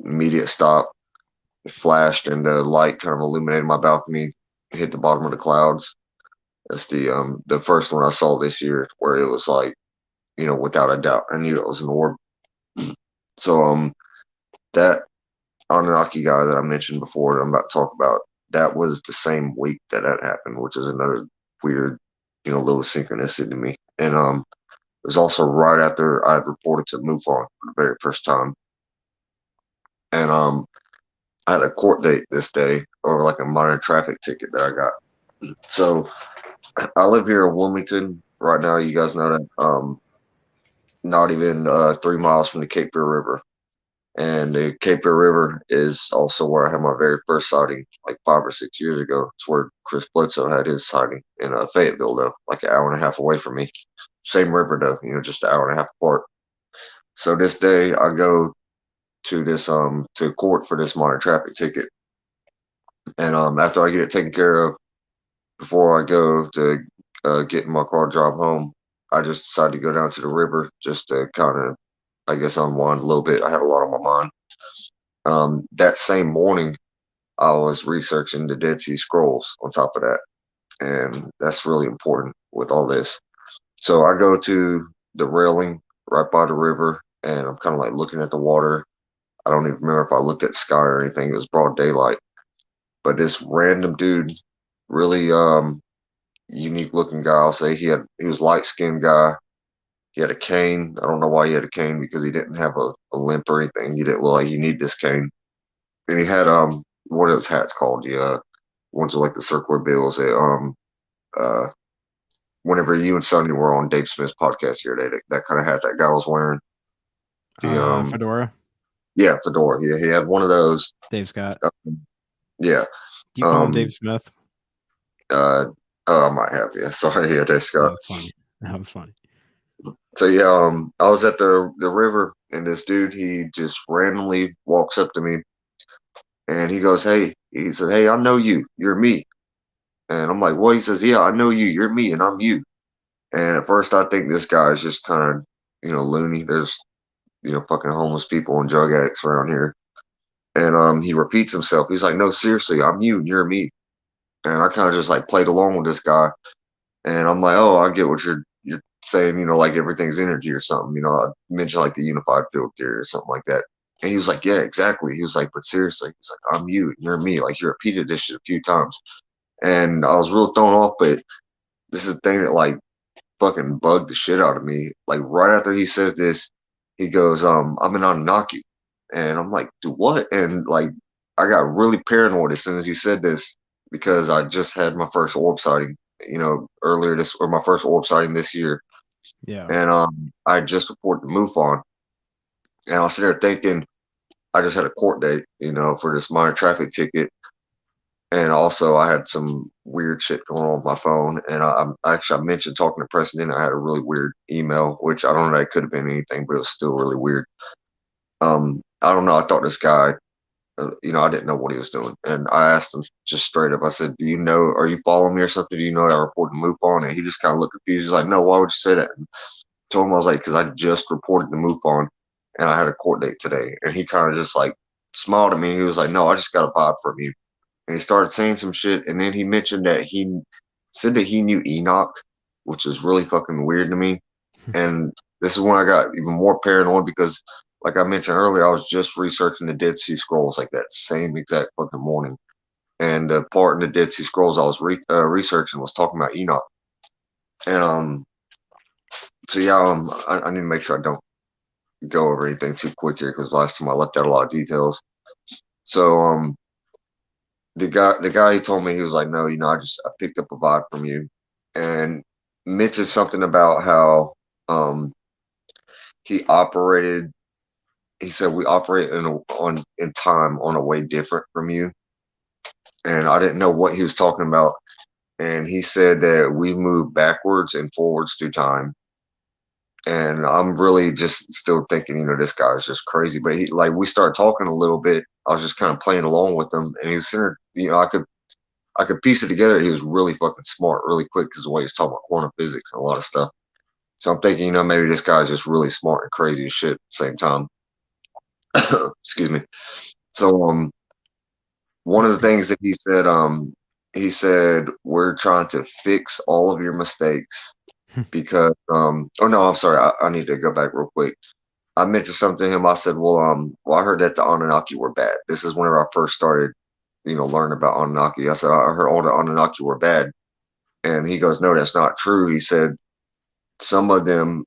Immediate stop. It flashed and the light kind of illuminated my balcony, hit the bottom of the clouds. That's the first one I saw this year where it was like, without a doubt, I knew it was an orb. So that Anunnaki guy that I mentioned before that I'm about to talk about, that was the same week that happened, which is another weird, little synchronicity to me. And it was also right after I had reported to MUFON for the very first time. And I had a court date this day over like a minor traffic ticket that I got. So I live here in Wilmington right now. You guys know that. Not even 3 miles from the Cape Fear River. And the Cape Fear River is also where I had my very first sighting, like 5 or 6 years ago. It's where Chris Bledsoe had his sighting in Fayetteville, though, like an hour and a half away from me. Same river, though, just an hour and a half apart. So this day I go to this to court for this minor traffic ticket. And after I get it taken care of, before I go to get in my car, drive home, I just decided to go down to the river just to kind of, I guess, unwind a little bit. I had a lot on my mind. That same morning, I was researching the Dead Sea Scrolls on top of that. And that's really important with all this. So I go to the railing right by the river, and I'm kind of like looking at the water. I don't even remember if I looked at the sky or anything. It was broad daylight. But this random dude, really unique looking guy, I'll say, he was light skinned guy. He had a cane. I don't know why he had a cane, because he didn't have a limp or anything. He didn't look like he needed this cane. And he had what are those hats called? The ones with like the circular bills. Whenever you and Sonny were on Dave Smith's podcast here today, that kind of hat that guy was wearing. The fedora. Yeah, fedora. Yeah, he had one of those. Dave Scott. Yeah. Do you call him Dave Smith? I might have. Yeah, sorry. Yeah, Dave Scott. That was funny. So yeah, I was at the river, and this dude, he just randomly walks up to me, and he goes, "Hey," he said, "Hey, I know you. You're me." And I'm like, "Well," he says, "Yeah, I know you. You're me, and I'm you." And at first, I think this guy is just kind of, loony. There's, fucking homeless people and drug addicts around here. And he repeats himself. He's like, "No, seriously, I'm you, and you're me." And I kind of just like played along with this guy. And I'm like, "Oh, I get what you're saying, like everything's energy or something." I mentioned like the unified field theory or something like that. And he was like, "Yeah, exactly." He was like, "But seriously," he's like, "I'm you, and you're me." Like, you repeated this shit a few times. And I was real thrown off, but this is the thing that like fucking bugged the shit out of me. Like right after he says this, he goes, "I'm an Anunnaki." And I'm like, "Do what?" And like I got really paranoid as soon as he said this, because I just had my first orb sighting, my first orb sighting this year. Yeah. And I just reported to MUFON. And I was sitting there thinking, I just had a court date, for this minor traffic ticket. And also I had some weird shit going on with my phone. And I mentioned talking to Preston. I had a really weird email, which I don't know, it could have been anything, but it was still really weird. I don't know. I thought this guy, I didn't know what he was doing. And I asked him just straight up, I said, are you following me or something? Do you know that I reported to MUFON? And he just kind of looked confused. He's like, "No, why would you say that?" And told him, I was like, "Because I just reported to MUFON and I had a court date today." And he kind of just like smiled at me. He was like, "No, I just got a vibe from you." And he started saying some shit. And then he mentioned that he said that he knew Enoch, which is really fucking weird to me. And this is when I got even more paranoid, because like I mentioned earlier, I was just researching the Dead Sea Scrolls like that same exact fucking morning. And the part in the Dead Sea Scrolls I was researching was talking about Enoch. And so yeah, I need to make sure I don't go over anything too quick here, because last time I left out a lot of details. So the guy, he told me, he was like, "No, I picked up a vibe from you," and mentioned something about how he operated. He said we operate in time on a way different from you, and I didn't know what he was talking about. And he said that we move backwards and forwards through time. And I'm really just still thinking, this guy is just crazy. But we started talking a little bit. I was just kind of playing along with him, and he was sitting there, I could piece it together. He was really fucking smart, really quick, because the way he was talking about quantum physics and a lot of stuff. So I'm thinking, maybe this guy's just really smart and crazy as shit at the same time. Excuse me. So one of the things that he said, he said, we're trying to fix all of your mistakes because, oh no, I'm sorry. I need to go back real quick. I mentioned something to him. I said, well, I heard that the Anunnaki were bad. This is whenever I first started, learning about Anunnaki. I said, I heard all the Anunnaki were bad. And he goes, no, that's not true. He said, some of them,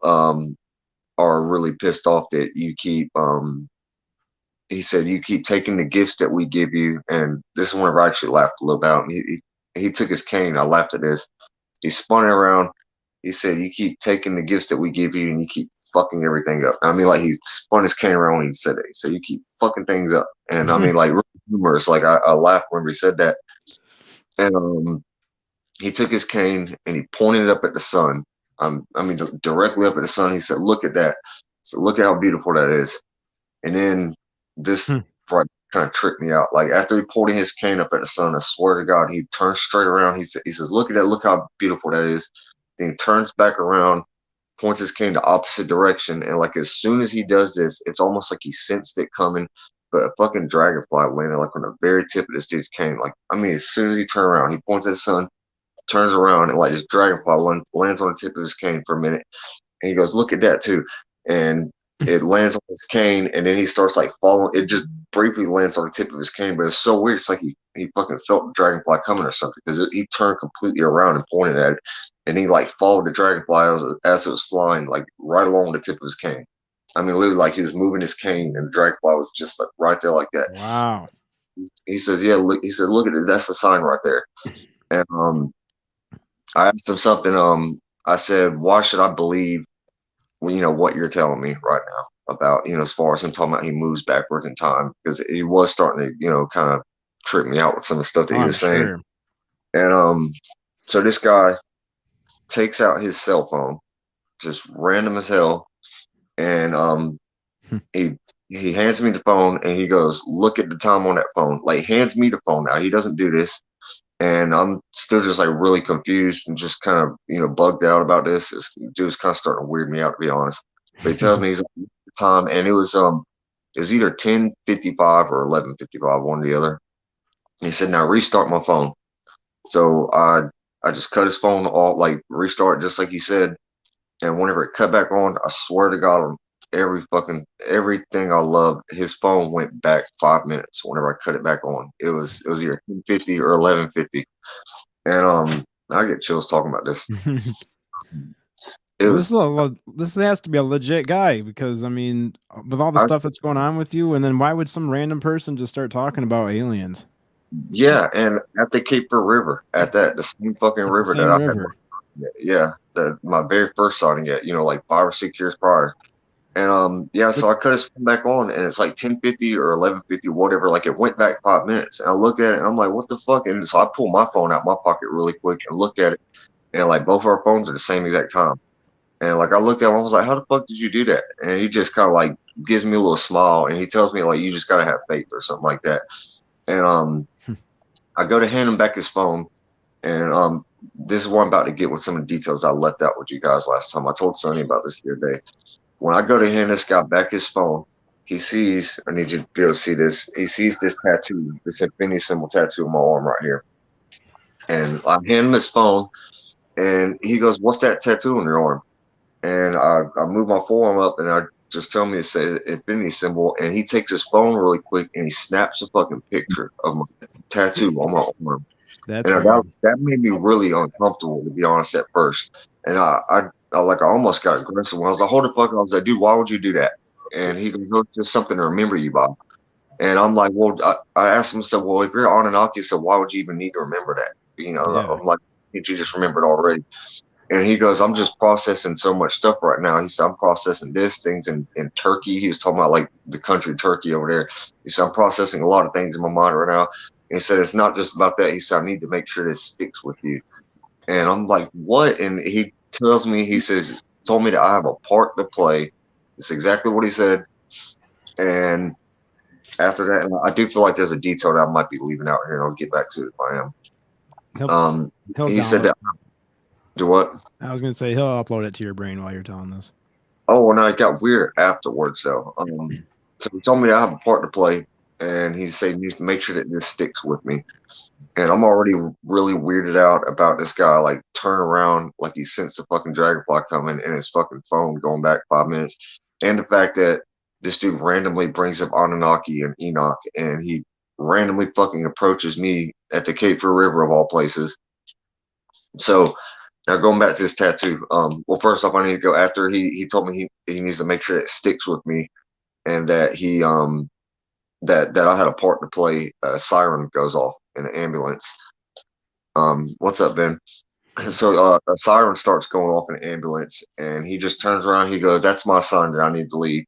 are really pissed off that you keep, he said, you keep taking the gifts that we give you. And this is whenever I actually laughed a little bit. He took his cane. I laughed at this. He spun it around. He said, you keep taking the gifts that we give you and you keep fucking everything up. I mean, like, he spun his cane around when he said it. He said, you keep fucking things up. And I mean, like, really humorous. Like, I laughed when he said that. And he took his cane and he pointed it up at the sun. I mean, directly up at the sun. He said, look at that. So look at how beautiful that is. And then this kind of tricked me out. Like, after he pointed his cane up at the sun, I swear to God, he turns straight around. He says, look at that. Look how beautiful that is. Then he turns back around, points his cane the opposite direction. And like, as soon as he does this, it's almost like he sensed it coming. But a fucking dragonfly landed like on the very tip of this dude's cane. Like, I mean, as soon as he turned around, he points at the sun, turns around, and like this dragonfly lands on the tip of his cane for a minute. And he goes, look at that too. And it lands on his cane, and then he starts like following. It just briefly lands on the tip of his cane, but it's so weird. It's like he fucking felt the dragonfly coming or something, because he turned completely around and pointed at it, and he like followed the dragonfly as it was flying, like right along the tip of his cane. I mean, literally, like, he was moving his cane, and the dragonfly was just like right there, like that. Wow. He says, "Yeah." He said, "Look at it. That's the sign right there." And I asked him something. I said, "Why should I believe, what you're telling me right now about, as far as him talking about he moves backwards in time?" Because he was starting to, kind of trip me out with some of the stuff that he was saying. Sure. And so this guy takes out his cell phone, just random as hell, and he hands me the phone, and he goes, "Look at the time on that phone." Like, hands me the phone now. He doesn't do this. And I'm still just like really confused and just kind of, bugged out about this. This dude's kind of starting to weird me out, to be honest. But he tells me he's like, time, and it was either 10:55 or 11:55, one or the other. And he said, "Now restart my phone." So I just cut his phone off, like restart, just like he said. And whenever it cut back on, I swear to God, on everything I loved, his phone went back 5 minutes whenever I cut it back on. It was either 10:50 or 11:50. And I get chills talking about this. This has to be a legit guy, because I mean, with all the stuff that's going on with you, and then why would some random person just start talking about aliens? Yeah, and at the Cape Fear River, the same fucking river that I had. Yeah, my very first sighting at, like 5 or 6 years prior. And so I cut his phone back on, and it's like 10:50 or 11:50, whatever. Like, it went back 5 minutes, and I look at it, and I'm like, what the fuck? And so I pull my phone out my pocket really quick and look at it, and like both of our phones are the same exact time. And like, I look at him, I was like, how the fuck did you do that? And he just kind of like gives me a little smile, and he tells me, like, you just gotta have faith or something like that. And I go to hand him back his phone, and this is where I'm about to get with some of the details I left out with you guys last time. I told Sonny about this the other day. When I go to hand this guy back his phone, he sees, I need you to be able to see this, he sees this tattoo, this infinity symbol tattoo on my arm right here. And I hand him his phone, and he goes, "What's that tattoo on your arm?" And I move my forearm up, and I just tell me to say infinity symbol, and he takes his phone really quick, and he snaps a fucking picture of my tattoo on my arm. That made me really uncomfortable, to be honest, at first. And I almost got aggressive when I was like, "Hold the fuck up." I was like, "Dude, why would you do that?" And he goes, "Oh, it's just something to remember you by." And I'm like, well, I asked him, said, "Well, if you're Anunnaki, so why would you even need to remember that?" I'm like, "Did you just remember it already?" And he goes, "I'm just processing so much stuff right now." He said, "I'm processing things in Turkey." He was talking about like the country Turkey over there. He said, "I'm processing a lot of things in my mind right now." And he said, "It's not just about that." He said, "I need to make sure this sticks with you." And I'm like, "What?" And he tells me, he says, told me that I have a part to play. It's exactly what he said. And after that, and I do feel like there's a detail that I might be leaving out here, and I'll get back to it if I am. He said that. Do what? I was gonna say he'll upload it to your brain while you're telling this. Oh, and it got weird afterwards, though. So he told me that I have a part to play, and he said he needs to make sure that this sticks with me. And I'm already really weirded out about this guy, like turn around like he sensed the fucking dragonfly coming and his fucking phone going back 5 minutes. And the fact that this dude randomly brings up Anunnaki and Enoch, and he randomly fucking approaches me at the Cape Fear River of all places. So now going back to this tattoo, well, first off, I need to go after he told me he needs to make sure it sticks with me, and that he that I had a part to play. A siren goes off in an ambulance. What's up, Ben? So a siren starts going off in an ambulance, and he just turns around. He goes, "That's my sign that I need to leave."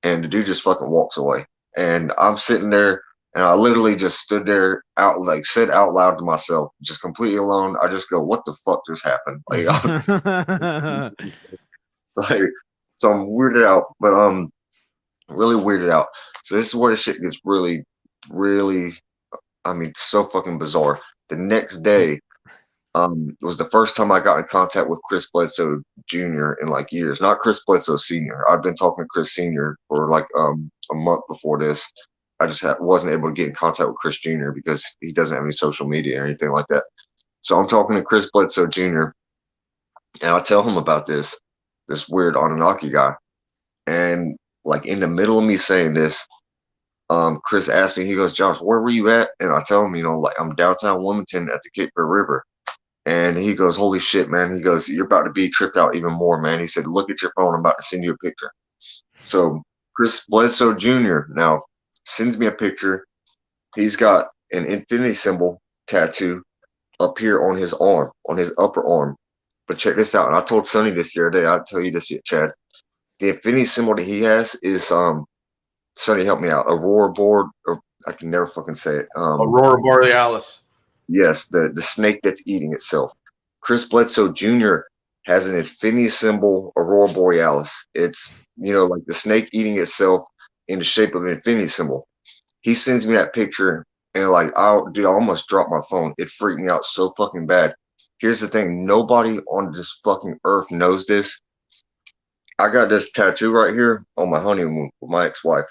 And the dude just fucking walks away. And I'm sitting there, and I literally just stood there said out loud to myself, just completely alone. I just go, "What the fuck just happened?" Like, so I'm weirded out, but really weirded out. So this is where the shit gets really, really, I mean, so fucking bizarre. The next day, was the first time I got in contact with Chris Bledsoe Jr. in like years. Not Chris Bledsoe Sr. I've been talking to Chris Sr. for like a month before this. I just wasn't able to get in contact with Chris Jr. because he doesn't have any social media or anything like that. So I'm talking to Chris Bledsoe Jr. and I tell him about this weird Anunnaki guy. And like in the middle of me saying this, Chris asked me, he goes, "Josh, where were you at?" And I tell him, like I'm downtown Wilmington at the Cape Fear River. And he goes, "Holy shit, man." He goes, "You're about to be tripped out even more, man." He said, "Look at your phone. I'm about to send you a picture." So Chris Bledsoe Jr. now sends me a picture. He's got an infinity symbol tattoo up here on his arm, on his upper arm. But check this out. And I told Sonny this the other day. I'll tell you this yet, Chad. The infinity symbol that he has is Sonny, help me out. Aurora board, or I can never fucking say it. Aurora Borealis. Yes, the snake that's eating itself. Chris Bledsoe Jr. has an infinity symbol, Aurora Borealis. It's, like the snake eating itself in the shape of an infinity symbol. He sends me that picture, and like, I almost dropped my phone. It freaked me out so fucking bad. Here's the thing. Nobody on this fucking earth knows this. I got this tattoo right here on my honeymoon with my ex-wife.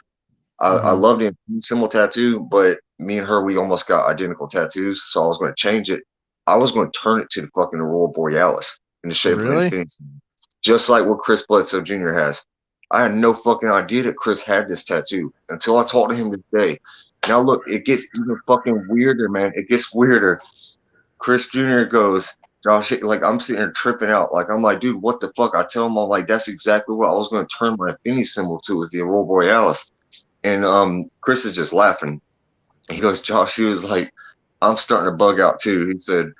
I love the infinity symbol tattoo, but me and her, we almost got identical tattoos, so I was going to change it. I was going to turn it to the fucking Aurora Borealis in the shape of an infinity symbol, just like what Chris Bledsoe Jr. has. I had no fucking idea that Chris had this tattoo until I talked to him today. Now look, it gets even fucking weirder, man. It gets weirder. Chris Jr. goes, "Josh," like I'm sitting there tripping out. Like I'm like, "Dude, what the fuck?" I tell him, I'm like, "That's exactly what I was going to turn my infinity symbol to, is the Aurora Borealis." And Chris is just laughing. He goes, "Josh," he was like, "I'm starting to bug out too." He said,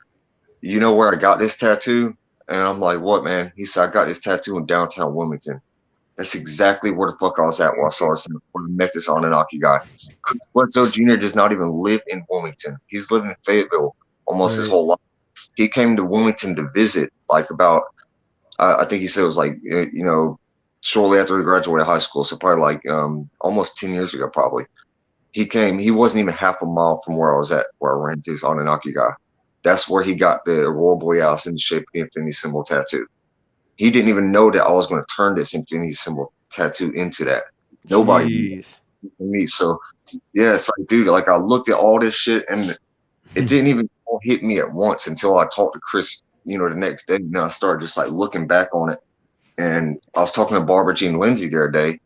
"You know where I got this tattoo?" And I'm like, "What, man?" He said, "I got this tattoo in downtown Wilmington." That's exactly where the fuck I was at when I met this Anunnaki guy. Chris Bledsoe Jr. does not even live in Wilmington. He's lived in Fayetteville almost his whole life. He came to Wilmington to visit, like about, I think he said it was like, shortly after he graduated high school. So probably like almost 10 years ago, probably. He came, he wasn't even half a mile from where I was at, where I ran into this Anunnaki guy. That's where he got the Aurora Borealis in the shape of the infinity symbol tattoo. He didn't even know that I was going to turn this infinity symbol tattoo into that. Nobody me. So yeah, it's like, dude, like I looked at all this shit and it didn't even hit me at once until I talked to Chris, the next day. I started just like looking back on it. And I was talking to Barbara Jean Lindsay the other day,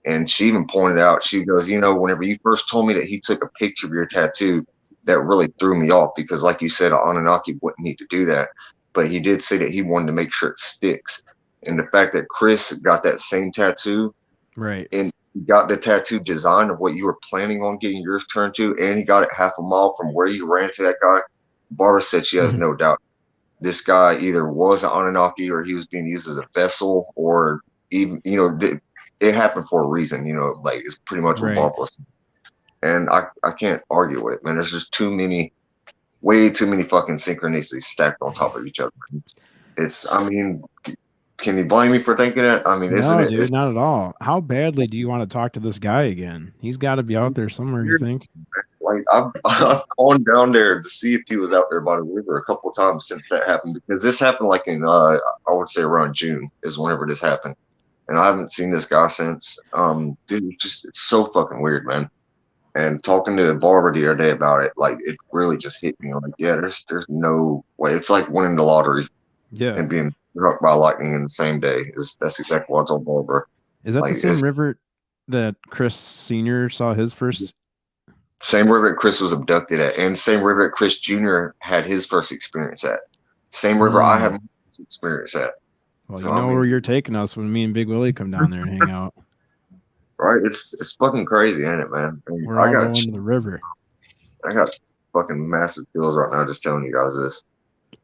and she even pointed out, she goes, "Whenever you first told me that he took a picture of your tattoo, that really threw me off, because like you said, Anunnaki wouldn't need to do that. But he did say that he wanted to make sure it sticks." And the fact that Chris got that same tattoo, right, and got the tattoo design of what you were planning on getting yours turned to, and he got it half a mile from where you ran to that guy, Barbara said she has no doubt this guy either was an Anunnaki or he was being used as a vessel, or even, it happened for a reason, like it's pretty much what Barbara was. And I can't argue with it, man. There's just way too many fucking synchronicities stacked on top of each other. Can you blame me for thinking that? I mean, isn't it? Dude, not at all. How badly do you want to talk to this guy again? He's got to be out there somewhere, you think? Like I've gone down there to see if he was out there by the river a couple of times since that happened, because this happened like in I would say around June is whenever this happened, and I haven't seen this guy since. Dude, it's so fucking weird, man. And talking to the barber the other day about it, like it really just hit me. Like, yeah, there's no way. It's like winning the lottery, and being struck by lightning in the same day. That's exactly what's on barber. Is that the same river that Chris Sr. saw his first? Same river that Chris was abducted at, and same river that Chris Jr. had his first experience at. Same river I had my first experience at. Well, so, where you're taking us when me and Big Willie come down there and hang out. Right? It's fucking crazy, ain't it, man? And we're all going to the river. I got fucking massive feels right now just telling you guys this.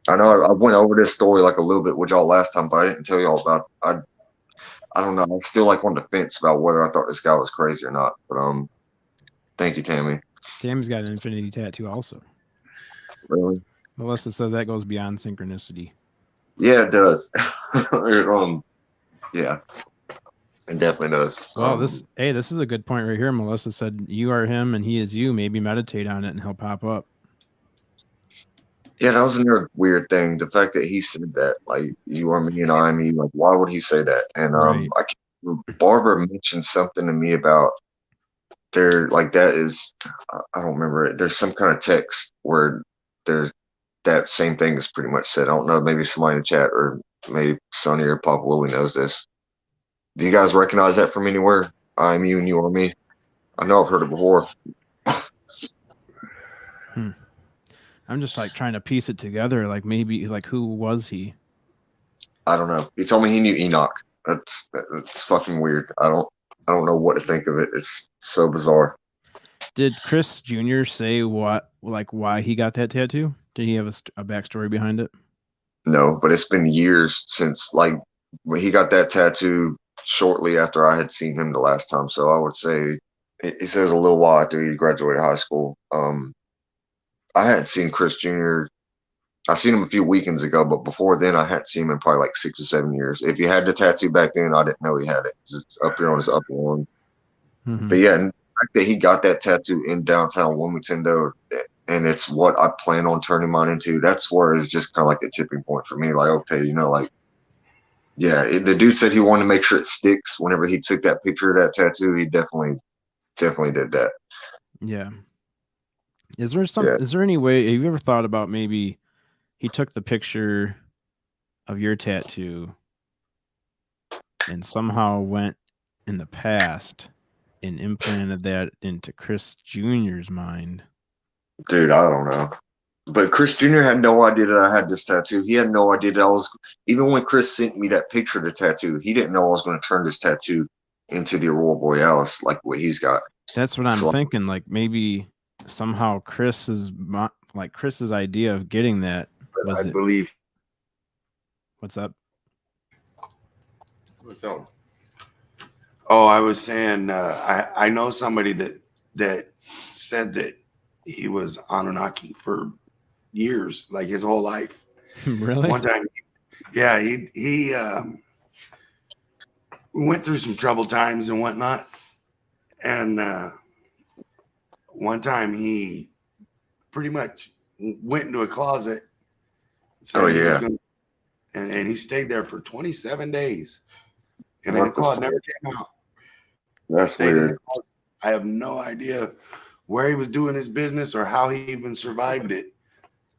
I know I went over this story like a little bit with y'all last time, but I didn't tell y'all about I don't know. I'm still like on the fence about whether I thought this guy was crazy or not. But thank you, Tammy. Tammy's got an infinity tattoo also. Really? Melissa says that goes beyond synchronicity. Yeah, it does. Yeah. It definitely does. Well, this is a good point right here. Melissa said, "You are him, and he is you. Maybe meditate on it, and he'll pop up." Yeah, that was another weird thing. The fact that he said that, like, you are me and I am me. Like, why would he say that? And Barbara mentioned something to me about there, like that is, I don't remember it. There's some kind of text where there's that same thing is pretty much said. I don't know. Maybe somebody in the chat or maybe Sonny or Pop Willie knows this. Do you guys recognize that from anywhere? I'm you and you are me. I know I've heard it before. I'm just like trying to piece it together. Like maybe like who was he? I don't know. He told me he knew Enoch. That's fucking weird. I don't know what to think of it. It's so bizarre. Did Chris Jr. say why he got that tattoo? Did he have a backstory behind it? No, but it's been years since like when he got that tattoo shortly after I had seen him the last time. So I would say he says a little while after he graduated high school. I hadn't seen Chris Jr. I seen him a few weekends ago, but before then I hadn't seen him in probably like 6 or 7 years. If he had the tattoo back then, I didn't know he had it. It's up here on his upper arm. But yeah, and the fact that he got that tattoo in downtown Wilmington, though, and it's what I plan on turning mine into, that's where it's just kind of like a tipping point for me. Like, okay, like, yeah, the dude said he wanted to make sure it sticks. Whenever he took that picture of that tattoo, he definitely did that. Yeah. Is there any way, have you ever thought about maybe he took the picture of your tattoo and somehow went in the past and implanted that into Chris Jr.'s mind? Dude, I don't know. But Chris Jr. had no idea that I had this tattoo. He had no idea that I was, even when Chris sent me that picture of the tattoo, he didn't know I was going to turn this tattoo into the Aurora Borealis like what he's got. That's what I'm thinking. Like maybe somehow Chris's idea of getting that was I believe. What's up? What's up? Oh, I was saying I know somebody that said that he was Anunnaki for years, like his whole life. Really? One time, yeah, he went through some troubled times and whatnot, and one time he pretty much went into a closet. And he stayed there for 27 days, and the closet never came out. That's weird. I have no idea where he was doing his business or how he even survived it,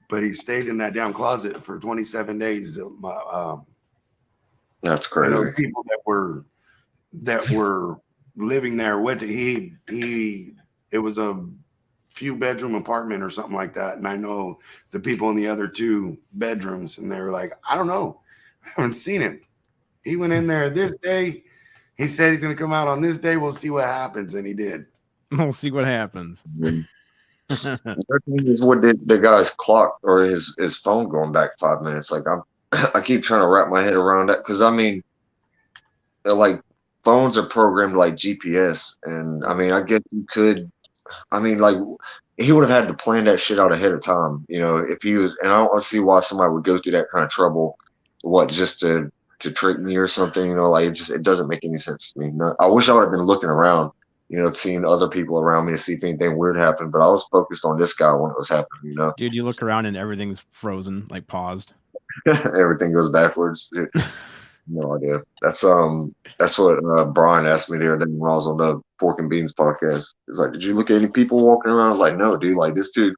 but he stayed in that damn closet for 27 days. That's crazy. I know people that were living there with it. It was a few bedroom apartment or something like that, and I know the people in the other 2 bedrooms, and they were like, I don't know, I haven't seen him. He went in there this day. He said he's going to come out on this day. We'll see what happens, and he did. We'll see what happens. That is what the guy's clock or his phone going back 5 minutes. Like I keep trying to wrap my head around that because I mean, like phones are programmed like GPS, and I mean, I guess you could. I mean, like he would have had to plan that shit out ahead of time, if he was. And I don't see why somebody would go through that kind of trouble, just to trick me or something, like it doesn't make any sense to me. No, I wish I would have been looking around, seeing other people around me to see if anything weird happened, but I was focused on this guy when it was happening, Dude, you look around and everything's frozen, like paused. Everything goes backwards, dude. No idea. That's what Brian asked me the other day when I was on the Pork and Beans podcast. He's like, "Did you look at any people walking around?" I was like, "No, dude. Like this dude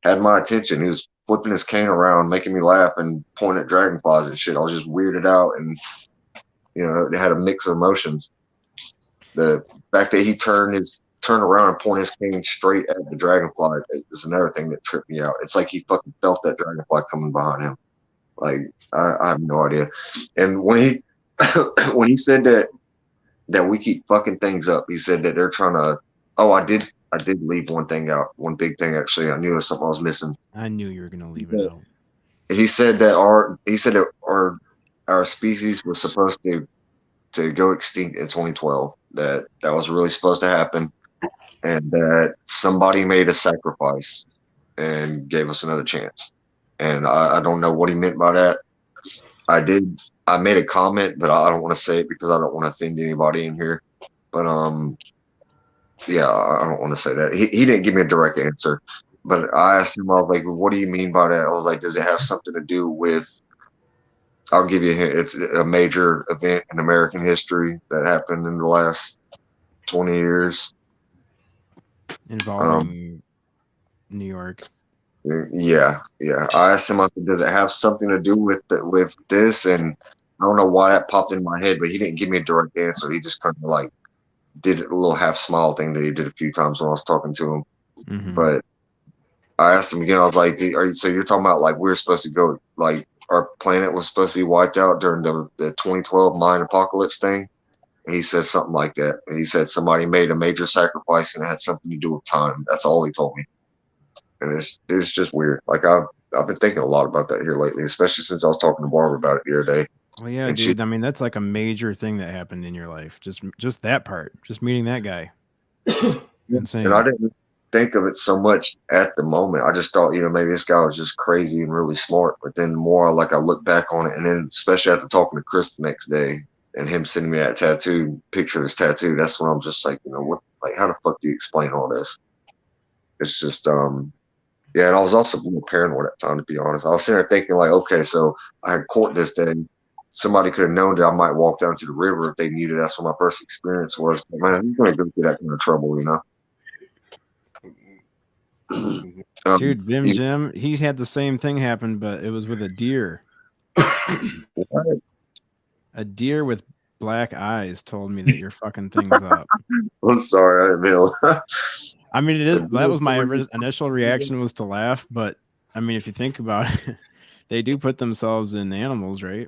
had my attention. He was flipping his cane around, making me laugh, and pointing at dragonflies and shit. I was just weirded out, and it had a mix of emotions. The fact that he turned around and pointed his cane straight at the dragonfly is another thing that tripped me out. It's like he fucking felt that dragonfly coming behind him. Like I have no idea. And when he when he said that we keep fucking things up, he said that they're trying to. Oh, I did leave one thing out. One big thing actually. I knew it was something I was missing. I knew you were gonna leave it out. He said that our species was supposed to go extinct in 2012. That was really supposed to happen, and that somebody made a sacrifice and gave us another chance. And I don't know what he meant by that. I made a comment, but I don't want to say it because I don't want to offend anybody in here. But yeah, I don't want to say that. He didn't give me a direct answer, but I asked him, I was like, "What do you mean by that?" I was like, "Does it have something to do with?" I'll give you a hint. It's a major event in American history that happened in the last 20 years. Involving New York. Yeah. I asked him, I said, "Does it have something to do with this?" And I don't know why that popped in my head, but he didn't give me a direct answer. He just kind of like did a little half smile thing that he did a few times when I was talking to him. Mm-hmm. But I asked him again. I was like, so you're talking about like we're supposed to go, like our planet was supposed to be wiped out during the 2012 Mayan apocalypse thing?" And he said something like that. And he said somebody made a major sacrifice and it had something to do with time. That's all he told me. And it's just weird. Like I've been thinking a lot about that here lately, especially since I was talking to Barbara about it the other day. Well, yeah, dude. I mean, that's like a major thing that happened in your life. Just that part. Just meeting that guy. Insane. And I didn't think of it so much at the moment. I just thought, maybe this guy was just crazy and really smart. But then more like I look back on it, and then especially after talking to Chris the next day and him sending me that picture of his tattoo, that's when I'm just like, what? Like, how the fuck do you explain all this? It's just yeah, and I was also a little paranoid at the time, to be honest. I was sitting there thinking, like, okay, so I had court this day. Somebody could have known that I might walk down to the river if they knew that that's what my first experience was. But man, you're going to go through that kind of trouble, Dude, Jim, he's had the same thing happen, but it was with a deer. A deer with black eyes told me that you're fucking things up. I'm sorry, I didn't know. I mean, that was my initial reaction was to laugh, but I mean, if you think about it, they do put themselves in animals, right?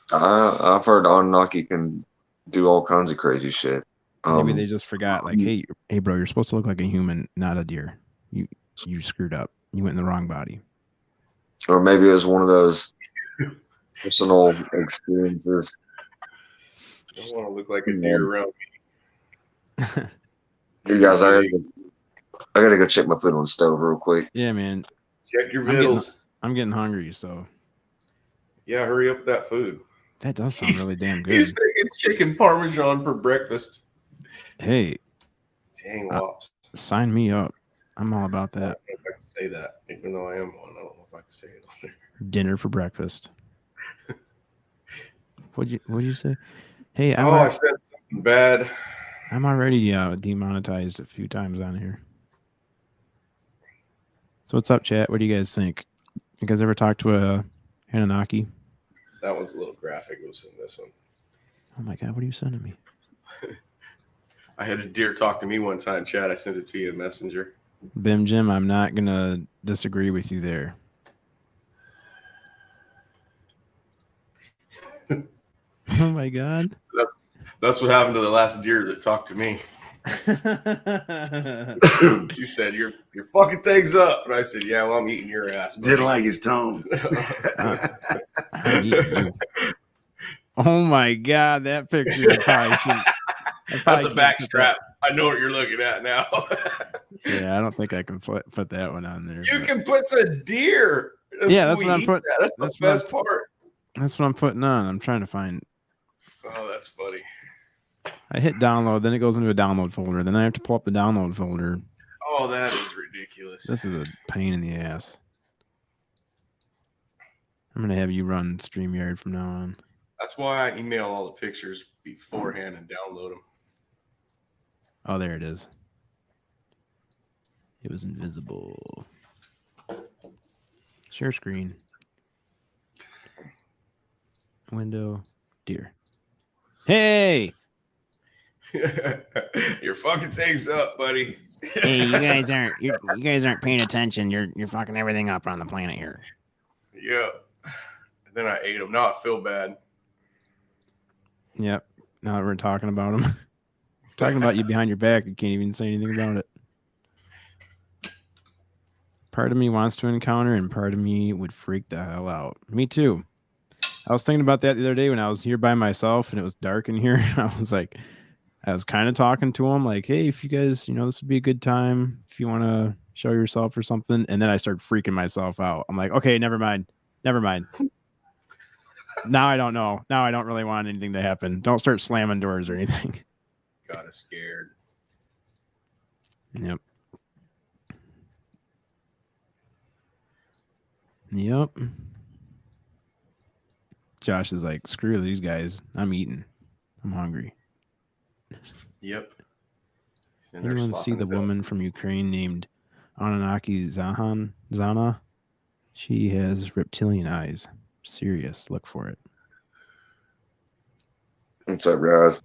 I've heard Anunnaki can do all kinds of crazy shit. Maybe they just forgot, like, hey, bro, you're supposed to look like a human, not a deer. You screwed up. You went in the wrong body. Or maybe it was one of those personal experiences. I don't want to look like a deer around me. You guys, I gotta go check my food on the stove real quick. Yeah, man. Check your vittles. I'm getting hungry, so. Yeah, hurry up with that food. That does sound really damn good. He's making chicken parmesan for breakfast. Hey. Dang wops. Sign me up. I'm all about that. I don't know if I can say that, even though I am one. I don't know if I can say it on there. Dinner for breakfast. What'd you say? Hey, I said something bad. I'm already demonetized a few times on here. So what's up, chat? What do you guys think? You guys ever talk to a Anunnaki? That one's a little graphic. It was in this one. Oh my god, what are you sending me? I had a deer talk to me one time, Chad. I sent it to you in Messenger. Bim Jim, I'm not gonna disagree with you there. Oh my god. That's what happened to the last deer that talked to me. He said, You're fucking things up. And I said, yeah, well, I'm eating your ass. Didn't like his tone. I'm eating you. Oh my god, that picture That's a backstrap. I know what you're looking at now. Yeah, I don't think I can put that one on there. You can put a deer. That's what I'm putting. That's the best part. That's what I'm putting on. I'm trying to find. Oh, that's funny. I hit download, then it goes into a download folder. Then I have to pull up the download folder. Oh, that is ridiculous. This is a pain in the ass. I'm gonna have you run StreamYard from now on. That's why I email all the pictures beforehand and download them. Oh, there it is. It was invisible. Share screen. Window. Dear. Hey! You're fucking things up, buddy. Hey, you guys aren't paying attention. You're fucking everything up on the planet here. Yeah. And then I ate them. Now I feel bad. Yep. Now that we're talking about them. Talking about you behind your back, you can't even say anything about it. Part of me wants to encounter, and part of me would freak the hell out. Me too. I was thinking about that the other day when I was here by myself and it was dark in here. I was kind of talking to him like, hey, if you guys, this would be a good time if you want to show yourself or something. And then I started freaking myself out. I'm like, okay, never mind. Now I don't know. Now I don't really want anything to happen. Don't start slamming doors or anything. Got us scared. Yep. Josh is like, screw these guys. I'm eating. I'm hungry. Yep. Anyone see the woman from Ukraine named Anunnaki Zana? She has reptilian eyes. Serious. Look for it. What's up, guys?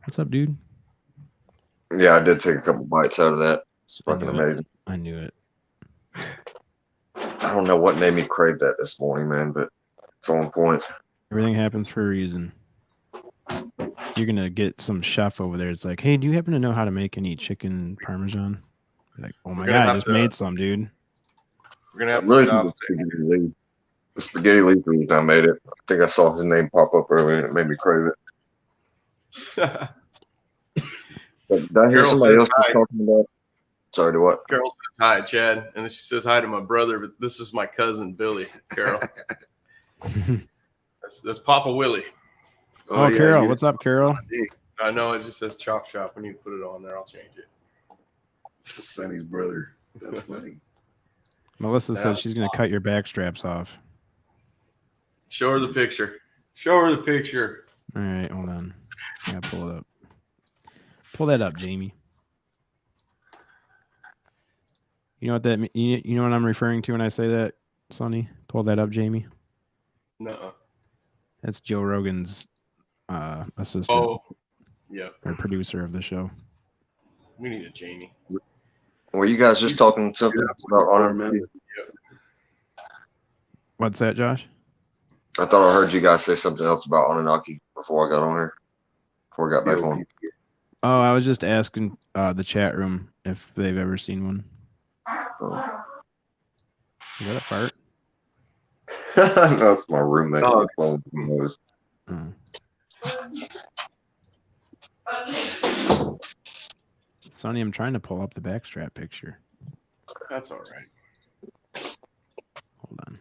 What's up, dude? Yeah, I did take a couple bites out of that. It's fucking amazing. I knew it. I don't know what made me crave that this morning, man, but it's on point. Everything happens for a reason. You're going to get some chef over there. It's like, hey, do you happen to know how to make any chicken parmesan? You're like, oh my God, I just made some, dude. We're going to have to stop. The spaghetti leaf reason I made it. I think I saw his name pop up earlier and it made me crave it. But did I hear somebody else talking about? Sorry, to what? Carol says hi, Chad. And then she says hi to my brother, but this is my cousin, Billy. Carol. That's Papa Willie. Oh, yeah, Carol. What's up, Carol? I know. It just says Chop Shop. I need to put it on there. I'll change it. Sonny's brother. That's funny. Melissa said she's going to cut your back straps off. Show her the picture. Show her the picture. All right, hold on. I gotta pull it up. Pull that up, Jamie. You know what that? You know what I'm referring to when I say that, Sonny? Pull that up, Jamie. No. That's Joe Rogan's assistant. Oh, yeah. Or producer of the show. We need a Jamie. Were you guys just talking something about honor? What's that, Josh? I thought I heard you guys say something else about Anunnaki before I got on here. Before I got back on. Oh, I was just asking the chat room if they've ever seen one. Oh. Is that a fart? No, it's my roommate. Oh. Sonny, I'm trying to pull up the backstrap picture. That's all right. Hold on.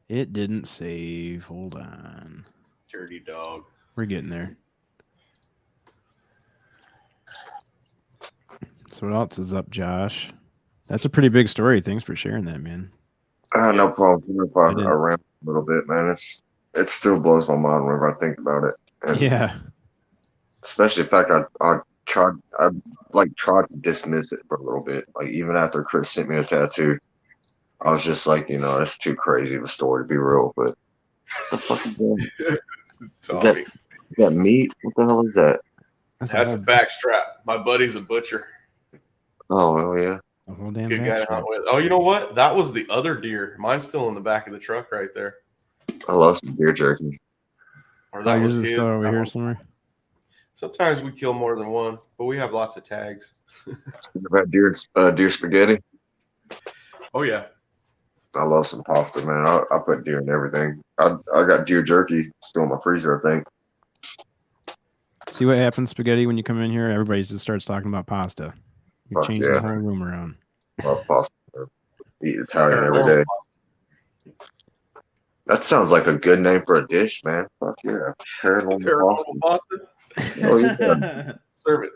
It didn't save. Hold on. Dirty dog. We're getting there. So what else is up, Josh? That's a pretty big story. Thanks for sharing that, man. No problem. If I ramp a little bit, man. It still blows my mind whenever I think about it. And yeah. Especially the fact I tried to dismiss it for a little bit. Like even after Chris sent me a tattoo, I was just like, it's too crazy of a story to be real. But the fuck is that? Is that meat? What the hell is that? That's a backstrap. My buddy's a butcher. Oh, well, yeah. A whole damn good guy to hunt with. Oh, you know what? That was the other deer. Mine's still in the back of the truck right there. I love some deer jerky. Or that was his. Still over here somewhere. Sometimes we kill more than one, but we have lots of tags. About deer spaghetti? Oh, yeah. I love some pasta, man. I put deer in everything. I got deer jerky still in my freezer, I think. See what happens, spaghetti, when you come in here? Everybody just starts talking about pasta. You change the whole room around. Love pasta. Eat Italian every day. That sounds like a good name for a dish, man. Fuck yeah. Paranormal pasta. Oh, yeah.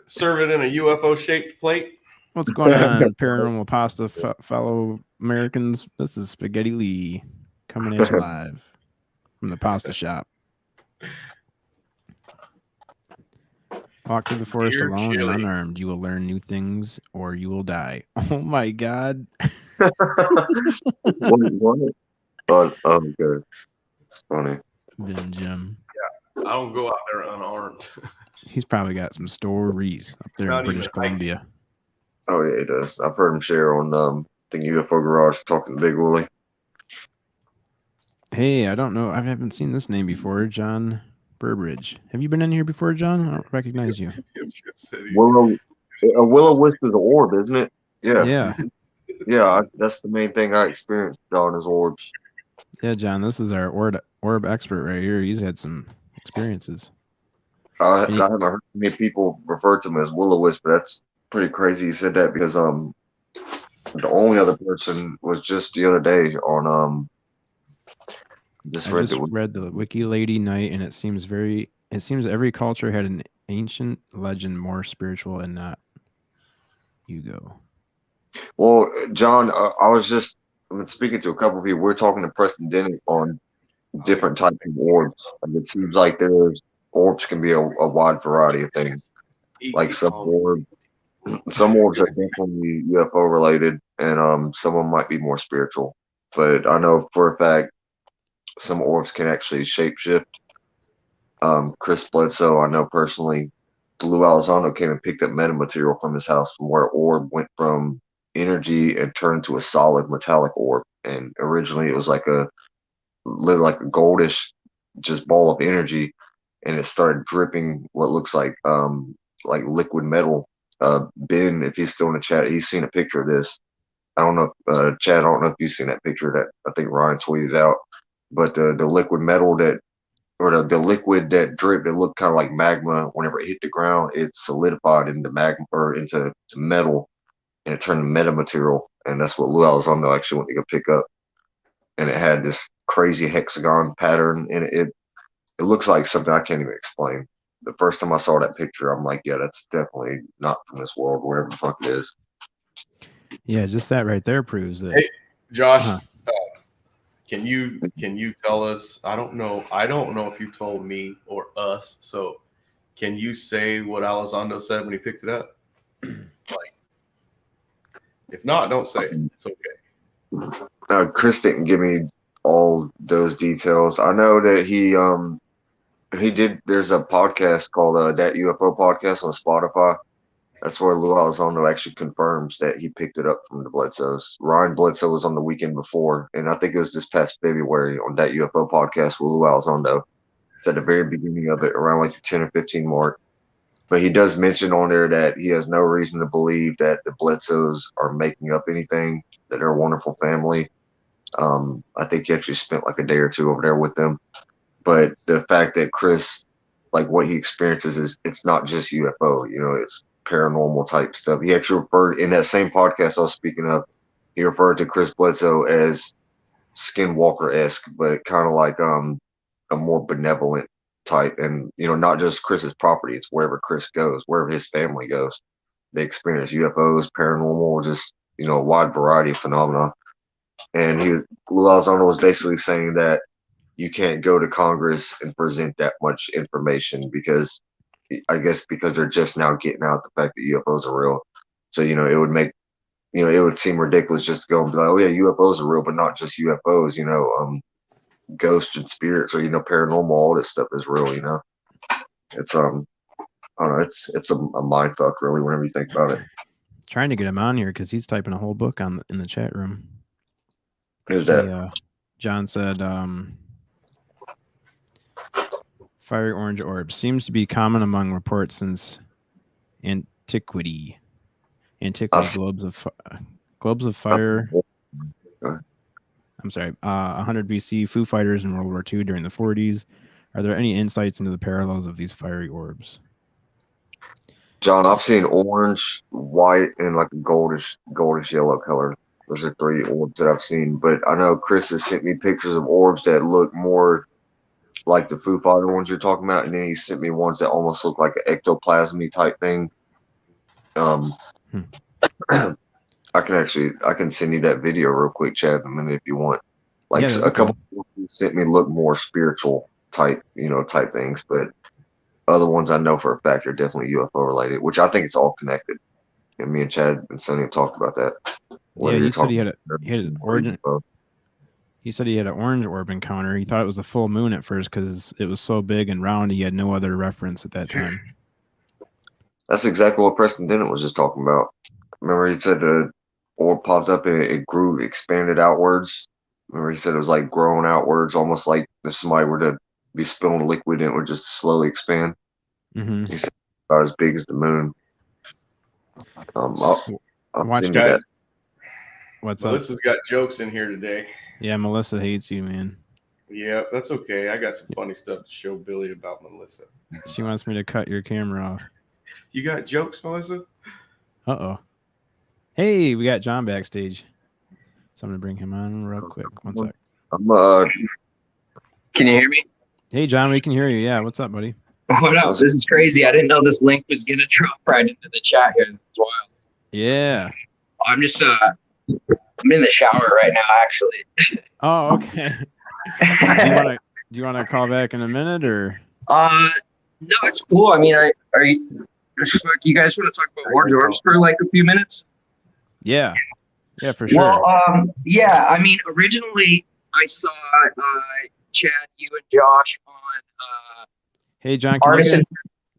Serve it in a UFO shaped plate. What's going on, Paranormal Pasta fellow Americans? This is Spaghetti Lee. Coming at you live from the pasta shop. Walk through the forest alone and unarmed. You will learn new things or you will die. Oh my God. What? But good. It's funny. Ben Jim. Yeah, I don't go out there unarmed. He's probably got some stories up there in British Columbia. Oh yeah, he does. I've heard him share on the UFO Garage talking to Big Willie. Hey, I don't know. I haven't seen this name before. John Burbridge. Have you been in here before, John? I don't recognize you. Will-o-wisp is an orb, isn't it? Yeah. Yeah. Yeah, that's the main thing I experienced, John, is orbs. Yeah, John, this is our orb expert right here. He's had some experiences. I haven't heard many people refer to him as will-o-wisp, but that's pretty crazy you said that because the only other person was just the other day on I just read the Wiki Lady Night, and it seems every culture had an ancient legend more spiritual and not. You go. Well, John, I've been speaking to a couple of people. We're talking to Preston Denny on different types of orbs. And it seems like orbs can be a wide variety of things. Like some orbs are definitely UFO related, and some of them might be more spiritual. But I know for a fact some orbs can actually shapeshift. Chris Bledsoe, I know personally, Lou Elizondo came and picked up metamaterial from his house from where orb went from energy and turned to a solid metallic orb. And originally it was literally like a goldish just ball of energy, and it started dripping what looks like liquid metal. Ben, if he's still in the chat, he's seen a picture of this. I don't know, Chad, I don't know if you've seen that picture that I think Ryan tweeted out, but the liquid metal the liquid that dripped, it looked kind of like magma. Whenever it hit the ground, it solidified into magma or into metal, and it turned to metamaterial. And that's what Lou Elizondo actually went to go pick up. And it had this crazy hexagon pattern, and it looks like something I can't even explain. The first time I saw that picture, I'm like, yeah, that's definitely not from this world, whatever the fuck it is. Yeah, just that right there proves that. Hey, Josh, can you tell us? I don't know if you told me or us. So, can you say what Elizondo said when he picked it up? If not, don't say it. It's okay. Chris didn't give me all those details. I know that he did. There's a podcast called That UFO Podcast on Spotify. That's where Lou Elizondo actually confirms that he picked it up from the Bledsoes. Ryan Bledsoe was on the weekend before, and I think it was this past February on That UFO Podcast with Lou Elizondo. It's at the very beginning of it, around like the 10 or 15 mark. But he does mention on there that he has no reason to believe that the Bledsoes are making up anything, that they're a wonderful family. I think he actually spent like a day or two over there with them. But the fact that Chris, like what he experiences it's not just UFO, it's paranormal type stuff. He actually referred in that same podcast I was speaking of, he referred to Chris Bledsoe as Skinwalker-esque, but kind of like a more benevolent type. And not just Chris's property, it's wherever Chris goes, wherever his family goes, they experience UFOs, paranormal, just a wide variety of phenomena. And Lou Elizondo was basically saying that you can't go to Congress and present that much information because they're just now getting out the fact that UFOs are real. So, it would make, it would seem ridiculous just to go and be like, oh yeah, UFOs are real, but not just UFOs, ghosts and spirits or, paranormal, all this stuff is real, It's, I don't know, it's a mind fuck really whenever you think about it. Trying to get him on here because he's typing a whole book in the chat room. Who's that? John said, fiery orange orb seems to be common among reports since antiquity. Globes of fire. I'm sorry, 100 BC, Foo Fighters in World War II during the 40s. Are there any insights into the parallels of these fiery orbs? John, I've seen orange, white, and like a goldish yellow color. Those are 3 orbs that I've seen. But I know Chris has sent me pictures of orbs that look more like the Foo Fighter ones you're talking about, and then he sent me ones that almost look like an ectoplasmy type thing. I can send you that video real quick, Chad, in a minute if you want. Like Yeah, a couple sent me look more spiritual type, type things, but other ones I know for a fact are definitely UFO related, which I think it's all connected. And me and Chad and Sonny have talked about that. Yeah, he said he had an origin. He said he had an orange orb encounter. He thought it was the full moon at first because it was so big and round. He had no other reference at that time. That's exactly what Preston Dennett was just talking about. Remember, he said the orb popped up and it grew, expanded outwards. Remember, he said it was like growing outwards, almost like if somebody were to be spilling liquid and it would just slowly expand. Mm-hmm. He said about as big as the moon. Watch guys. What's Melissa's up? got jokes in here today. Yeah, Melissa hates you, man. Yeah, that's okay. I got some funny stuff to show Billy about Melissa. She wants me to cut your camera off. You got jokes, Melissa? Uh-oh. Hey, we got John backstage. So I'm going to bring him on real quick. One sec. Can you hear me? Hey, John, we can hear you. Yeah, what's up, buddy? What up? This is crazy. I didn't know this link was going to drop right into the chat here. This is wild. Yeah. I'm just, I'm in the shower right now, actually. Oh, okay. Do you want to call back in a minute or? No, it's cool. I mean, you guys want to talk about orange orbs for like a few minutes? Yeah. Yeah, for sure. Well, yeah, I mean, originally I saw Chad, you and Josh on Hey, John,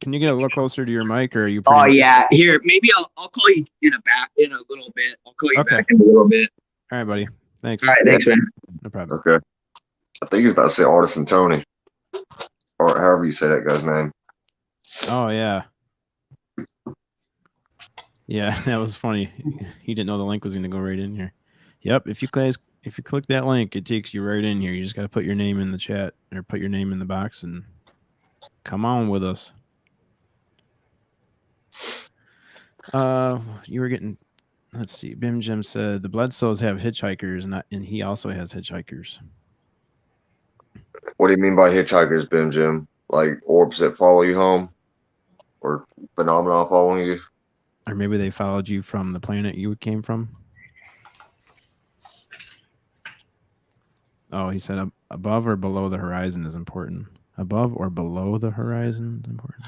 can you get a little closer to your mic, or are you? Oh yeah, here maybe I'll call you in a little bit. I'll call you back in a little bit. All right, buddy. Thanks. All right, thanks, man. No problem. Okay. I think he's about to say Artisan Tony, or however you say that guy's name. Oh yeah. Yeah, that was funny. He didn't know the link was going to go right in here. Yep. If you click that link, it takes you right in here. You just got to put your name in the chat or put your name in the box and come on with us. You were getting, let's see. Bim Jim said the Bledsoes have hitchhikers, and he also has hitchhikers. What do you mean by hitchhikers, Bim Jim? Like orbs that follow you home, or phenomena following you? Or maybe they followed you from the planet you came from. Oh, he said above or below the horizon is important. Above or below the horizon is important.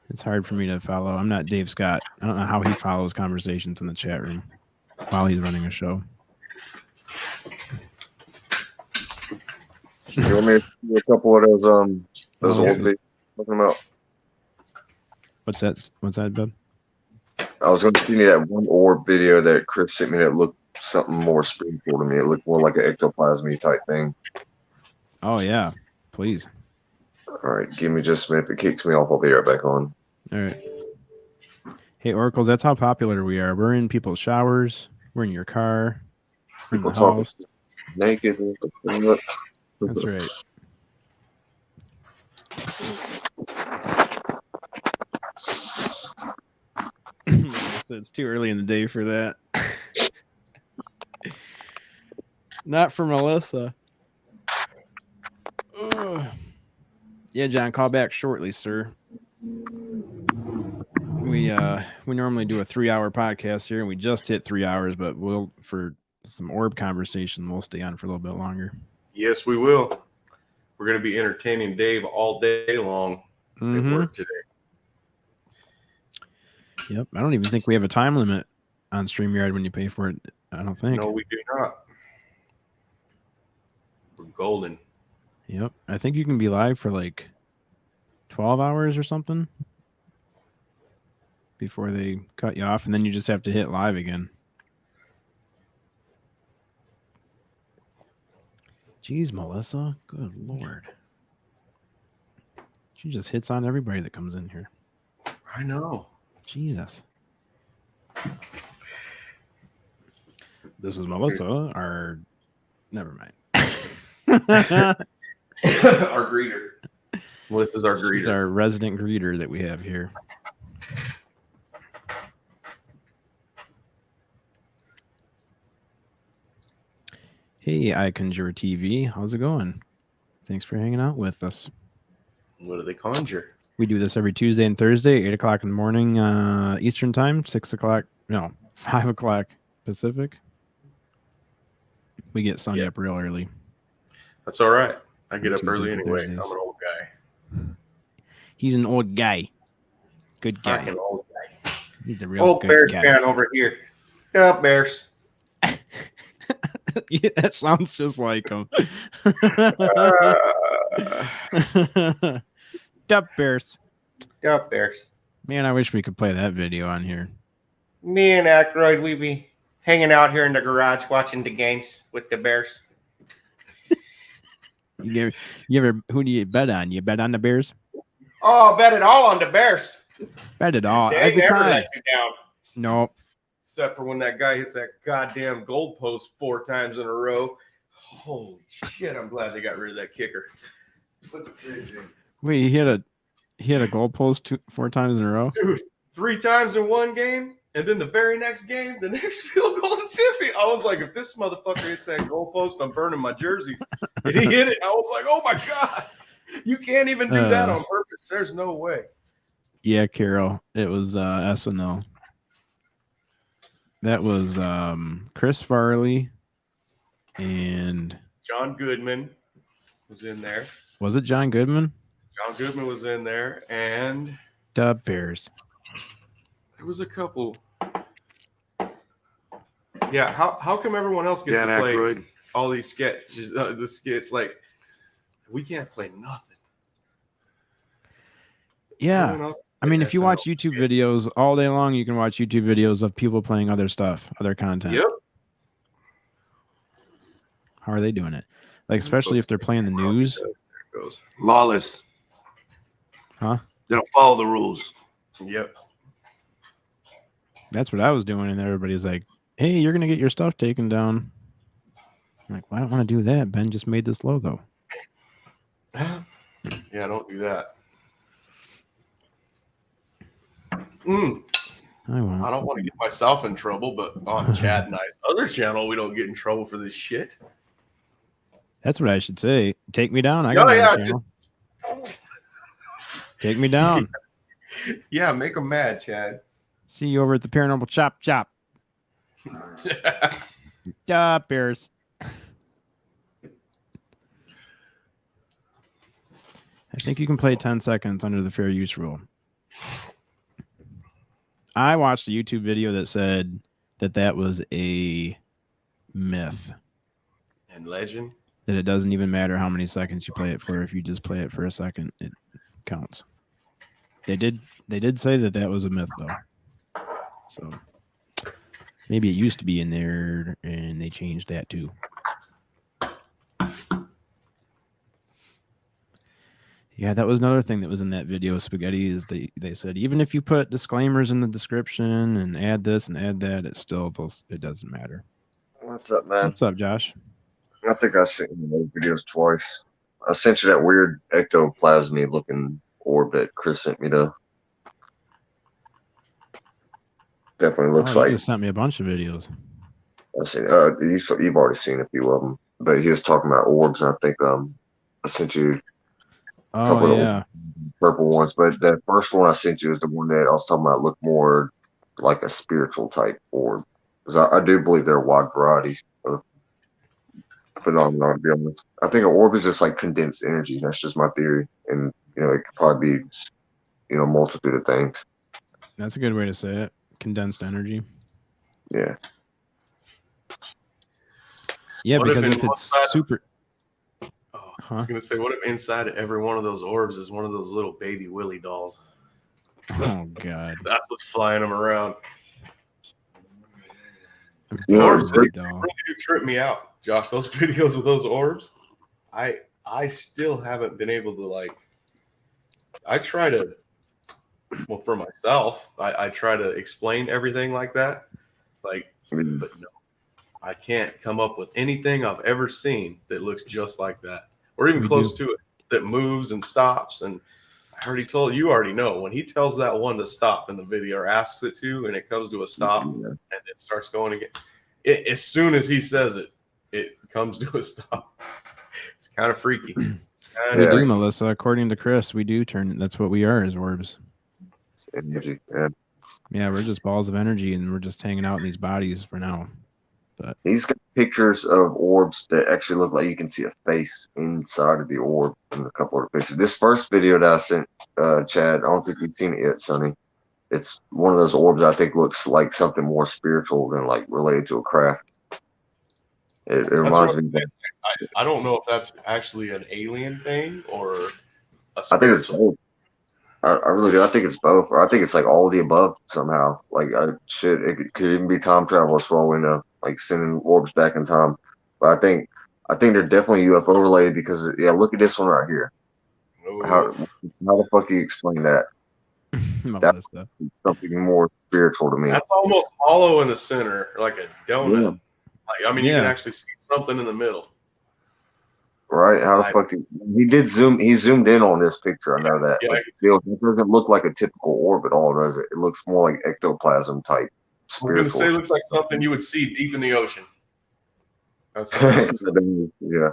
It's hard for me to follow. I'm not Dave Scott. I don't know how he follows conversations in the chat room while he's running a show. You want me to do a couple of those old videos talking about? What's that, bud? I was going to see that one orb video that Chris sent me that looked something more spiritual to me. It looked more like an ectoplasmy type thing. Oh yeah, please. All right, give me just a minute. If it kicks me off, I'll be right back on. All right. Hey, Oracles, that's how popular we are. We're in people's showers. We're in your car. We're in the house. Naked. That's right. So it's too early in the day for that. Not for Melissa. Ugh. Yeah, John, call back shortly, sir. We normally do a 3-hour podcast here, and we just hit 3 hours, but we'll for some orb conversation, we'll stay on for a little bit longer. Yes, we will. We're going to be entertaining Dave all day long at work today. Yep. I don't even think we have a time limit on StreamYard when you pay for it. I don't think. No, we do not. We're golden. Yep. I think you can be live for like 12 hours or something before they cut you off, and then you just have to hit live again. Jeez, Melissa. Good Lord. She just hits on everybody that comes in here. I know. Jesus. This is Melissa, our... Never mind. Our greeter. Melissa's our greeter. She's our resident greeter that we have here. Hey, I Conjure TV. How's it going? Thanks for hanging out with us. What do they conjure? We do this every Tuesday and Thursday, 8 o'clock in the morning Eastern time, 5 o'clock Pacific. We get Sunday up real early. That's all right. I get up Tuesdays early and anyway. Thursdays. I'm an old guy. He's an old guy. Good guy. Fucking old guy. He's a real old good Bears guy. fan over here. Up Bears. Yeah, that sounds just like him. Dup Bears. Dup Bears. Man, I wish we could play that video on here. Me and Aykroyd, we be hanging out here in the garage watching the games with the Bears. You ever who do you bet on? You bet on the Bears? Oh, bet it all on the Bears. Bet it all. They Every never time. let you down. Nope. Except for when that guy hits that goddamn goal post 4 times in a row. Holy shit, I'm glad they got rid of that kicker. Put the fridge in. Wait, he had a goal post 4 times in a row? Dude, 3 times in one game, and then the very next game, the next field goal to Tippy. I was like, if this motherfucker hits that goal post, I'm burning my jerseys. And he hit it. I was like, oh my God. You can't even do that on purpose. There's no way. Yeah, Carol. It was SNL. That was Chris Farley and John Goodman was in there. Was it John Goodman? John Goodman was in there, and Dub Bears. there was a couple. Yeah, how come everyone else gets to play Aykroyd. all these sketches? The skits, like we can't play nothing. Yeah. I mean, if you watch YouTube videos all day long, you can watch YouTube videos of people playing other stuff, other content. Yep. How are they doing it? Like, especially if they're playing the news. Lawless. Huh? They don't follow the rules. Yep. That's what I was doing, and everybody's like, hey, you're going to get your stuff taken down. I'm like, well, I don't want to do that. Ben just made this logo. Yeah, don't do that. I don't want to get myself in trouble, but on Chad and I's other channel, we don't get in trouble for this shit. That's what I should say. Take me down. I got my channel. Take me down. Yeah, make them mad, Chad. See you over at the Paranormal Chop Chop. Duh, Bears. I think you can play 10 seconds under the fair use rule. I watched a YouTube video that said that was a myth. And legend? That it doesn't even matter how many seconds you play it for. If you just play it for a second, it counts. They did say that was a myth, though. So maybe it used to be in there, and they changed that too. Yeah, that was another thing that was in that video, Spaghetti, is they said even if you put disclaimers in the description and add this and add that, it doesn't matter. What's up, man? What's up, Josh? I think I've seen those videos twice. I sent you that weird ectoplasmy looking orb that Chris sent me though. Definitely looks like. You just sent me a bunch of videos. I see. You've already seen a few of them, but he was talking about orbs, and I think I sent you. Oh yeah, purple ones. But that first one I sent you is the one that I was talking about. Looked more like a spiritual type orb, because I do believe there are a wide variety of phenomena. To be honest, I think an orb is just like condensed energy. That's just my theory, and it could probably be a multitude of things. That's a good way to say it. Condensed energy. Yeah. Yeah, because if it's super. I was going to say, what if inside of every one of those orbs is one of those little baby Willy dolls? Oh, God. That's what's flying them around. Orbs really do trip me out, Josh. Those videos of those orbs, I still haven't been able to, I try to, well, for myself, I try to explain everything like that. But no, I can't come up with anything I've ever seen that looks just like that. Or even close to it, that moves and stops. And I already told you, already know when he tells that one to stop in the video or asks it to, and it comes to a stop and it starts going again. As soon as he says it, it comes to a stop. It's kind of freaky. We do, Melissa. According to Chris, we do turn. That's what we are as orbs. Energy. Yeah, we're just balls of energy, and we're just hanging out in these bodies for now. But he's got pictures of orbs that actually look like you can see a face inside of the orb in a couple of pictures. This first video that I sent, Chad, I don't think you've seen it yet, Sonny. It's one of those orbs I think looks like something more spiritual than like related to a craft. It reminds me. I don't know if that's actually an alien thing or a I think it's spiritual. both. I really do. I think it's both, or I think it's like all of the above somehow. Like it could even be time travel for all we know, like sending orbs back in time. But I think they're definitely UFO related because look at this one right here. How the fuck do you explain that? That's something more spiritual to me. That's almost hollow in the center, like a donut. Yeah. Like, I mean, you can actually see something in the middle. Right? How the fuck he zoomed in on this picture. I know that. Yeah, like, it doesn't look like a typical orb at all, does it? It looks more like ectoplasm type. I'm gonna say it looks like something you would see deep in the ocean. That's yeah.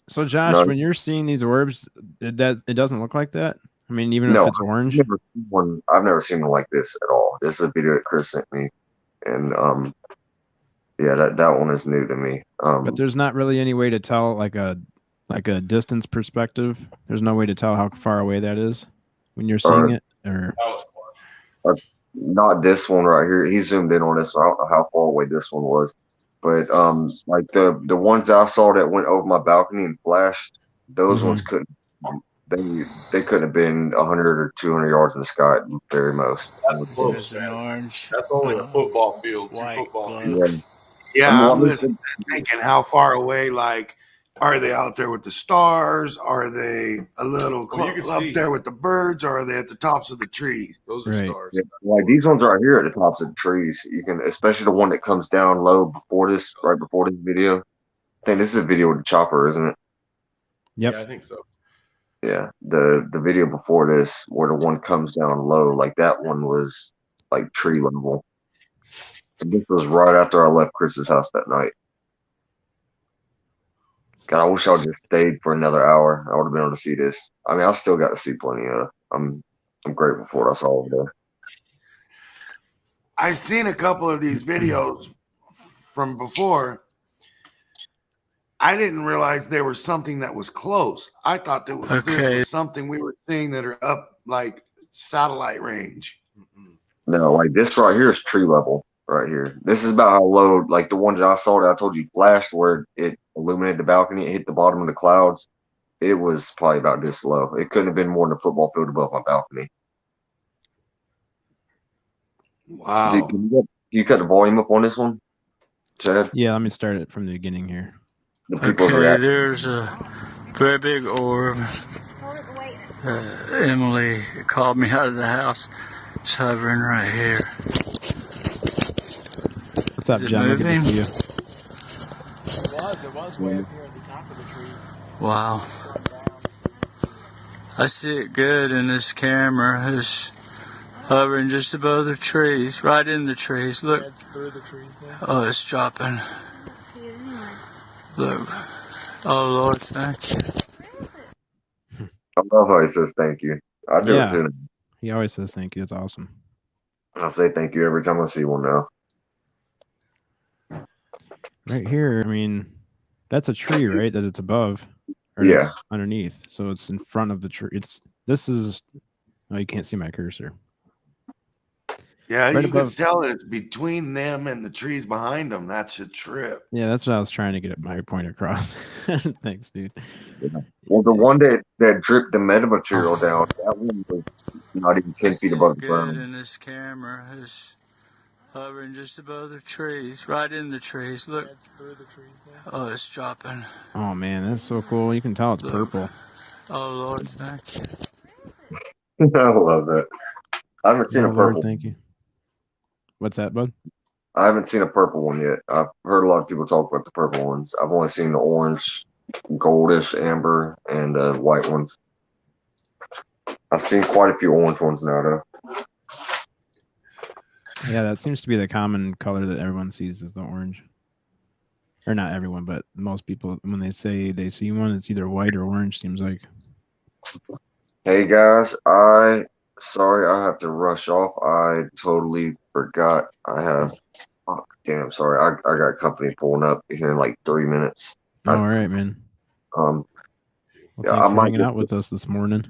So Josh, when you're seeing these orbs, it doesn't look like that. I mean, even if it's orange. I've never seen one like this at all. This is a video that Chris sent me, and that one is new to me. But there's not really any way to tell like a distance perspective. There's no way to tell how far away that is when you're seeing it. Or not this one right here. He zoomed in on this one. I don't know how far away this one was, but like the ones I saw that went over my balcony and flashed, those ones couldn't. They couldn't have been 100 or 200 yards in the sky at very most. That's close, man. That's only a football field. Football field. Yeah, I'm listening, thinking how far away. Like, are they out there with the stars? Are they a little up there with the birds? Or are they at the tops of the trees? Those are stars. Yeah, like these ones right here at the tops of the trees. You can, especially the one that comes down low before this, right before this video. I think this is a video with the chopper, isn't it? Yep. Yeah, I think so. Yeah, the video before this, where the one comes down low, like that one was like tree level. And this was right after I left Chris's house that night. God, I wish I would just stayed for another hour. I would have been able to see this. I mean, I still got to see plenty of. I'm grateful for what I saw over there. I've seen a couple of these videos from before. I didn't realize there was something that was close. I thought this was something we were seeing that are up like satellite range. No, like this right here is tree level right here. This is about how low, like the one that I saw that I told you flashed where it illuminated the balcony, it hit the bottom of the clouds. It was probably about this low. It couldn't have been more than a football field above my balcony. Wow. Can you cut the volume up on this one, Chad? Yeah, let me start it from the beginning here. Okay, there's a very big orb. Emily called me out of the house. It's hovering right here. What's up, John? Good to see you. It was way up here at the top of the trees. Wow. I see it good, and this camera is hovering just above the trees, right in the trees. Look. It's through the trees there. Oh, it's dropping. Look. Oh, Lord, thank you. I love how he says thank you. I do it too. He always says thank you. It's awesome. I say thank you every time I see one now. Right here, I mean, that's a tree, right? That it's above. Or yeah. It's underneath. So it's in front of the tree. Oh, you can't see my cursor. Yeah, right you can tell that it's between them and the trees behind them. That's a trip. Yeah, that's what I was trying to get my point across. Thanks, dude. Yeah. Well, the one that dripped the metamaterial down, that one was not even 10 feet above the ground. And this camera is hovering just above the trees, right in the trees. Look. It's through the trees there. Oh, it's dropping. Oh, man, that's so cool. You can tell it's purple. Oh, Lord, thank you. I love that. I haven't seen a purple. Lord, thank you. What's that, bud? I haven't seen a purple one yet. I've heard a lot of people talk about the purple ones. I've only seen the orange, goldish, amber, and white ones. I've seen quite a few orange ones now, though. Yeah, that seems to be the common color that everyone sees is the orange. Or not everyone, but most people, when they say they see one, it's either white or orange, seems like. Hey, guys. Sorry, I have to rush off. I totally forgot I have Damn, sorry. I got company pulling up here in like 3 minutes. All right, man. Well, yeah, thanks for hanging out with us this morning.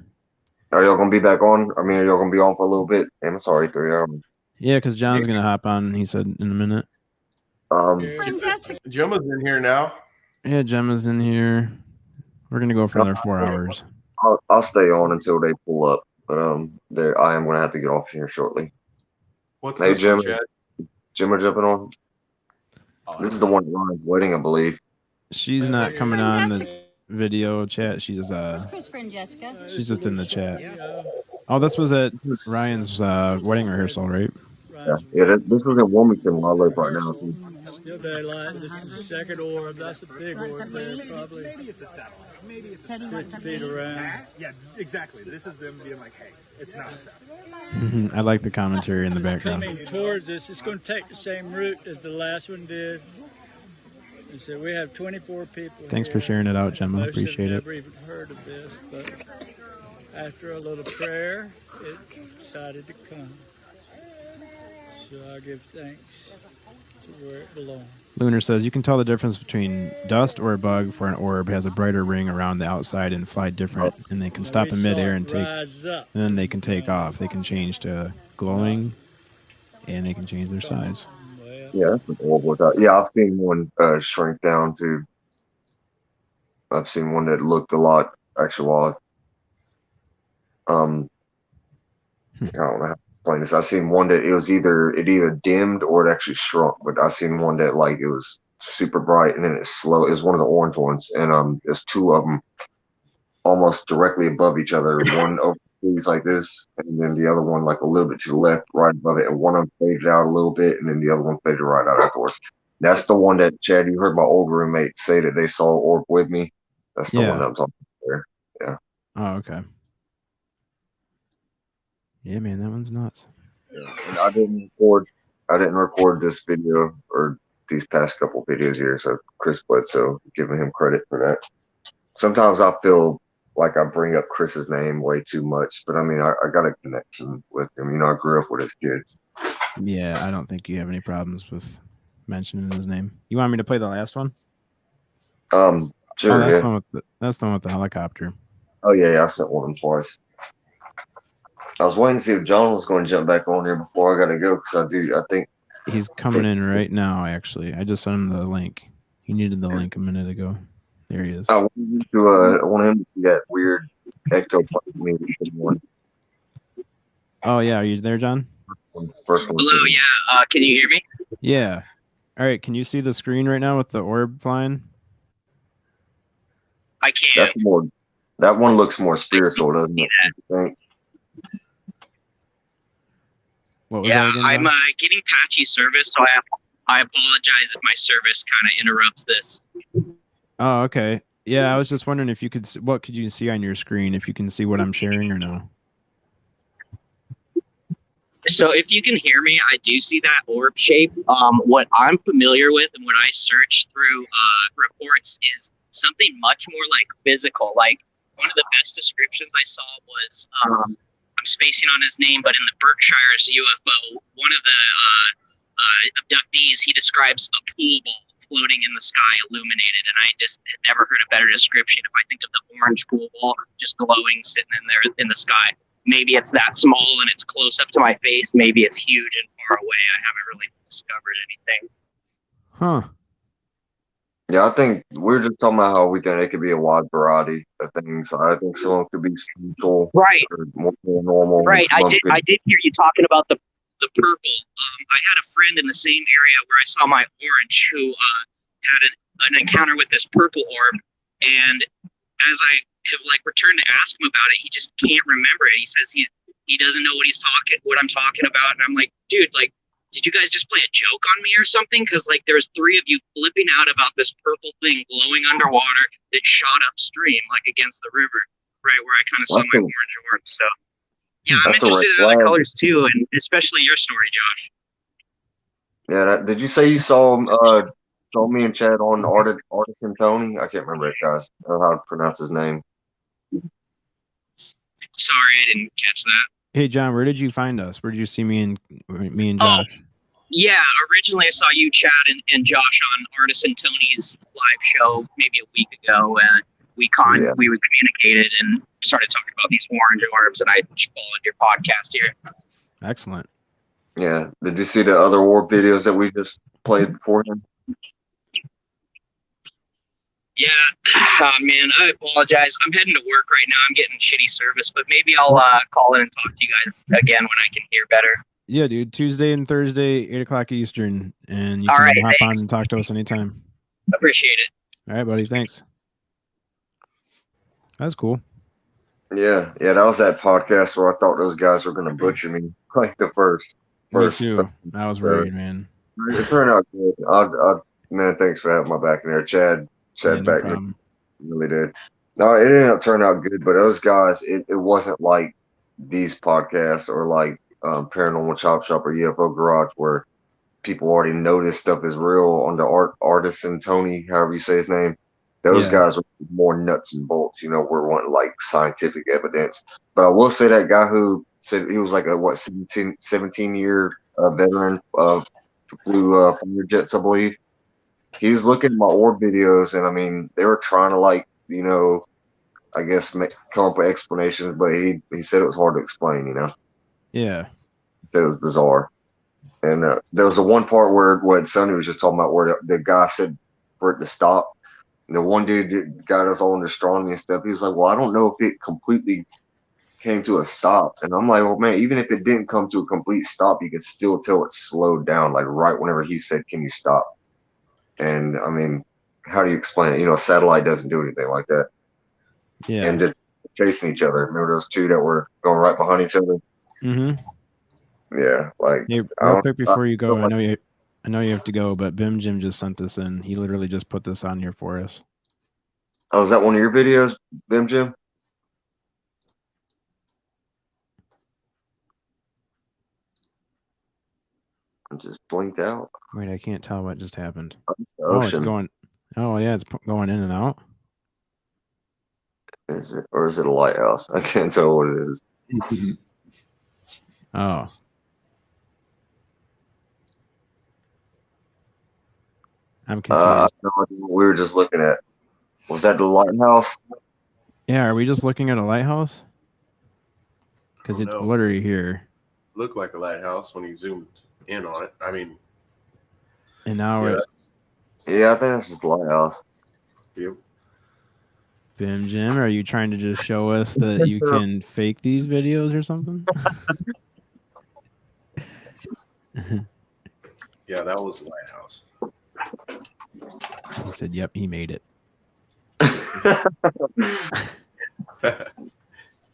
Are y'all gonna be back on? I mean, are y'all gonna be on for a little bit? Damn, sorry, 3 hours. Yeah, because John's gonna hop on. He said in a minute. Gemma's in here now. Yeah, Gemma's in here. We're gonna go for another 4 hours. I'll stay on until they pull up, but I am gonna have to get off here shortly. What's this one, Chad? Gemma jumping on. This is the one at Ryan's wedding, I believe. She's not coming on the video chat. She's Christopher and Jessica. She's just in the chat. Oh, this was at Ryan's wedding rehearsal, right? Yeah. This was in Wilmington where I live right now. Still daylight. This is the second orb. That's a big orb there, probably. Maybe it's a satellite. Maybe it's Teddy wants something. Around. Yeah, exactly. This is them being like, hey, it's not a satellite. I like the commentary in the background. Coming towards us, it's going to take the same route as the last one did. And so we have 24 people. Thanks for sharing it out, Gemma. Most Appreciate have it. never even heard of this, but after a little prayer, it decided to come. So I give thanks to where it belongs. Lunar says you can tell the difference between dust or a bug for an orb has a brighter ring around the outside and fly different, and they can stop in midair and then they can take off. They can change to glowing, and they can change their size. Yeah, that's an orb with that. Yeah, I've seen one shrink down to. I've seen one that looked a lot actually odd. I don't know how to explain this. I've seen one that it either dimmed or it actually shrunk, but I've seen one that like it was super bright and then it's slow. It was one of the orange ones, and there's two of them almost directly above each other. One over the trees like this, and then the other one like a little bit to the left, right above it, and one of them faded out a little bit, and then the other one faded right out afterwards. That's the one that Chad, you heard my old roommate say that they saw orb with me. That's the one that I'm talking about there. Yeah. Oh, okay. Yeah, man, that one's nuts. Yeah. And I didn't record this video or these past couple videos here, so Chris Bledsoe, giving him credit for that. Sometimes I feel like I bring up Chris's name way too much, but I mean, I got a connection with him. You know, I grew up with his kids. Yeah, I don't think you have any problems with mentioning his name. You want me to play the last one? Sure. That's the one with the helicopter. Oh yeah, I sent one of them twice. I was waiting to see if John was going to jump back on here before I got to go because I think he's coming in right now. Actually, I just sent him the link. He needed the link a minute ago. There he is. I want him to see that weird ectoplasm one. Oh yeah, are you there, John? First one. Hello, yeah. Can you hear me? Yeah. All right. Can you see the screen right now with the orb flying? I can. That one looks more spiritual, doesn't it? What was yeah, that again, I'm getting patchy service, so I apologize if my service kind of interrupts this. Oh, okay. Yeah, I was just wondering if you could. What could you see on your screen? If you can see what I'm sharing or no? So if you can hear me, I do see that orb shape. What I'm familiar with and what I search through reports is something much more like physical. Like one of the best descriptions I saw was, I'm spacing on his name, but in the Berkshire's UFO, one of the abductees, he describes a pool ball floating in the sky, illuminated, and I just had never heard a better description. If I think of the orange pool ball just glowing, sitting in there in the sky, maybe it's that small and it's close up to my face. Maybe it's huge and far away. I haven't really discovered anything. Huh. Yeah, I think we're just talking about how we think it could be a wide variety of things. I think some of them could be spiritual, right? Or more normal. Right. I did hear you talking about the purple. I had a friend in the same area where I saw my orange who had an encounter with this purple orb, and as I have returned to ask him about it, he just can't remember it. He says he doesn't know what I'm talking about, and I'm like, dude, did you guys just play a joke on me or something? Because there was three of you flipping out about this purple thing glowing underwater that shot upstream against the river, right where I kind of saw my orange orb. So yeah, I'm interested in other colors too, and especially your story, Josh. Yeah, did you say you saw me and Chad on Artisan Tony? I can't remember it, guys. I don't know how to pronounce his name. Sorry, I didn't catch that. Hey, John, where did you find us? Where did you see me and Josh? Yeah, originally I saw you, Chad, and Josh on Artisan Tony's live show maybe a week ago, and we communicated and started talking about these orange orbs, and I followed your podcast here. Excellent. Yeah. Did you see the other orb videos that we just played beforehand? Yeah, man, I apologize. I'm heading to work right now. I'm getting shitty service, but maybe I'll call in and talk to you guys again when I can hear better. Yeah, dude. Tuesday and Thursday, 8 o'clock Eastern, and you All can right, hop thanks. on and talk to us anytime. Appreciate it. All right, buddy. Thanks. That's cool. Yeah, that was that podcast where I thought those guys were going to butcher me, like the first. Me too. I was worried, man. It turned out good. Man, thanks for having my back in there, Chad. Yeah, no back problem. me, really did. No, it ended up turning out good, but those guys, it wasn't like these podcasts or like Paranormal Chop Shop or UFO Garage where people already know this stuff is real on the Artisan Tony, however you say his name. Those guys were more nuts and bolts, we're wanting like scientific evidence. But I will say that guy who said he was like a 17-year veteran of flew fighter jets, I believe. He was looking at my orb videos, and I mean, they were trying to I guess come up with explanations, but he said it was hard to explain. Yeah. He said it was bizarre. And there was the one part where what Sonny was just talking about, where the guy said for it to stop. And the one dude got us all into astronomy and stuff. He was like, "Well, I don't know if it completely came to a stop." And I'm like, "Well, man, even if it didn't come to a complete stop, you could still tell it slowed down. Like right whenever he said, 'Can you stop?'" And I mean, how do you explain it? A satellite doesn't do anything like that. Yeah. And just chasing each other. Remember those two that were going right behind each other? Mm-hmm. Yeah, like hey, real quick before you go, I know you have to go, but Bim Jim just sent this in. He literally just put this on here for us. Oh, is that one of your videos, Bim Jim? I just blinked out. Wait, I can't tell what just happened. Oh, it's going. Oh yeah, it's going in and out. Is it, or is it a lighthouse? I can't tell what it is. Oh. I'm confused. We were just looking at. Was that the lighthouse? Yeah, are we just looking at a lighthouse? Because it's blurry here. Looked like a lighthouse when you zoomed in on it. I mean, and now I think that's just a lighthouse. Yep. Bim Jim, are you trying to just show us that you can fake these videos or something? Yeah, that was the lighthouse. He said, "Yep, he made it." I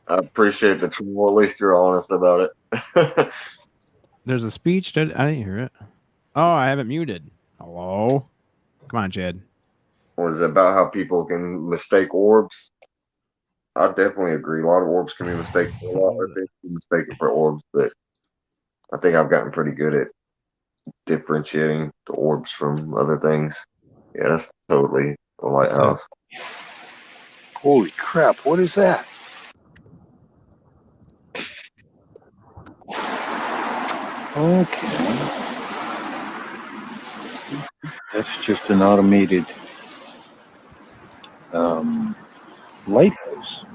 appreciate the truth. Well, at least you're honest about it. There's a speech. I didn't hear it. Oh, I have it muted. Hello? Come on, Chad. Was it about how people can mistake orbs? I definitely agree. A lot of orbs can be mistaken. A lot of things can be mistaken for orbs, but I think I've gotten pretty good at differentiating the orbs from other things. Yeah, that's totally a lighthouse. Holy crap, what is that? Okay. That's just an automated lighthouse.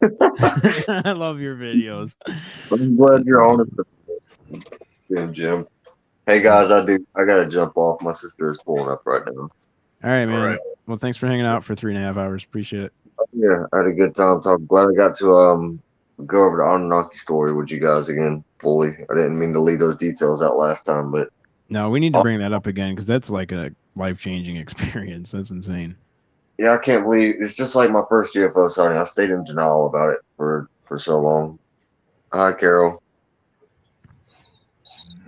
I love your videos. I'm glad you're honest. Jim. Hey guys, I gotta jump off. My sister is pulling up right now. All right, man. All right. Well, thanks for hanging out for 3.5 hours. Appreciate it. Yeah, I had a good time talking. Glad I got to go over the Anunnaki story with you guys again fully. I didn't mean to leave those details out last time, but no, we need to bring that up again because that's like a life-changing experience. That's insane. Yeah, I can't believe it's just like my first UFO sighting. I stayed in denial about it for so long. Hi, Carol.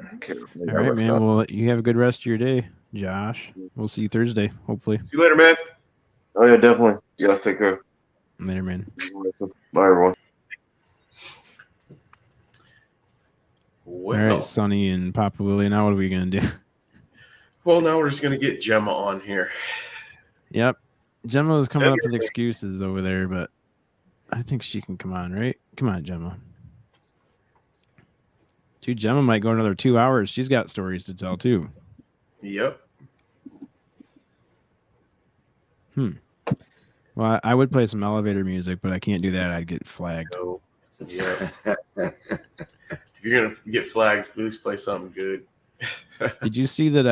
All right, man. Well, you have a good rest of your day, Josh. We'll see you Thursday, hopefully. See you later, man. Oh yeah, definitely. You guys take care. Later, man. Bye, everyone. Well, all right, Sonny and Papa Willie. Now what are we gonna do? Well, now we're just gonna get Gemma on here. Yep, Gemma was coming up with excuses over there, but I think she can come on, right? Come on, Gemma. Dude, Gemma might go another 2 hours. She's got stories to tell too. Yep. Well, I would play some elevator music, but I can't do that. I'd get flagged. No. Yeah. If you're gonna get flagged, please play something good. Did you see that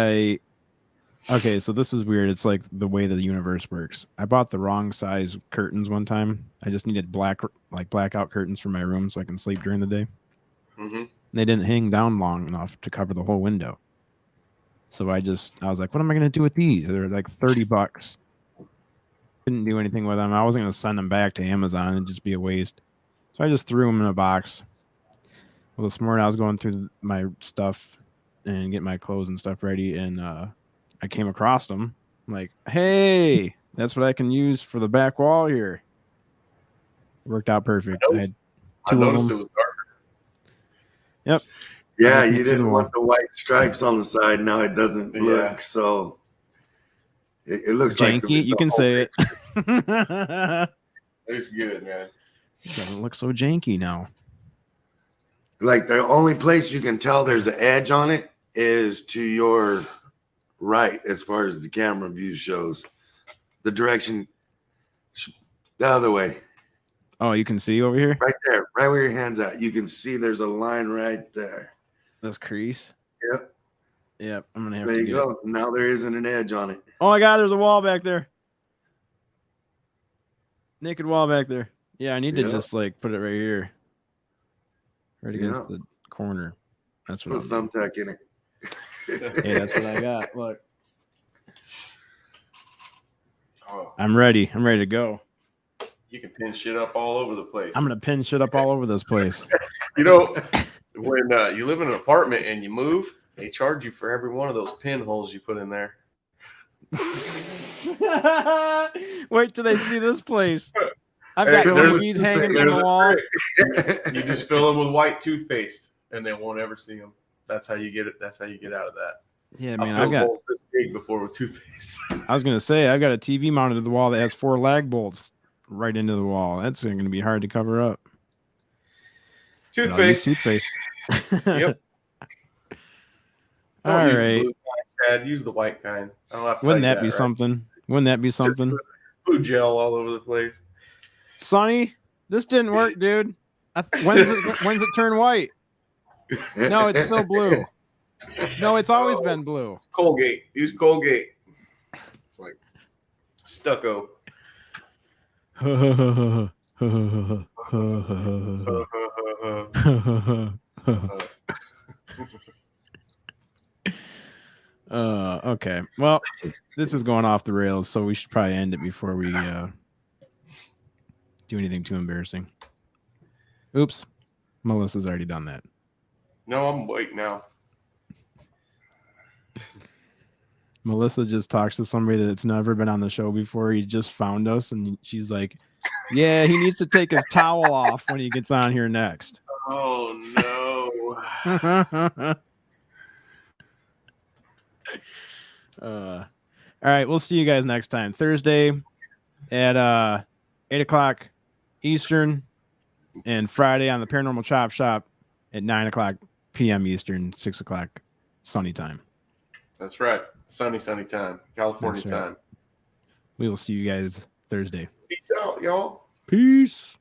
Okay, so this is weird. It's like the way the universe works. I bought the wrong size curtains one time. I just needed blackout curtains for my room so I can sleep during the day. Mm-hmm. They didn't hang down long enough to cover the whole window. So I was like, what am I going to do with these? They're like $30. Couldn't do anything with them. I wasn't going to send them back to Amazon. It'd just be a waste. So I just threw them in a box. Well, this morning I was going through my stuff and getting my clothes and stuff ready, and I came across them. I'm like, hey, that's what I can use for the back wall here. Worked out perfect. I had two of them. It was darker. Yep. Yeah, you didn't want the white stripes on the side. Now it doesn't Yeah. look so. It looks janky. Like you can say it. It's good, man. It doesn't look so janky now. Like the only place you can tell there's an edge on it is to your right, as far as the camera view shows. The direction, the other way. Oh, you can see over here? Right there, right where your hand's at. You can see there's a line right there. This crease? Yep. Yep, I'm going to have there to you go. Now there isn't an edge on it. Oh my God, there's a wall back there. Naked wall back there. Yeah, I need to just like put it right here. Right against the corner. That's what Put a thumbtack in it. Hey, that's what I got. Look. Oh. I'm ready. I'm ready to go. You can pin shit up all over the place. I'm going to pin shit up all over this place. You know, when you live in an apartment and you move, they charge you for every one of those pinholes you put in there. Wait till they see this place. I've got TVs hanging from the wall. You just fill them with white toothpaste, and they won't ever see them. That's how you get it. That's how you get out of that. Yeah, man. I got this big before with toothpaste. I was gonna say I got a TV mounted to the wall that has 4 lag bolts right into the wall. That's going to be hard to cover up. Toothpaste. Yep. All right. Use the white kind. Wouldn't that be something? Wouldn't that be something? Blue gel all over the place. Sonny, this didn't work, dude. When's it turn white? No, it's still blue. No, it's always been blue. It's Colgate. Use Colgate. It's like stucco. Okay. Well, this is going off the rails, so we should probably end it before we do anything too embarrassing. Oops. Melissa's already done that. No, I'm awake now. Melissa just talks to somebody that's never been on the show before. He just found us, and she's like, yeah, he needs to take his towel off when he gets on here next. Oh, no. All right, we'll see you guys next time. Thursday at 8 o'clock Eastern, and Friday on the Paranormal Chop Shop at 9 o'clock p.m. Eastern, 6 o'clock Sunny time. That's right. Sunny time. California time. We will see you guys Thursday. Peace out, y'all. Peace.